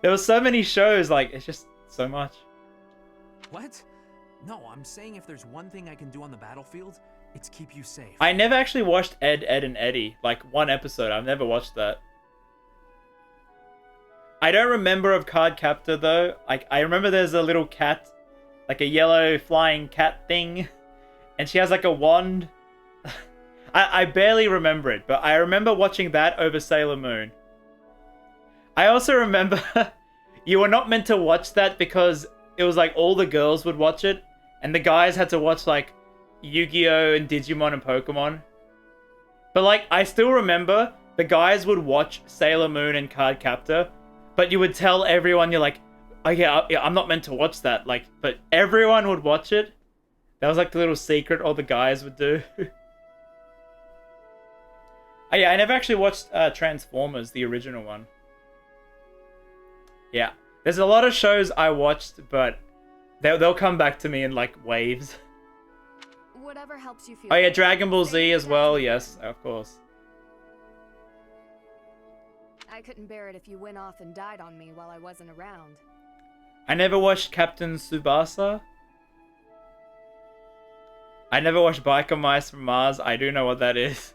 were so many shows, like, it's just so much. What? No, I'm saying if there's one thing I can do on the battlefield, it's keep you safe. I never actually watched Ed, Edd and Eddy. Like, one episode. I've never watched that. I don't remember of Card Captor, though. Like, I remember there's a little cat. Like a yellow flying cat thing. And she has, like, a wand. I barely remember it, but I remember watching that over Sailor Moon. I also remember you were not meant to watch that because it was like all the girls would watch it, and the guys had to watch like Yu-Gi-Oh! And Digimon and Pokemon. But like, I still remember the guys would watch Sailor Moon and Card Captor, but you would tell everyone, you're like, oh yeah, I'm not meant to watch that. Like, but everyone would watch it. That was like the little secret all the guys would do. Oh yeah, I never actually watched Transformers, the original one. Yeah. There's a lot of shows I watched, but They'll come back to me in like waves. Whatever helps you feel. Oh yeah, better. Dragon Ball Stay Z in as touch well. with Yes, them. of course. I couldn't bear it if you went off and died on me while I wasn't around. I never watched Captain Tsubasa. I never watched Biker Mice from Mars. I do know what that is.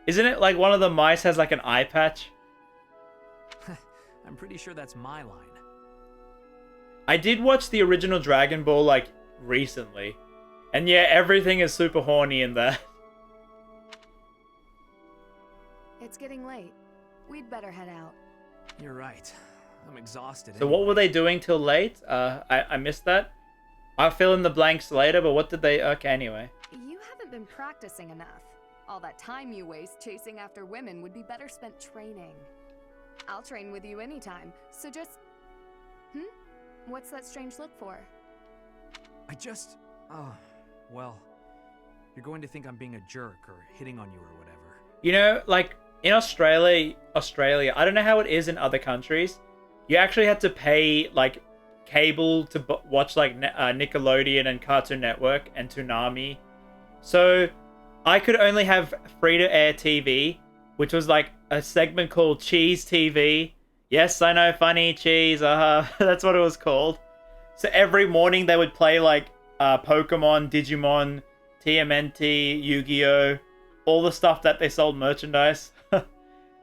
Isn't it like one of the mice has like an eye patch? I'm pretty sure that's my line. I did watch the original Dragon Ball like recently. And yeah, everything is super horny in there. It's getting late. We'd better head out. You're right. I'm exhausted. So what were they doing till late? I missed that. I'll fill in the blanks later, but what did they... Okay, anyway. You haven't been practicing enough. All that time you waste chasing after women would be better spent training. I'll train with you anytime, so just... What's that strange look for? I just... Oh, well... You're going to think I'm being a jerk or hitting on you or whatever. You know, like, in Australia, I don't know how it is in other countries. You actually had to pay, like, cable to watch, like, Nickelodeon and Cartoon Network and Toonami. So, I could only have free-to-air TV, which was, like, a segment called Cheese TV. Yes, I know, funny cheese, that's what it was called. So, every morning they would play, like, Pokemon, Digimon, TMNT, Yu-Gi-Oh! All the stuff that they sold merchandise.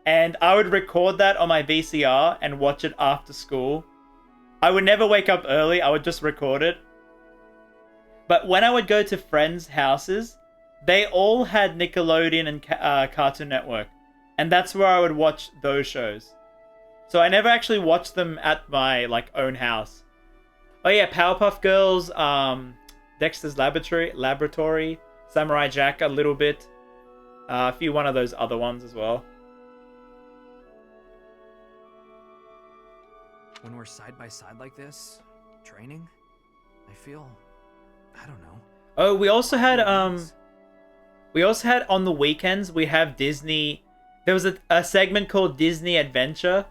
And I would record that on my VCR and watch it after school. I would never wake up early, I would just record it. But when I would go to friends' houses, they all had Nickelodeon and Cartoon Network. And that's where I would watch those shows. So I never actually watched them at my, like, own house. Oh yeah, Powerpuff Girls, Dexter's Laboratory, Samurai Jack a little bit. A few one of those other ones as well. When we're side by side like this, training, I feel... I don't know. Oh, we also had on the weekends, we have Disney... There was a segment called Disney Adventure.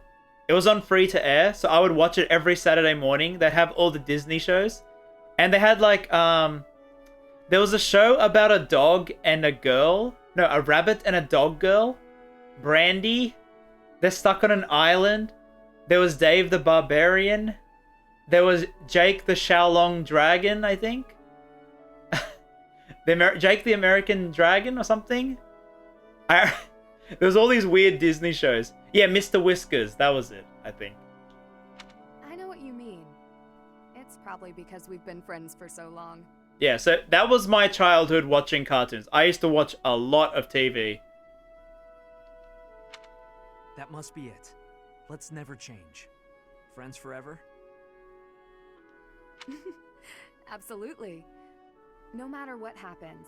It was on free to air, so I would watch it every Saturday morning. They'd have all the Disney shows. And they had like, there was a show about a dog and a girl. No, a rabbit and a dog girl. Brandy. They're stuck on an island. There was Dave the Barbarian. There was Jake the Shaolong Dragon, I think. Jake the American Dragon or something. There was all these weird Disney shows. Yeah, Mr. Whiskers. That was it, I think. I know what you mean. It's probably because we've been friends for so long. Yeah, so that was my childhood watching cartoons. I used to watch a lot of TV. That must be it. Let's never change. Friends forever? Absolutely. No matter what happens.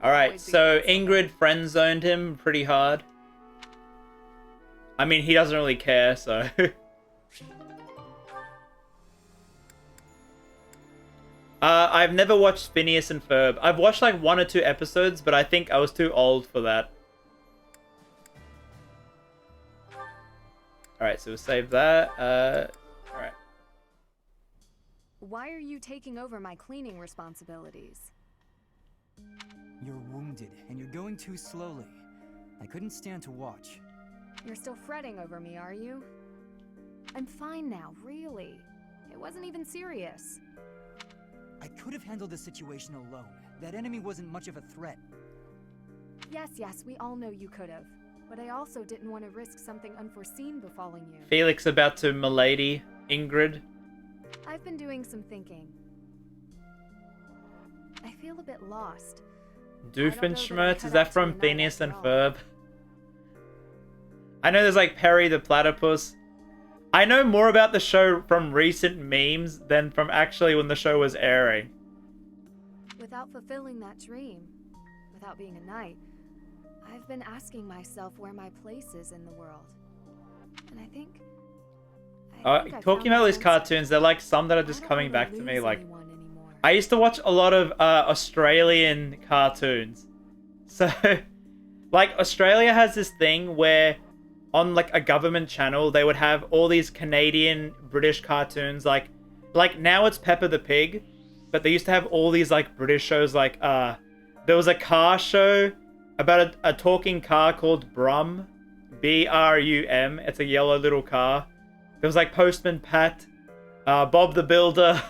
Alright, so Ingrid friend-zoned him pretty hard. I mean, he doesn't really care, so... I've never watched Phineas and Ferb. I've watched like 1 or 2 episodes, but I think I was too old for that. Alright, so we'll save that. Alright. Why are you taking over my cleaning responsibilities? You're wounded, and you're going too slowly. I couldn't stand to watch. You're still fretting over me, are you? I'm fine now, really. It wasn't even serious. I could have handled the situation alone. That enemy wasn't much of a threat. Yes, we all know you could have. But I also didn't want to risk something unforeseen befalling you. Felix about to milady Ingrid. I've been doing some thinking. I feel a bit lost. Doofenshmirtz? Is that from Phineas and Ferb? I know there's like Perry the Platypus. I know more about the show from recent memes than from actually when the show was airing. Without fulfilling that dream, without being a knight, I've been asking myself where my place is in the world. And I think talking about these cartoons, they're like some that are just coming back to me. Like, I used to watch a lot of Australian cartoons. So, like, Australia has this thing where on like a government channel, they would have all these Canadian, British cartoons like like now it's Peppa the Pig, but they used to have all these like British shows. Like there was a car show about a talking car called Brum, Brum. It's a yellow little car. There was like Postman Pat, Bob the Builder.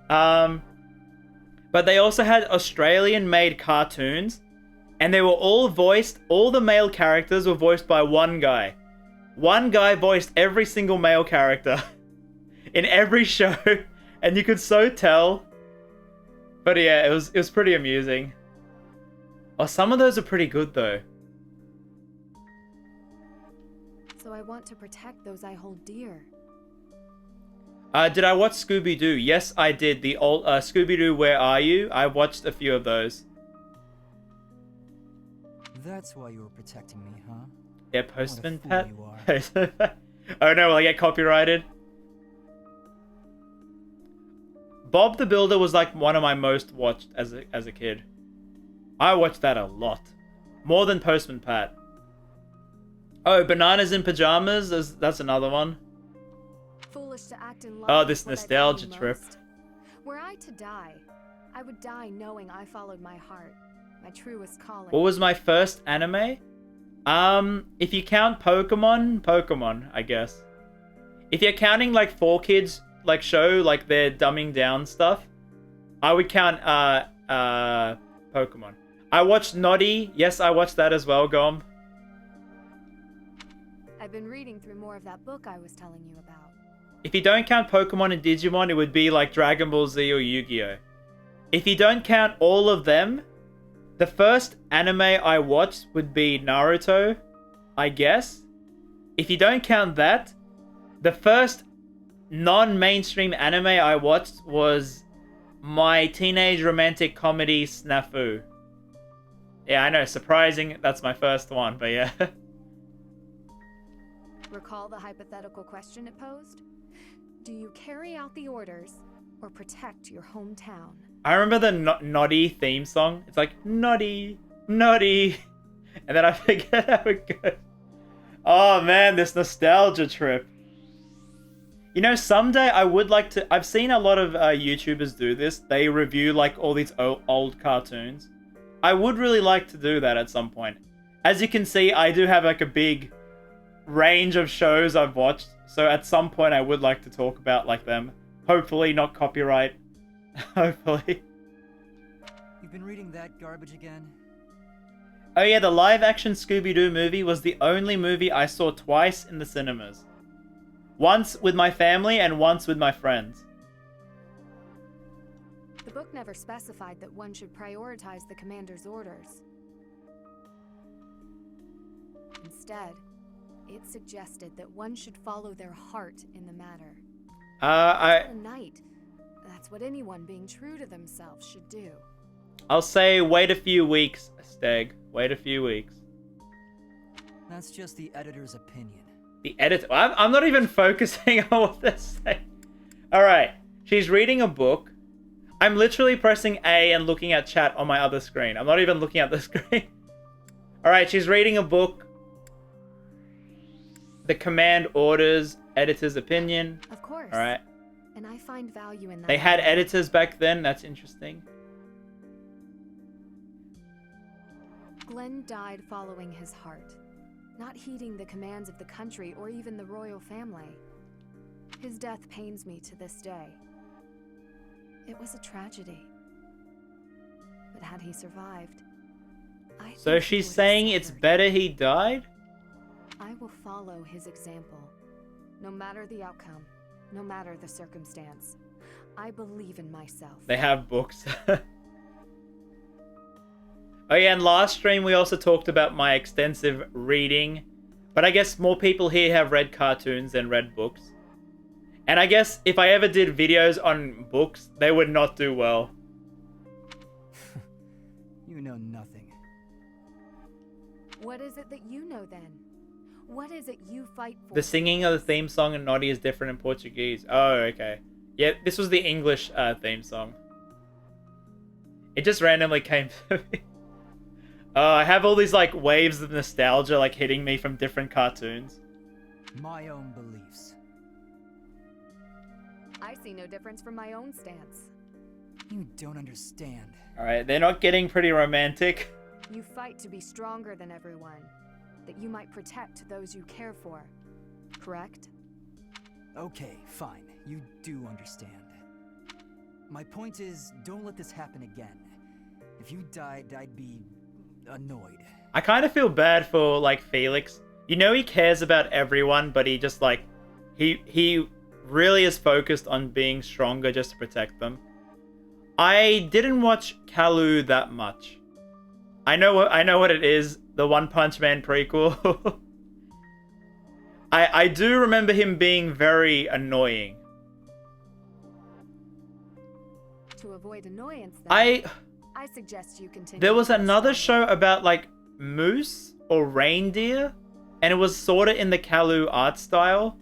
But they also had Australian-made cartoons, and they were all voiced. All the male characters were voiced by one guy. One guy voiced every single male character in every show, and you could so tell. But yeah, it was pretty amusing. Oh, some of those are pretty good though. So I want to protect those I hold dear. Did I watch Scooby-Doo? Yes, I did. The old Scooby-Doo, Where Are You? I watched a few of those. That's why you were protecting me, huh? Yeah, Postman What a Pat. fool you are. Oh no, will I get copyrighted? Bob the Builder was like one of my most watched as a kid. I watched that a lot. More than Postman Pat. Oh, Bananas in Pajamas? That's another one. Foolish to act in love. Oh, with this what I nostalgia value trip. most. Were I to die, I would die knowing I followed my heart, my truest calling. What was my first anime? If you count Pokemon, I guess. If you're counting like 4Kids like show, like they're dumbing down stuff, I would count Pokemon. I watched Noddy. Yes, I watched that as well, Gom. I've been reading through more of that book I was telling you about. If you don't count Pokemon and Digimon, it would be like Dragon Ball Z or Yu-Gi-Oh! If you don't count all of them, the first anime I watched would be Naruto, I guess. If you don't count that, the first non-mainstream anime I watched was my teenage romantic comedy Snafu. Yeah, I know, surprising, that's my first one, but yeah. Recall the hypothetical question it posed? Do you carry out the orders or protect your hometown? I remember the Noddy theme song. It's like, Noddy, Noddy. And then I forget how it goes. Oh man, this nostalgia trip. You know, someday I would like to... I've seen a lot of YouTubers do this. They review like all these old cartoons. I would really like to do that at some point. As you can see, I do have like a big range of shows I've watched. So at some point I would like to talk about like them. Hopefully not copyright. Hopefully. You've been reading that garbage again? Oh yeah, the live-action Scooby-Doo movie was the only movie I saw twice in the cinemas. Once with my family and once with my friends. The book never specified that one should prioritize the commander's orders. Instead, it suggested that one should follow their heart in the matter. That's what a knight. That's what anyone being true to themselves should do. I'll say wait a few weeks, Steg. Wait a few weeks. That's just the editor's opinion. The editor... I'm not even focusing on what they're saying. Alright. She's reading a book. I'm literally pressing A and looking at chat on my other screen. I'm not even looking at the screen. Alright, she's reading a book. The command orders, editor's opinion. Of course. Alright. And I find value in that. They had editors back then. That's interesting. Glenn died following his heart, not heeding the commands of the country or even the royal family. His death pains me to this day. It was a tragedy. But had he survived, So she's saying it's better he died? I will follow his example, no matter the outcome, no matter the circumstance. I believe in myself. They have books. Oh yeah, and last stream we also talked about my extensive reading. But I guess more people here have read cartoons than read books. And I guess if I ever did videos on books, they would not do well. You know nothing. What is it that you know then? What is it you fight for? The singing of the theme song in Noddy is different in Portuguese. Oh, okay. Yeah, this was the English theme song. It just randomly came to me. I have all these like waves of nostalgia like hitting me from different cartoons. My own beliefs. I see no difference from my own stance. You don't understand. Alright, they're not getting pretty romantic. You fight to be stronger than everyone, that you might protect those you care for, correct? Okay, fine. You do understand. My point is, don't let this happen again. If you died, I'd be annoyed. I kind of feel bad for, like, Felix. You know he cares about everyone, but he just, like, he really is focused on being stronger just to protect them. I didn't watch Kalu that much. I know what it is, the One Punch Man prequel. I do remember him being very annoying. To avoid annoyance, then, I suggest you continue. There was another show about, like, moose or reindeer, and it was sort of in the Kalu art style.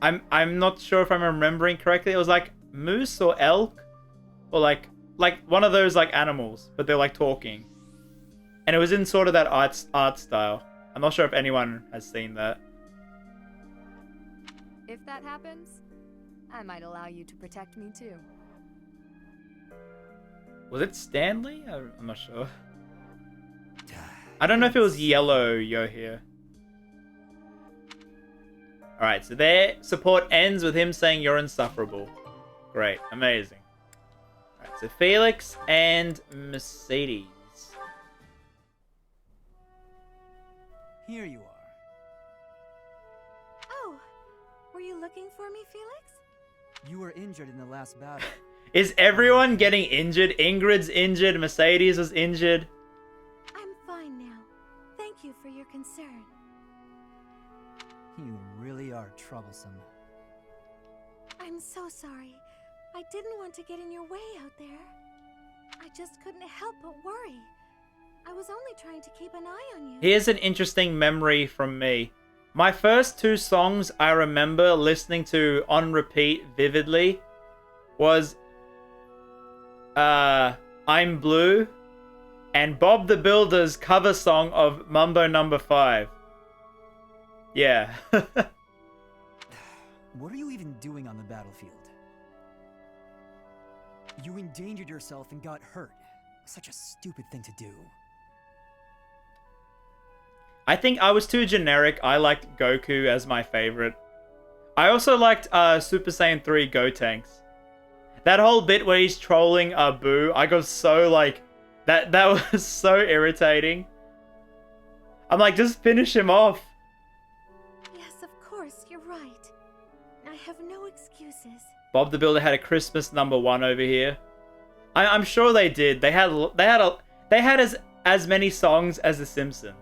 I'm not sure if I'm remembering correctly. It was like moose or elk, or like one of those like animals, but they're like talking, and it was in sort of that art style. I'm not sure if anyone has seen that. If that happens, I might allow you to protect me too. Was it Stanley? I'm not sure. I don't know if it was Yellow Yo here. Alright, so their support ends with him saying you're insufferable. Great, amazing. Alright, so Felix and Mercedes. Here you are. Oh, were you looking for me, Felix? You were injured in the last battle. Is everyone getting injured? Ingrid's injured, Mercedes was injured. I'm fine now. Thank you for your concern. You really are troublesome. I'm so sorry. I didn't want to get in your way out there. I just couldn't help but worry. I was only trying to keep an eye on you. Here's an interesting memory from me. My first two songs I remember listening to on repeat vividly was I'm Blue and Bob the Builder's cover song of Mambo No. 5. Yeah. What are you even doing on the battlefield? You endangered yourself and got hurt. Such a stupid thing to do. I think I was too generic. I liked Goku as my favorite. I also liked Super Saiyan 3 Gotenks. That whole bit where he's trolling Boo, I got so like... That was so irritating. I'm like, just finish him off. Yes, of course, you're right. I have no excuses. Bob the Builder had a Christmas #1 over here. I'm sure they did. They had as many songs as The Simpsons.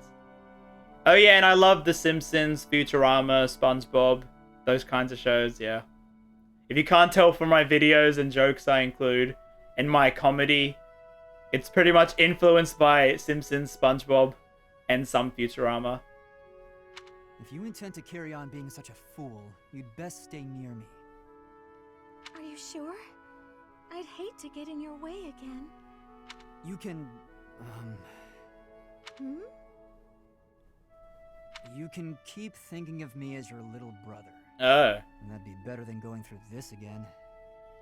Oh yeah, and I love The Simpsons, Futurama, SpongeBob, those kinds of shows, yeah. If you can't tell from my videos and jokes I include in my comedy, it's pretty much influenced by Simpsons, SpongeBob, and some Futurama. If you intend to carry on being such a fool, you'd best stay near me. Are you sure? I'd hate to get in your way again. You can... Hmm? You can keep thinking of me as your little brother. Oh. And that'd be better than going through this again.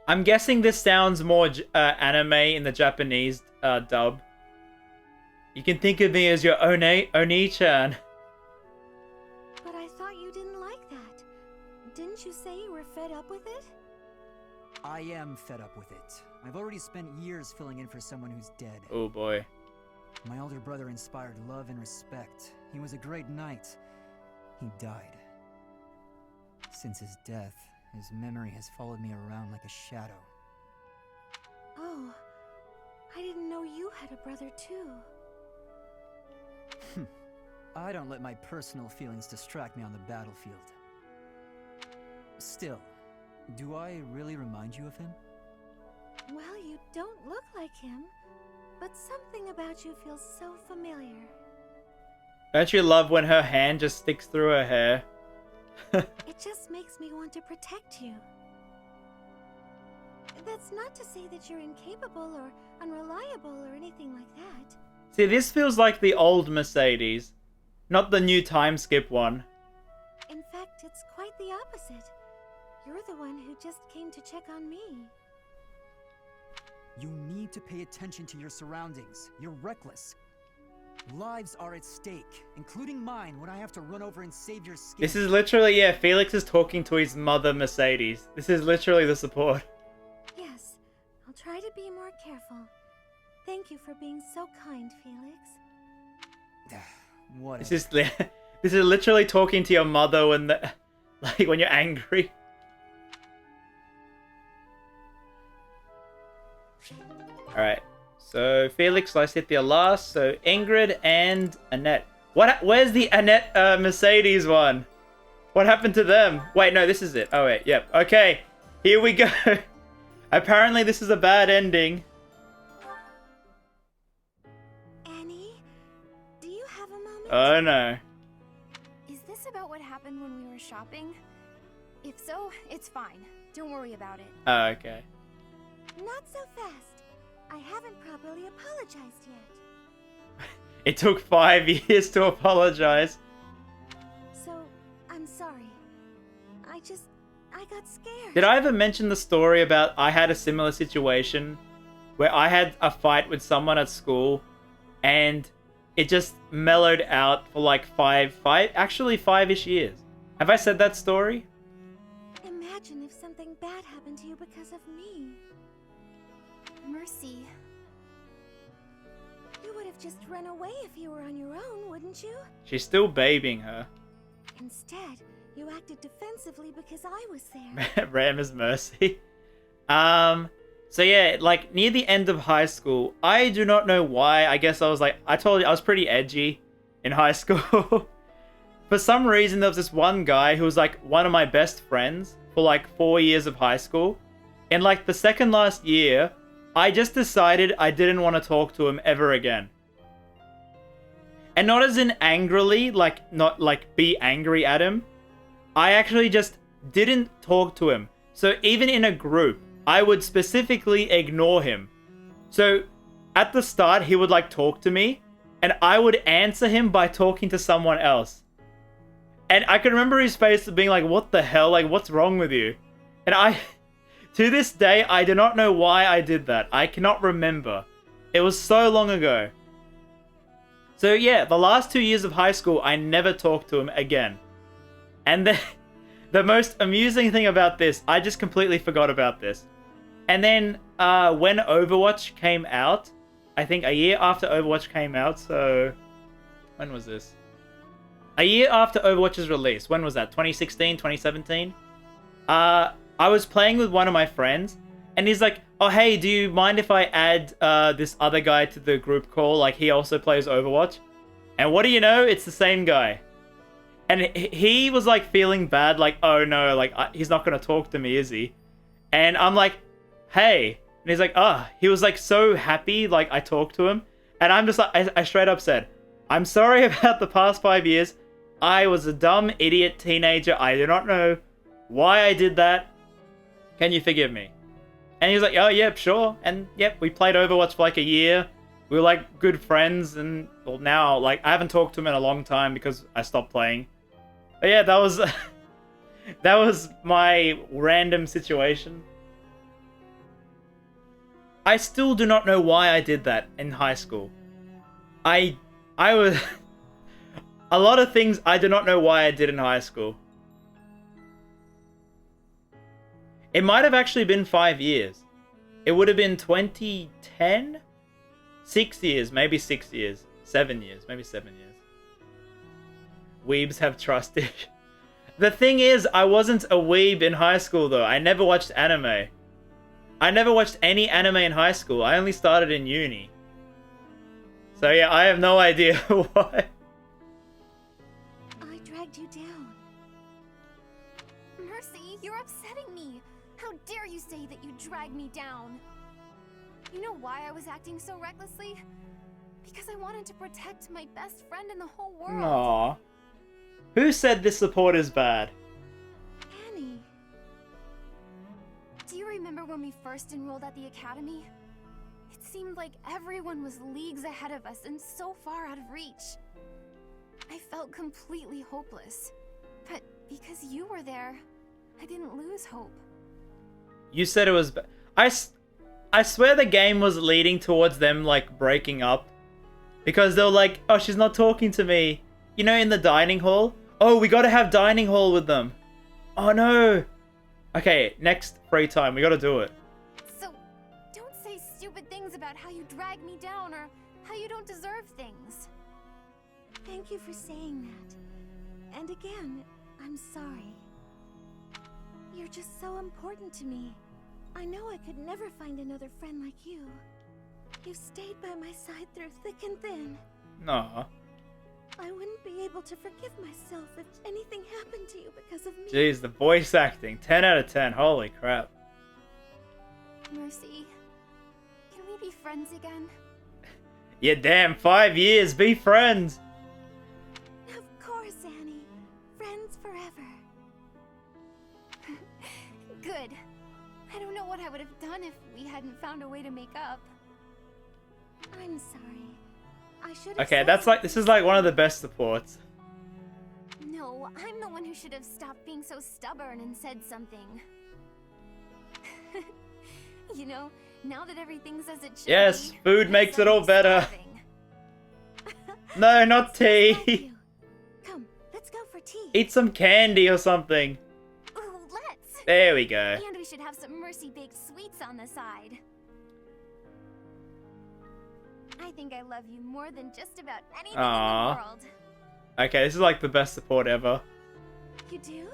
I'm guessing this sounds more anime in the Japanese dub. You can think of me as your Oni-chan. But I thought you didn't like that. Didn't you say you were fed up with it? I am fed up with it. I've already spent years filling in for someone who's dead. Oh boy. My older brother inspired love and respect. He was a great knight. He died. Since his death, his memory has followed me around like a shadow. Oh, I didn't know you had a brother too. I don't let my personal feelings distract me on the battlefield. Still, do I really remind you of him? Well, you don't look like him, but something about you feels so familiar. Don't you love when her hand just sticks through her hair? It just makes me want to protect you. That's not to say that you're incapable or unreliable or anything like that. See, this feels like the old Mercedes, not the new time skip one. In fact, it's quite the opposite. You're the one who just came to check on me. You need to pay attention to your surroundings. You're reckless. Lives are at stake, including mine when I have to run over and save your skin. This is literally, yeah, Felix is talking to his mother, Mercedes. This is literally the support. Yes, I'll try to be more careful. Thank you for being so kind, Felix. Whatever. This is literally talking to your mother when like when you're angry. Alright, so Felix, Lysithea last, so Ingrid and Annette. Where's the Annette Mercedes one? What happened to them? Wait, no, this is it. Oh wait, yep. Okay, here we go. Apparently this is a bad ending. Annie, do you have a moment? Oh no. Is this about what happened when we were shopping? If so, it's fine. Don't worry about it. Oh, okay. Not so fast. I haven't properly apologized yet. It took 5 years to apologize. So, I'm sorry. I got scared. Did I ever mention the story about I had a similar situation where I had a fight with someone at school and it just mellowed out for like actually 5-ish years. Have I said that story? Imagine if something bad happened to you because of me. Mercy. You would have just run away if you were on your own, wouldn't you? She's still babying her. Instead, you acted defensively because I was there. Ram is mercy. So yeah, like near the end of high school, I do not know why. I guess I told you I was pretty edgy in high school. For some reason, there was this one guy who was like one of my best friends for like 4 years of high school. In like the second last year, I just decided I didn't want to talk to him ever again. And not as in angrily, like not like be angry at him. I actually just didn't talk to him. So even in a group, I would specifically ignore him. So at the start, he would like talk to me and I would answer him by talking to someone else. And I can remember his face being like, what the hell? Like, what's wrong with you? And to this day, I do not know why I did that. I cannot remember. It was so long ago. So yeah, the last 2 years of high school, I never talked to him again. And the most amusing thing about this, I just completely forgot about this. And then when Overwatch came out, I think a year after Overwatch came out, so when was this? A year after Overwatch's release. When was that? 2016, 2017? I was playing with one of my friends, and he's like, oh, hey, do you mind if I add this other guy to the group call? Like, he also plays Overwatch. And what do you know? It's the same guy. And he was, like, feeling bad, like, oh, no, like, he's not going to talk to me, is he? And I'm like, hey. And he's like, oh. He was, like, so happy, like, I talked to him. And I'm just like, I straight up said, I'm sorry about the past 5 years. I was a dumb idiot teenager. I do not know why I did that. Can you forgive me? And he was like, oh, yep, sure. And yep, we played Overwatch for like a year. We were like good friends. And well, now, like, I haven't talked to him in a long time because I stopped playing. But yeah, that was that was my random situation. I still do not know why I did that in high school. I was a lot of things I do not know why I did in high school. It might have actually been 5 years. It would have been 2010? 6 years, maybe 6 years. 7 years, maybe 7 years. Weebs have trust issues. The thing is, I wasn't a weeb in high school though. I never watched anime. I never watched any anime in high school. I only started in uni. So yeah, I have no idea why. I dragged you down. Mercy, you're upsetting me. How dare you say that you dragged me down? You know why I was acting so recklessly? Because I wanted to protect my best friend in the whole world. Aww. Who said this support is bad? Annie. Do you remember when we first enrolled at the academy? It seemed like everyone was leagues ahead of us and so far out of reach. I felt completely hopeless. But because you were there, I didn't lose hope. You said it was... I swear the game was leading towards them, like, breaking up. Because they were like, oh, she's not talking to me. You know, in the dining hall? Oh, we gotta have dining hall with them. Oh, no. Okay, next free time. We gotta do it. So, don't say stupid things about how you drag me down or how you don't deserve things. Thank you for saying that. And again, I'm sorry. You're just so important to me. I know I could never find another friend like you. You've stayed by my side through thick and thin. Nah. I wouldn't be able to forgive myself if anything happened to you because of me. Jeez, the voice acting. 10 out of 10. Holy crap. Mercy, can we be friends again? Yeah, damn. 5 years. Be friends. Of course, Annie. Friends forever. Good. I don't know what I would have done if we hadn't found a way to make up. I'm sorry. I should have Okay, that's like... This is like one of the best supports. No, I'm the one who should have stopped being so stubborn and said something. You know, now that everything's as it should Yes, be, food makes it all better. No, not tea. Come, let's go for tea. Eat some candy or something. Ooh, let's. There we go. And we should have some Mercy baked sweets on the side. I think I love you more than just about anything in the world. Okay, this is like the best support ever. You do?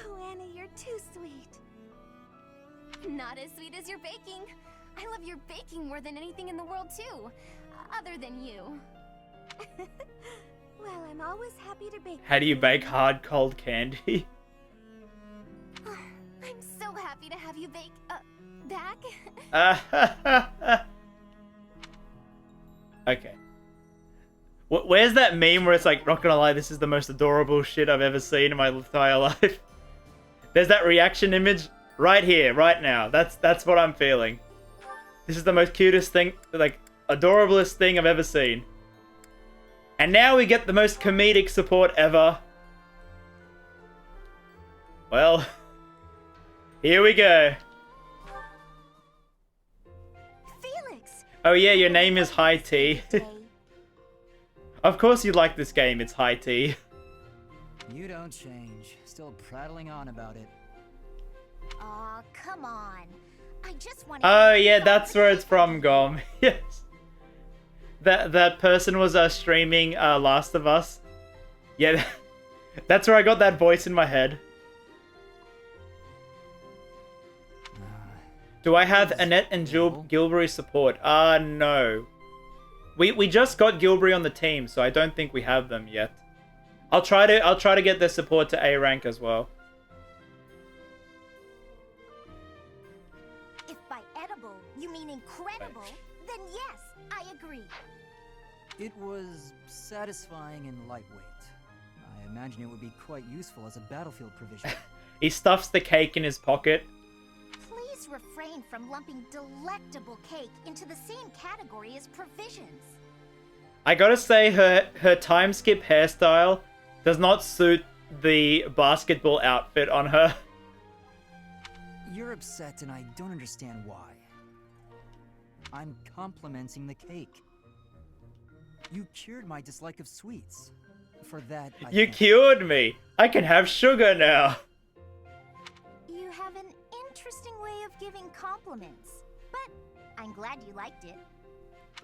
Oh, Annie, you're too sweet. Not as sweet as your baking. I love your baking more than anything in the world too, other than you. Well, I'm always happy to bake. How do you bake hard cold candy? I'm so happy to have you bake back. Okay. Where's that meme where it's like, not gonna lie, this is the most adorable shit I've ever seen in my entire life? There's that reaction image right here, right now. That's what I'm feeling. This is the most cutest thing, like, adorablest thing I've ever seen. And now we get the most comedic support ever. Well, here we go. Felix! Oh yeah, your name is High Tea. Of course you like this game, it's High Tea. You don't change. Still prattling on about it. Aw, come on. I just want Oh yeah, that's where it's from, Gom. Yes. That person was streaming Last of Us. Yeah, that's where I got that voice in my head. Do I have Annette and Gilbury support? No. We just got Gilbury on the team, so I don't think we have them yet. I'll try to get their support to A rank as well. If by edible you mean incredible, then yes, I agree. It was satisfying and lightweight. I imagine it would be quite useful as a battlefield provision. He stuffs the cake in his pocket. Please refrain from lumping delectable cake into the same category as provisions. I gotta say, her time skip hairstyle does not suit the basketball outfit on her. You're upset and I don't understand why. I'm complimenting the cake. You cured my dislike of sweets. For that, You cured me! I can have sugar now! You have an interesting way of giving compliments, but I'm glad you liked it.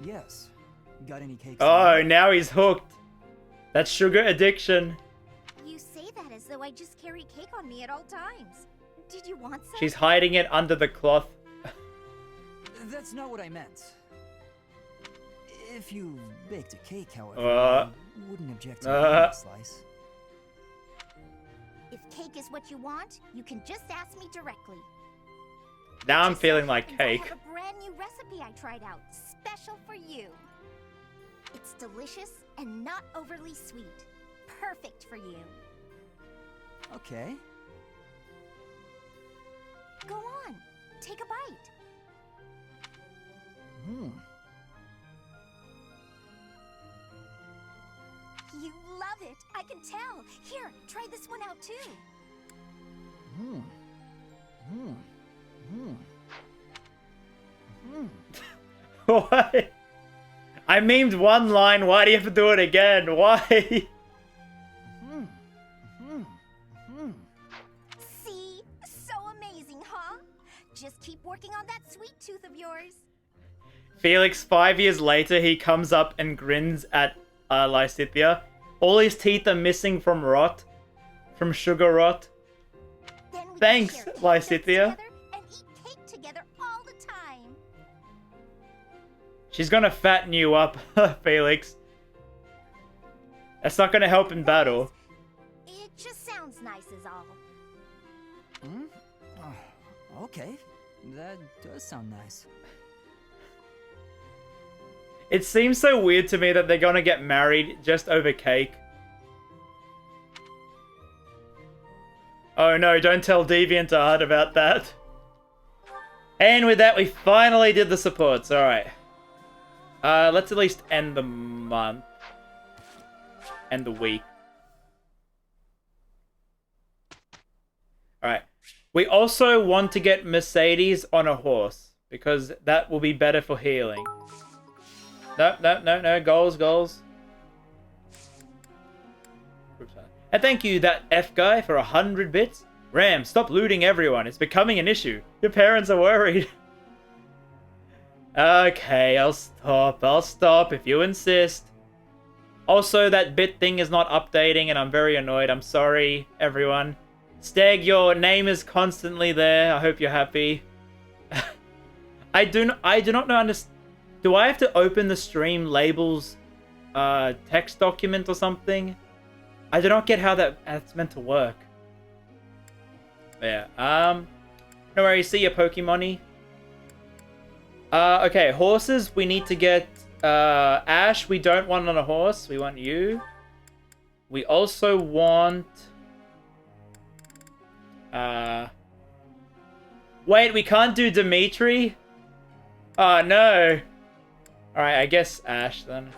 Yes. Got any cakes? Oh, now he's hooked. That's sugar addiction. You say that as though I just carry cake on me at all times. Did you want some? She's hiding it under the cloth. That's not what I meant. If you baked a cake, however, Uh. I wouldn't object to a slice. If cake is what you want, you can just ask me directly. Now I'm feeling like I cake. have a brand new recipe I tried out, special for you. It's delicious and not overly sweet. Perfect for you. Okay. Go on, take a bite. You love it, I can tell. Here, try this one out too. Why? I memed one line, why do you have to do it again? Why? See? So amazing, huh? Just keep working on that sweet tooth of yours. Felix, 5 years later, he comes up and grins at Lysithea. All his teeth are missing from rot. From sugar rot. Thanks, Lysithea. And eat cake together all the time. She's gonna fatten you up, Felix. That's not gonna help in battle. It just sounds nice is all. Okay, that does sound nice. It seems so weird to me that they're gonna get married just over cake. Oh no, don't tell DeviantArt about that. And with that, we finally did the supports. Alright. Let's at least end the month. End the week. Alright. We also want to get Mercedes on a horse, because that will be better for healing. No. Goals. And thank you, that F guy, for 100 bits. Ram, stop looting everyone. It's becoming an issue. Your parents are worried. Okay, I'll stop if you insist. Also, that bit thing is not updating and I'm very annoyed. I'm sorry, everyone. Steg, your name is constantly there. I hope you're happy. I do not know. Do I have to open the stream labels text document or something? I do not get how that's meant to work. Yeah. No worries. See ya, Pokemon-y. Okay, horses. We need to get Ash. We don't want on a horse. We want you. We also want. Wait, we can't do Dimitri? Oh no. Alright, I guess Ash then.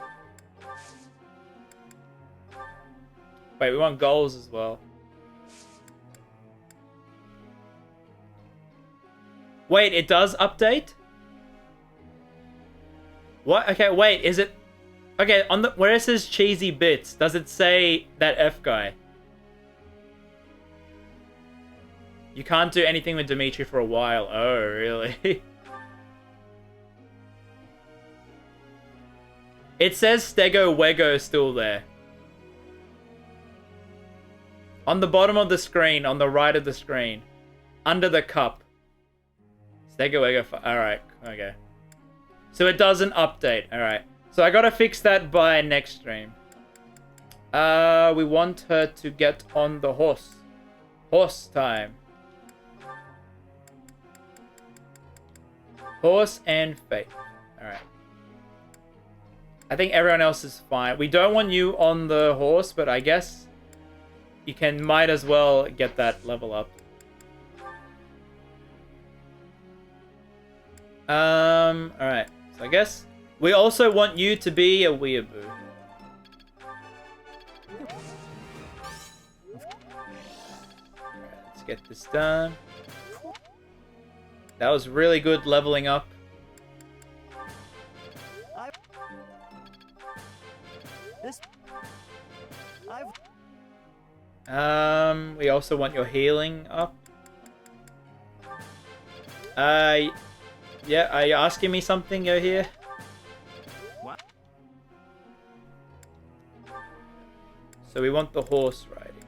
Wait, we want goals as well. Wait, it does update? What? Okay, wait, is it... Okay, on the where it says cheesy bits, does it say that F guy? You can't do anything with Dimitri for a while. Oh, really? It says Stego Wego still there. On the bottom of the screen, on the right of the screen. Under the cup. Stego Wego... Alright, okay. So it doesn't update. Alright. So I gotta fix that by next stream. We want her to get on the horse. Horse time. Horse and Faith. Alright. I think everyone else is fine. We don't want you on the horse, but I guess you might as well get that level up. Alright. So I guess we also want you to be a weeaboo. Alright, let's get this done. That was really good leveling up. We also want your healing up. Yeah, are you asking me something, you're here? What? So we want the horse riding.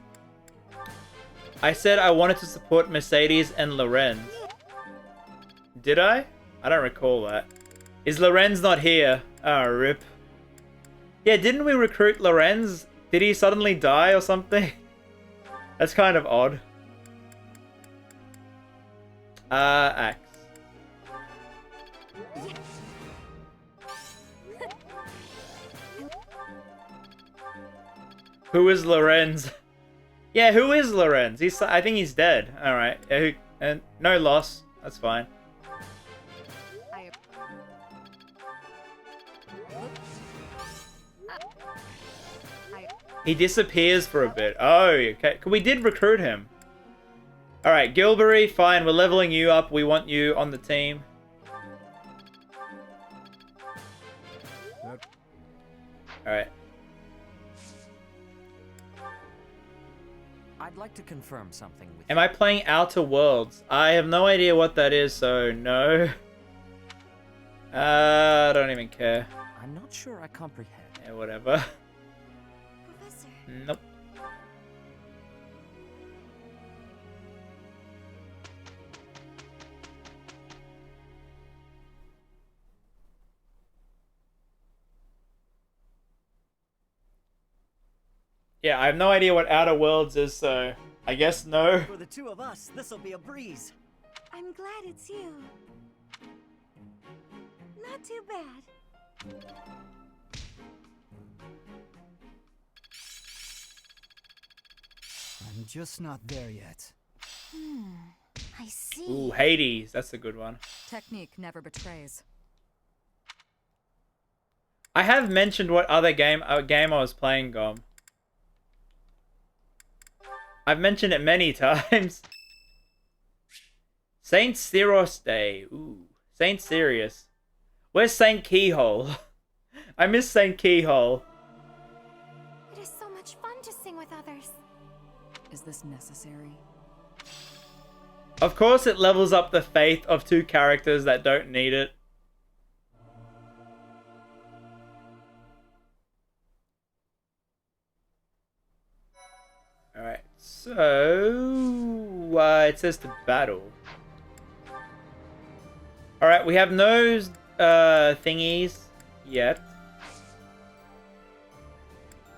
I said I wanted to support Mercedes and Lorenz. Did I? I don't recall that. Is Lorenz not here? Ah, rip. Yeah, didn't we recruit Lorenz? Did he suddenly die or something? That's kind of odd. Axe. Who is Lorenz? Yeah, who is Lorenz? I think he's dead. Alright. And no loss. That's fine. He disappears for a bit. Oh, okay. We did recruit him. Alright, Gilbury, fine. We're leveling you up. We want you on the team. Alright. I'd like to confirm something with Am I playing Outer Worlds? I have no idea what that is, so no. I don't even care. I'm not sure I comprehend. Yeah, whatever. Professor. Nope. Yeah, I have no idea what Outer Worlds is, so I guess no. For the two of us, this'll be a breeze. I'm glad it's you. Not too bad. I'm just not there yet. I see. Ooh, Hades. That's a good one. Technique never betrays. I have mentioned what other game I was playing, Gom. I've mentioned it many times. Saint Cyros Day. Ooh. Saint Sirius. Where's Saint Keyhole? I miss Saint Keyhole. It is so much fun to sing with others. Is this necessary? Of course it levels up the faith of two characters that don't need it. Alright, so... it says to battle. Alright, we have no thingies yet.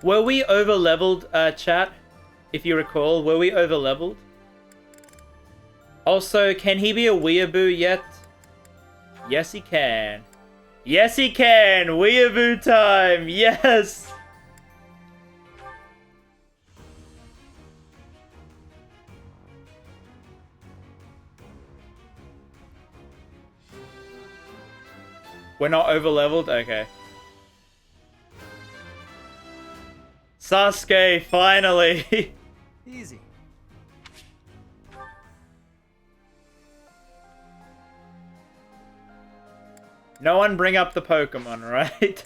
Were we over-leveled, chat? If you recall, were we over-leveled? Also, can he be a weeaboo yet? Yes, he can. Yes, he can! Weeaboo time! Yes! We're not over-leveled? Okay. Sasuke, finally! Easy. No one bring up the Pokemon, right?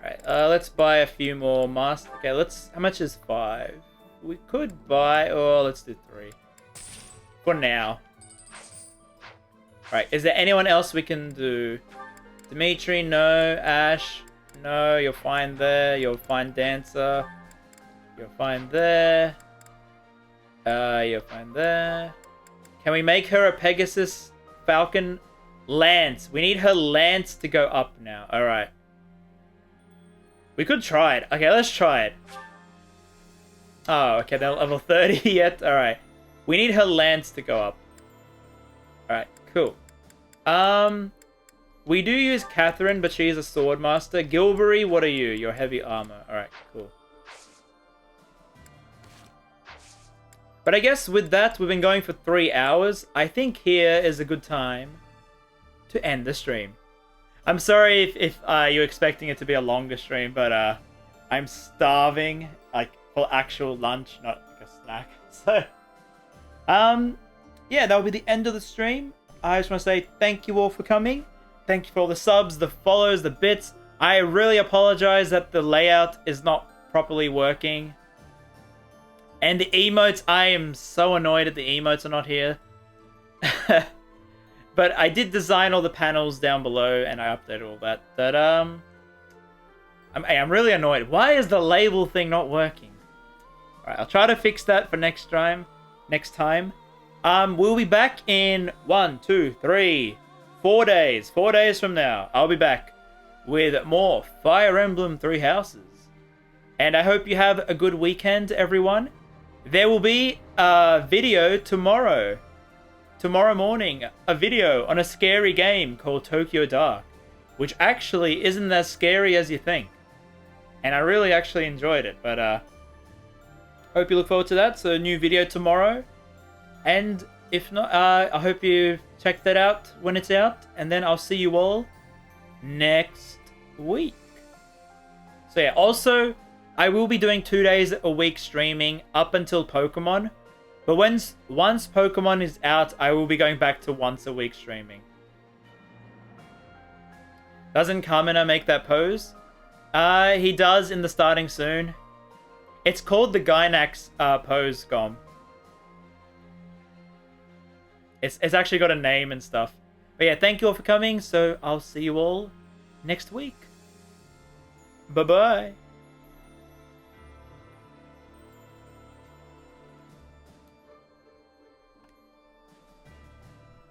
Alright, let's buy a few more master. Okay, let's... How much is 5? We could buy... Oh, let's do 3. For now. Alright, is there anyone else we can do? Dimitri, no. Ash, no. You're fine there. You're fine, Dancer. You're fine there. You're fine there. Can we make her a Pegasus Falcon Lance? We need her Lance to go up now. Alright. We could try it. Okay, let's try it. Oh, okay, they're level 30 yet. Alright. We need her Lance to go up. Alright, cool. We do use Catherine, but she's a sword master. Gilbury, what are you? You're heavy armor. Alright, cool. But I guess with that, we've been going for 3 hours. I think here is a good time to end the stream. I'm sorry if you're expecting it to be a longer stream, but I'm starving, like, for actual lunch, not like a snack. So, yeah, that'll be the end of the stream. I just want to say thank you all for coming. Thank you for all the subs, the follows, the bits. I really apologize that the layout is not properly working. And the emotes, I am so annoyed that the emotes are not here. But I did design all the panels down below and I updated all that. But I'm really annoyed. Why is the label thing not working? Alright, I'll try to fix that for next time. We'll be back in 1, 2, 3, 4 days. 4 days from now, I'll be back with more Fire Emblem Three Houses. And I hope you have a good weekend, everyone. There will be a video tomorrow. Tomorrow morning, a video on a scary game called Tokyo Dark, which actually isn't as scary as you think. And I really actually enjoyed it, but hope you look forward to that. So a new video tomorrow. And if not, I hope you check that out when it's out. And then I'll see you all next week. So yeah, also, I will be doing 2 days a week streaming up until Pokemon. But once Pokemon is out, I will be going back to once a week streaming. Doesn't Kamina make that pose? He does in the starting soon. It's called the Gynax pose, Gom. It's actually got a name and stuff. But yeah, thank you all for coming. So I'll see you all next week. Bye-bye.